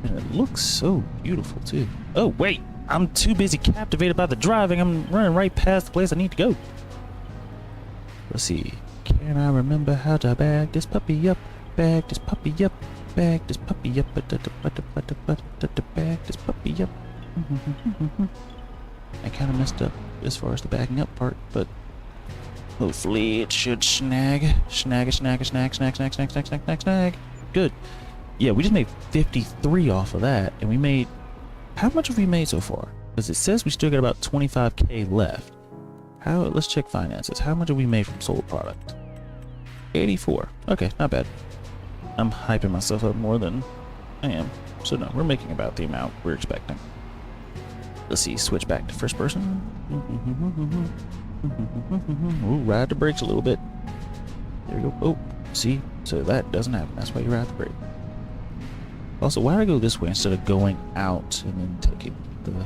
and it looks so beautiful too. Oh wait, I'm too busy captivated by the driving. I'm running right past the place I need to go. Let's see. Can I remember how to bag this puppy up? Bag this puppy up. Bag this puppy up. Bag this puppy up. I kind of messed up as far as the bagging up part, but hopefully it should snag. Good. Yeah, we just made 53 off of that, and we made... How much have we made so far? Because it says we still got about 25k left. Let's check finances. How much have we made from sold product? 84. Okay, not bad. I'm hyping myself up more than I am. So no, we're making about the amount we're expecting. Let's see, switch back to first person. Ooh, ride the brakes a little bit. There we go. Oh, see? So that doesn't happen. That's why you ride the brake. Also, why do I go this way instead of going out and then taking the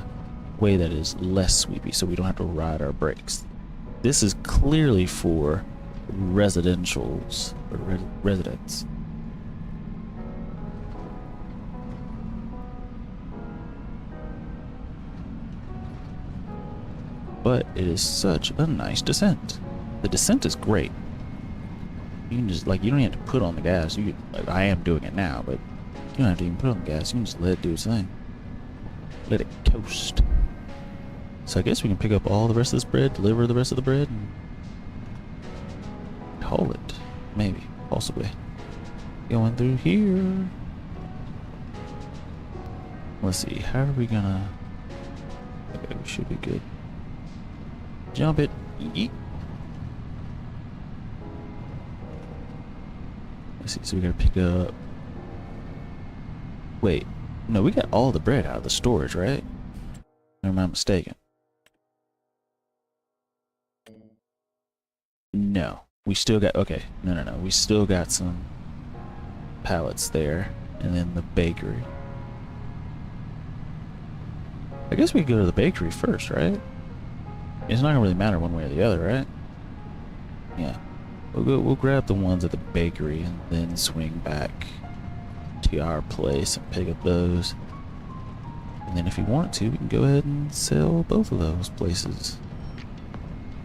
way that is less sweepy so we don't have to ride our brakes? This is clearly for residentials or residents. But it is such a nice descent. The descent is great. You can just, like, you don't even have to put on the gas. You can, like, I am doing it now, but you don't have to even put on the gas. You can just let it do its thing. Let it coast. So I guess we can pick up all the rest of this bread, deliver the rest of the bread, and haul it. Maybe. Possibly. Going through here. Let's see. How are we gonna... Okay, we should be good. Jump it. Yeet. Let's see. So we gotta pick up... Wait. No, we got all the bread out of the storage, right? Or am I mistaken? No. We still got... Okay. No. We still got some pallets there. And then the bakery. I guess we could go to the bakery first, right? It's not gonna really matter one way or the other, right? Yeah. We'll grab the ones at the bakery and then swing back to our place and pick up those. And then if you want to, we can go ahead and sell both of those places.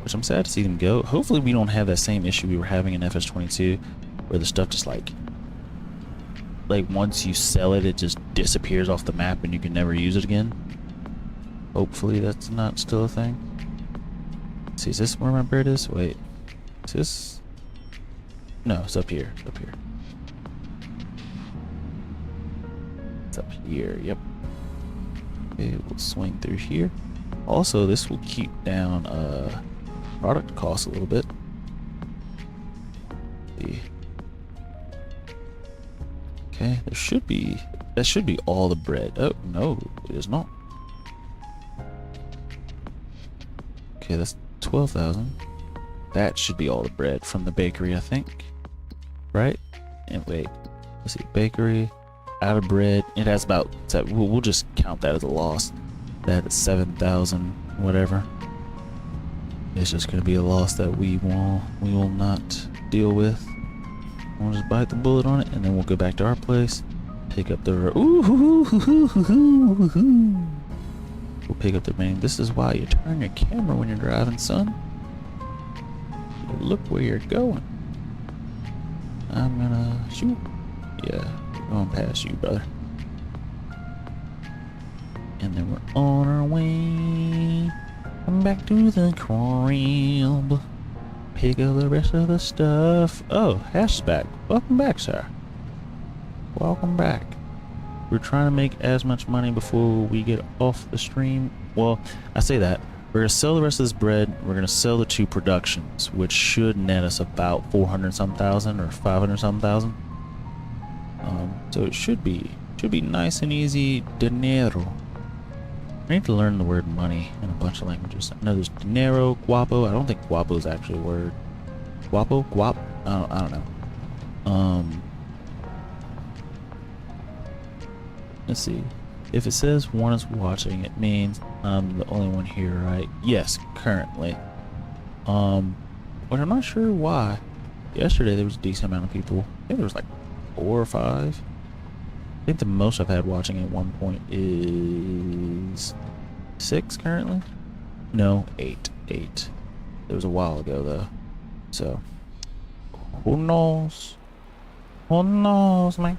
Which I'm sad to see them go. Hopefully we don't have that same issue we were having in FS22 where the stuff just like once you sell it, it just disappears off the map and you can never use it again. Hopefully that's not still a thing. Let's see, is this where my bread is? Wait. Is this? No, it's up here. It's up here. It's up here, yep. Okay, we'll swing through here. Also, this will keep down product costs a little bit. Let's see. Okay, that should be all the bread. Oh, no, it is not. Okay, that's 12,000. That should be all the bread from the bakery, I think. Right? And wait, let's see, bakery, out of bread. It has about, we'll just count that as a loss. That is 7,000, whatever. It's just gonna be a loss that we will not deal with. We'll just bite the bullet on it, and then we'll go back to our place, pick up the we'll pick up the main. This is why you turn your camera when you're driving, son. Look where you're going. I'm gonna shoot. Yeah, we're going past you, brother. And then we're on our way back to the crib. Pick up the rest of the stuff. Oh, Hash back. Welcome back, sir. Welcome back. We're trying to make as much money before we get off the stream. Well, I say that. We're going to sell the rest of this bread. We're going to sell the 2 productions, which should net us about 400-some thousand or 500-some thousand. So it should be nice and easy dinero. I need to learn the word money in a bunch of languages. I know there's dinero, guapo. I don't think guapo is actually a word. Guapo? Guap? I don't know. Let's see. If it says one is watching, it means I'm the only one here, right? Yes, currently. But I'm not sure why. Yesterday there was a decent amount of people. I think there was like 4 or 5. I think the most I've had watching at one point is 6 currently. No, 8. It was a while ago though. So who knows? Who knows, man?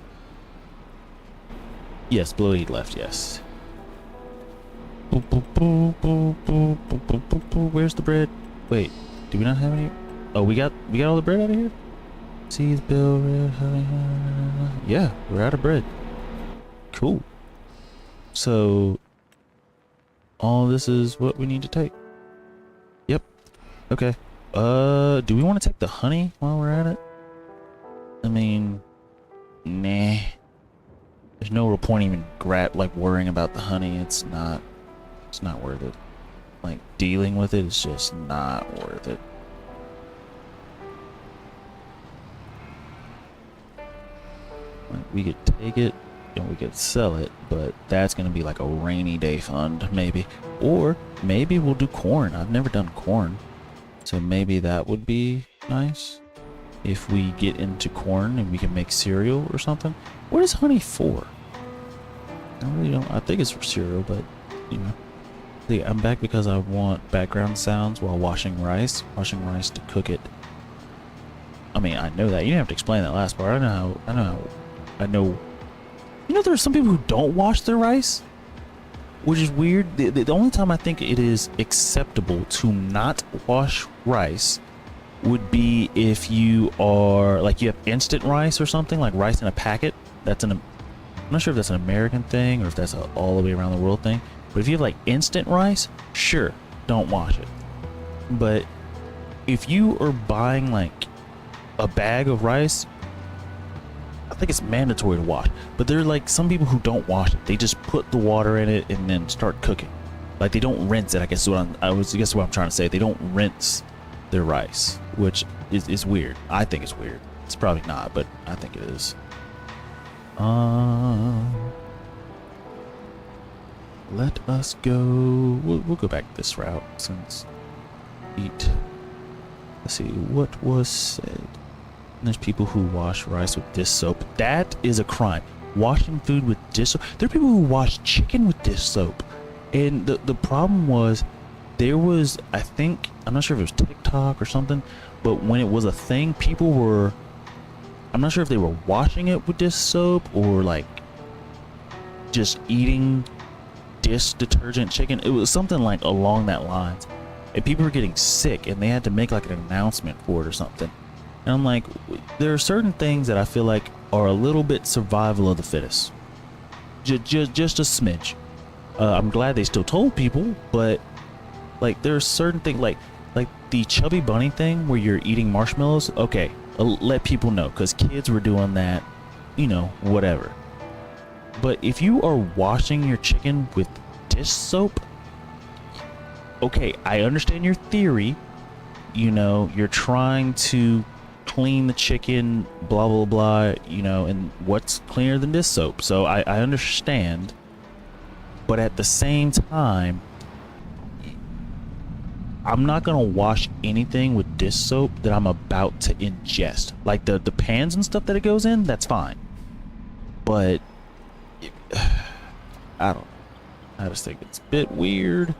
Yes, Blue Heat left, yes. Where's the bread? Wait, do we not have any? Oh, we got all the bread out of here? Seeds, bill, red, honey. Yeah, we're out of bread. Cool. So all this is what we need to take. Yep. Okay. Do we want to take the honey while we're at it? mean, nah. There's no real point even like worrying about the honey. It's not worth it. Like dealing with it is just not worth it. Like, we could take it and we could sell it, but that's gonna be like a rainy day fund maybe. Or maybe we'll do corn. I've never done corn, so maybe that would be nice if we get into corn and we can make cereal or something. What is honey for? I really don't. I think it's for cereal, but you know. See, I'm back because I want background sounds while washing rice. Washing rice to cook it. I mean, I know that. You didn't have to explain that last part. I know. You know, there are some people who don't wash their rice, which is weird. The only time I think it is acceptable to not wash rice would be if you are like you have instant rice or something, like rice in a packet. I'm not sure if that's an American thing or if that's a all the way around the world thing. But if you have like instant rice, sure, don't wash it. But if you are buying like a bag of rice, I think it's mandatory to wash. But there are like some people who don't wash it. They just put the water in it and then start cooking. Like they don't rinse it. I guess what I'm trying to say. They don't rinse their rice, which is weird. I think it's weird. It's probably not, but I think it is. Let us go. We'll go back this route since eat. Let's see what was said. There's people who wash rice with dish soap. That is a crime. Washing food with dish soap. There are people who wash chicken with dish soap. And the problem was, there was, I think, I'm not sure if it was TikTok or something, but when it was a thing, people were, I'm not sure if they were washing it with dish soap or like just eating dish detergent chicken. It was something like along that lines. And people were getting sick and they had to make like an announcement for it or something. And I'm like, there are certain things that I feel like are a little bit survival of the fittest. Just a smidge. I'm glad they still told people, but like there are certain things like the chubby bunny thing where you're eating marshmallows. Okay, let people know because kids were doing that, you know, whatever. But if you are washing your chicken with dish soap, okay, I understand your theory. You know, you're trying to clean the chicken, blah blah blah, you know, and what's cleaner than dish soap? So I understand, but at the same time, I'm not gonna wash anything with dish soap that I'm about to ingest. Like the pans and stuff that it goes in, that's fine, but I don't know. I just think it's a bit weird.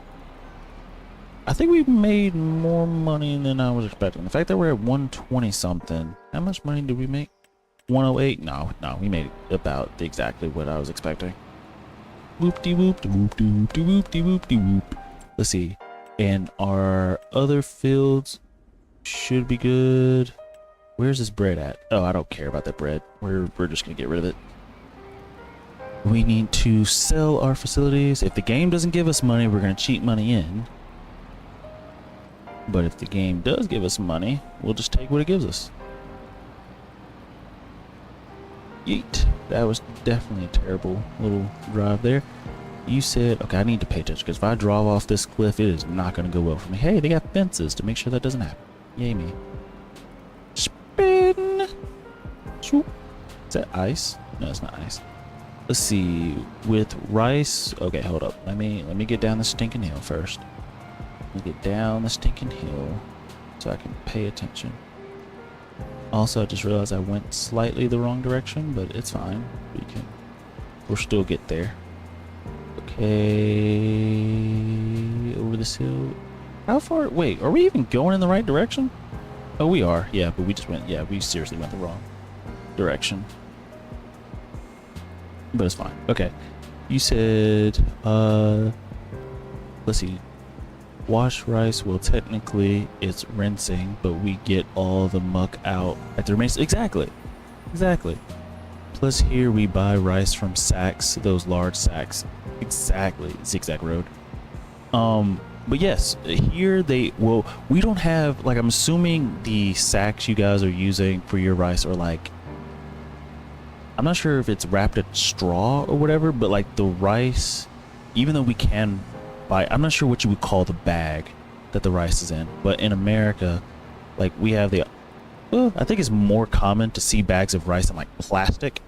I think we made more money than I was expecting. The fact that we're at 120 something. How much money did we make? 108? No, we made about exactly what I was expecting. Whoop-de-whoop-de-whoop-de-whoop-de-whoop-de-whoop. Let's see. And our other fields should be good. Where's this bread at? Oh, I don't care about that bread. We're just gonna get rid of it. We need to sell our facilities. If the game doesn't give us money, we're gonna cheat money in. But if the game does give us money, we'll just take what it gives us. Yeet. That was definitely a terrible little drive there. You said, okay, I need to pay attention because if I drive off this cliff, it is not going to go well for me. Hey, they got fences to make sure that doesn't happen. Yay me. Spin. Swoop. Is that ice? No, it's not ice. Let's see. With rice. Okay, hold up. Let me get down the stinking hill first. Let me get down the stinking hill so I can pay attention. Also, I just realized I went slightly the wrong direction, but it's fine. We'll still get there. Okay, over this hill. How far? Wait, are we even going in the right direction? Oh, we are. Yeah, but we just went. Yeah, we seriously went the wrong direction. But it's fine. Okay, you said. Let's see. Wash rice. Well, technically it's rinsing, but we get all the muck out at the remains. Exactly. Plus here we buy rice from sacks, those large sacks. Exactly. Zigzag road. But yes, here we don't have, like, I'm assuming the sacks you guys are using for your rice are like I'm not sure if it's wrapped in straw or whatever, but like the rice, even though we can buy, I'm not sure what you would call the bag that the rice is in, but in America, like we have the, I think it's more common to see bags of rice in like plastic,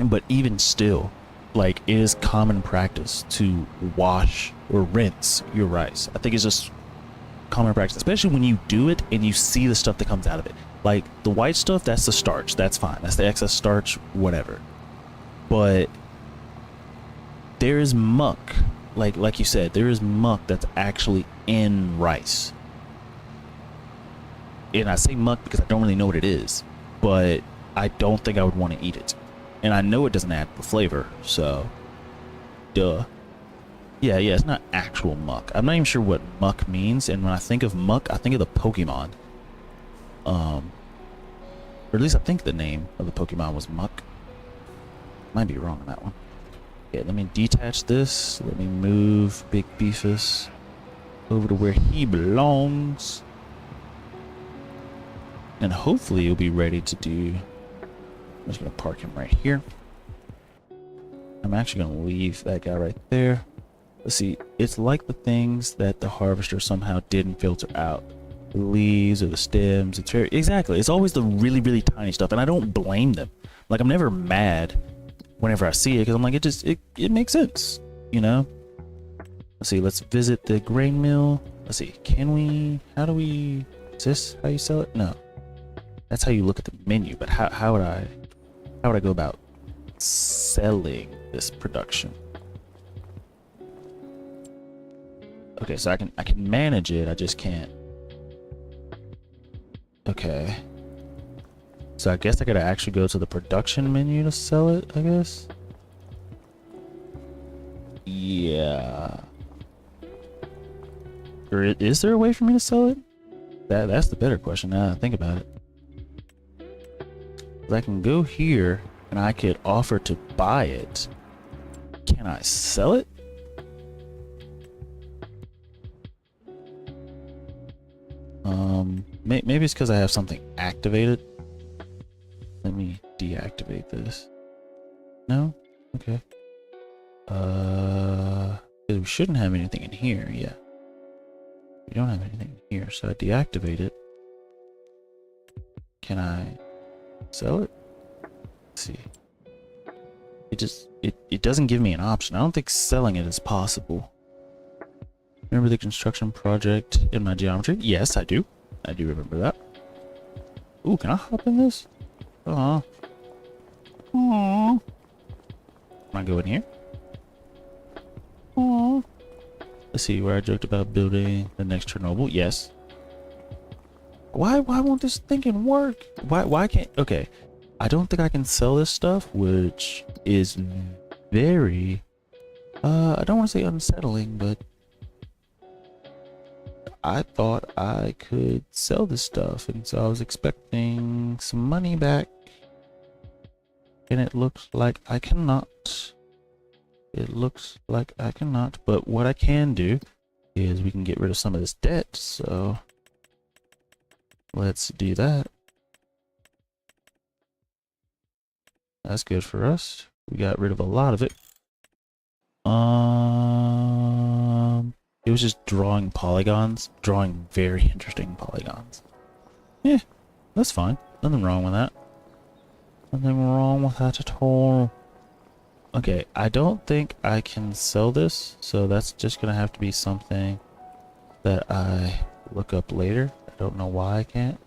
but even still, like it is common practice to wash or rinse your rice. I think it's just common practice, especially when you do it and you see the stuff that comes out of it. Like the white stuff, that's the starch, that's fine, that's the excess starch, whatever. But there is muck, like you said, there is muck that's actually in rice. And I say muck because I don't really know what it is, but I don't think I would want to eat it. And I know it doesn't add the flavor, so duh. Yeah, it's not actual muck. I'm not even sure what muck means, and when I think of muck, I think of the Pokemon. Or at least I think the name of the Pokemon was Muck. Might be wrong on that one. Okay, let me detach this. Let me move Big Beefus over to where he belongs. And hopefully he'll be ready to do... I'm just going to park him right here. I'm actually going to leave that guy right there. Let's see. It's like the things that the harvester somehow didn't filter out. The leaves or the stems. It's very... Exactly. It's always the really, really tiny stuff. And I don't blame them. Like, I'm never mad whenever I see it. Because I'm like, it makes sense. You know? Let's see. Let's visit the grain mill. Let's see. Can we... How do we... Is this how you sell it? No. That's how you look at the menu. But how would I go about selling this production? Okay, so I can manage it, I just can't. Okay. So I guess I gotta actually go to the production menu to sell it, I guess. Yeah. Or is there a way for me to sell it? That's the better question now that I think about it. I can go here and I could offer to buy it. Can I sell it? Maybe it's because I have something activated. Let me deactivate this. No? Okay. We shouldn't have anything in here. Yeah. We don't have anything in here, so I deactivate it. Can I sell it? Let's see. It doesn't give me an option. I don't think selling it is possible. Remember the construction project in my geometry? Yes, I do. I do remember that. Ooh, can I hop in this? Aww. Aww. Can I go in here? Aww. Let's see where I joked about building the next Chernobyl. Yes. Why won't this thinking work? Why can't... Okay. I don't think I can sell this stuff, which is very... I don't want to say unsettling, but... I thought I could sell this stuff, and so I was expecting some money back. And it looks like I cannot. It looks like I cannot, but what I can do is we can get rid of some of this debt, so... Let's do that. That's good for us. We got rid of a lot of it. It was just drawing polygons, drawing very interesting polygons. Yeah, that's fine. Nothing wrong with that. Nothing wrong with that at all. Okay, I don't think I can sell this, so that's just gonna have to be something that I look up later. I don't know why I can't.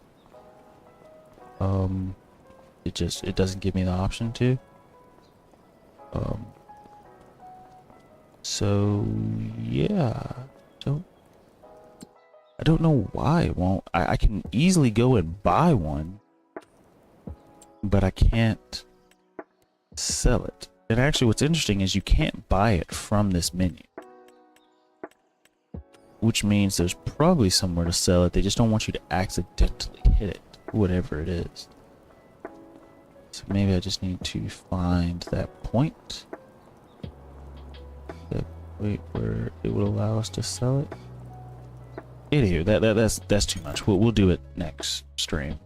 It doesn't give me the option to. So yeah, I don't know why it won't. I can easily go and buy one, but I can't sell it. And actually what's interesting is you can't buy it from this menu, which means there's probably somewhere to sell it. They just don't want you to accidentally hit it, whatever it is. So maybe I just need to find that point. Wait, where it would allow us to sell it. Anywho, that's too much. We'll do it next stream.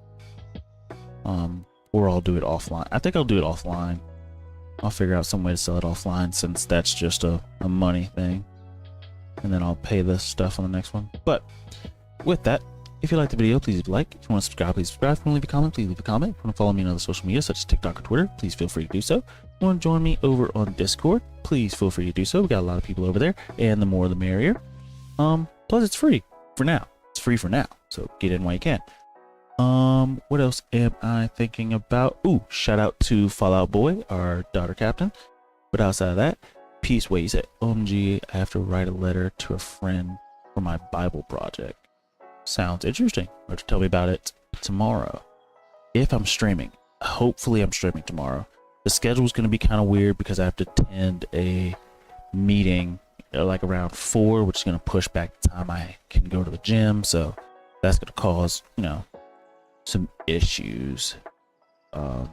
or I'll do it offline. I think I'll do it offline. I'll figure out some way to sell it offline since that's just a money thing. And then I'll pay the stuff on the next one. But with that, if you liked the video, please leave a like. If you want to subscribe, please subscribe. If you want to leave a comment, please leave a comment. If you want to follow me on other social media such as TikTok or Twitter, please feel free to do so. If you want to join me over on Discord, please feel free to do so. We got a lot of people over there, and the more the merrier. Plus it's free for now. It's free for now, so get in while you can. What else am I thinking about? Ooh, shout out to Fallout Boy, our daughter captain. But outside of that, peace. Wait, you said, OMG, I have to write a letter to a friend for my Bible project. Sounds interesting. Or to tell me about it tomorrow. If I'm streaming. Hopefully I'm streaming tomorrow. The schedule is going to be kind of weird because I have to attend a meeting like around 4, which is going to push back the time I can go to the gym. So that's going to cause, you know, some issues. Or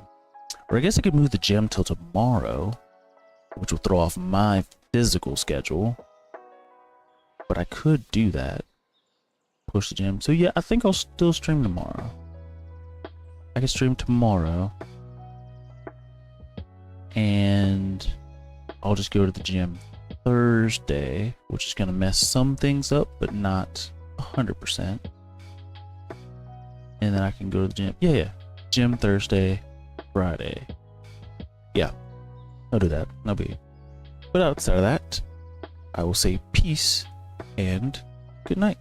I guess I could move the gym till tomorrow, which will throw off my physical schedule. But I could do that. Push the gym. So yeah, I think I'll still stream tomorrow. I can stream tomorrow. And I'll just go to the gym Thursday, which is going to mess some things up, but not 100%. And then I can go to the gym. Yeah. Gym Thursday, Friday. Yeah. I'll do that. No biggie. But outside of that, I will say peace and good night.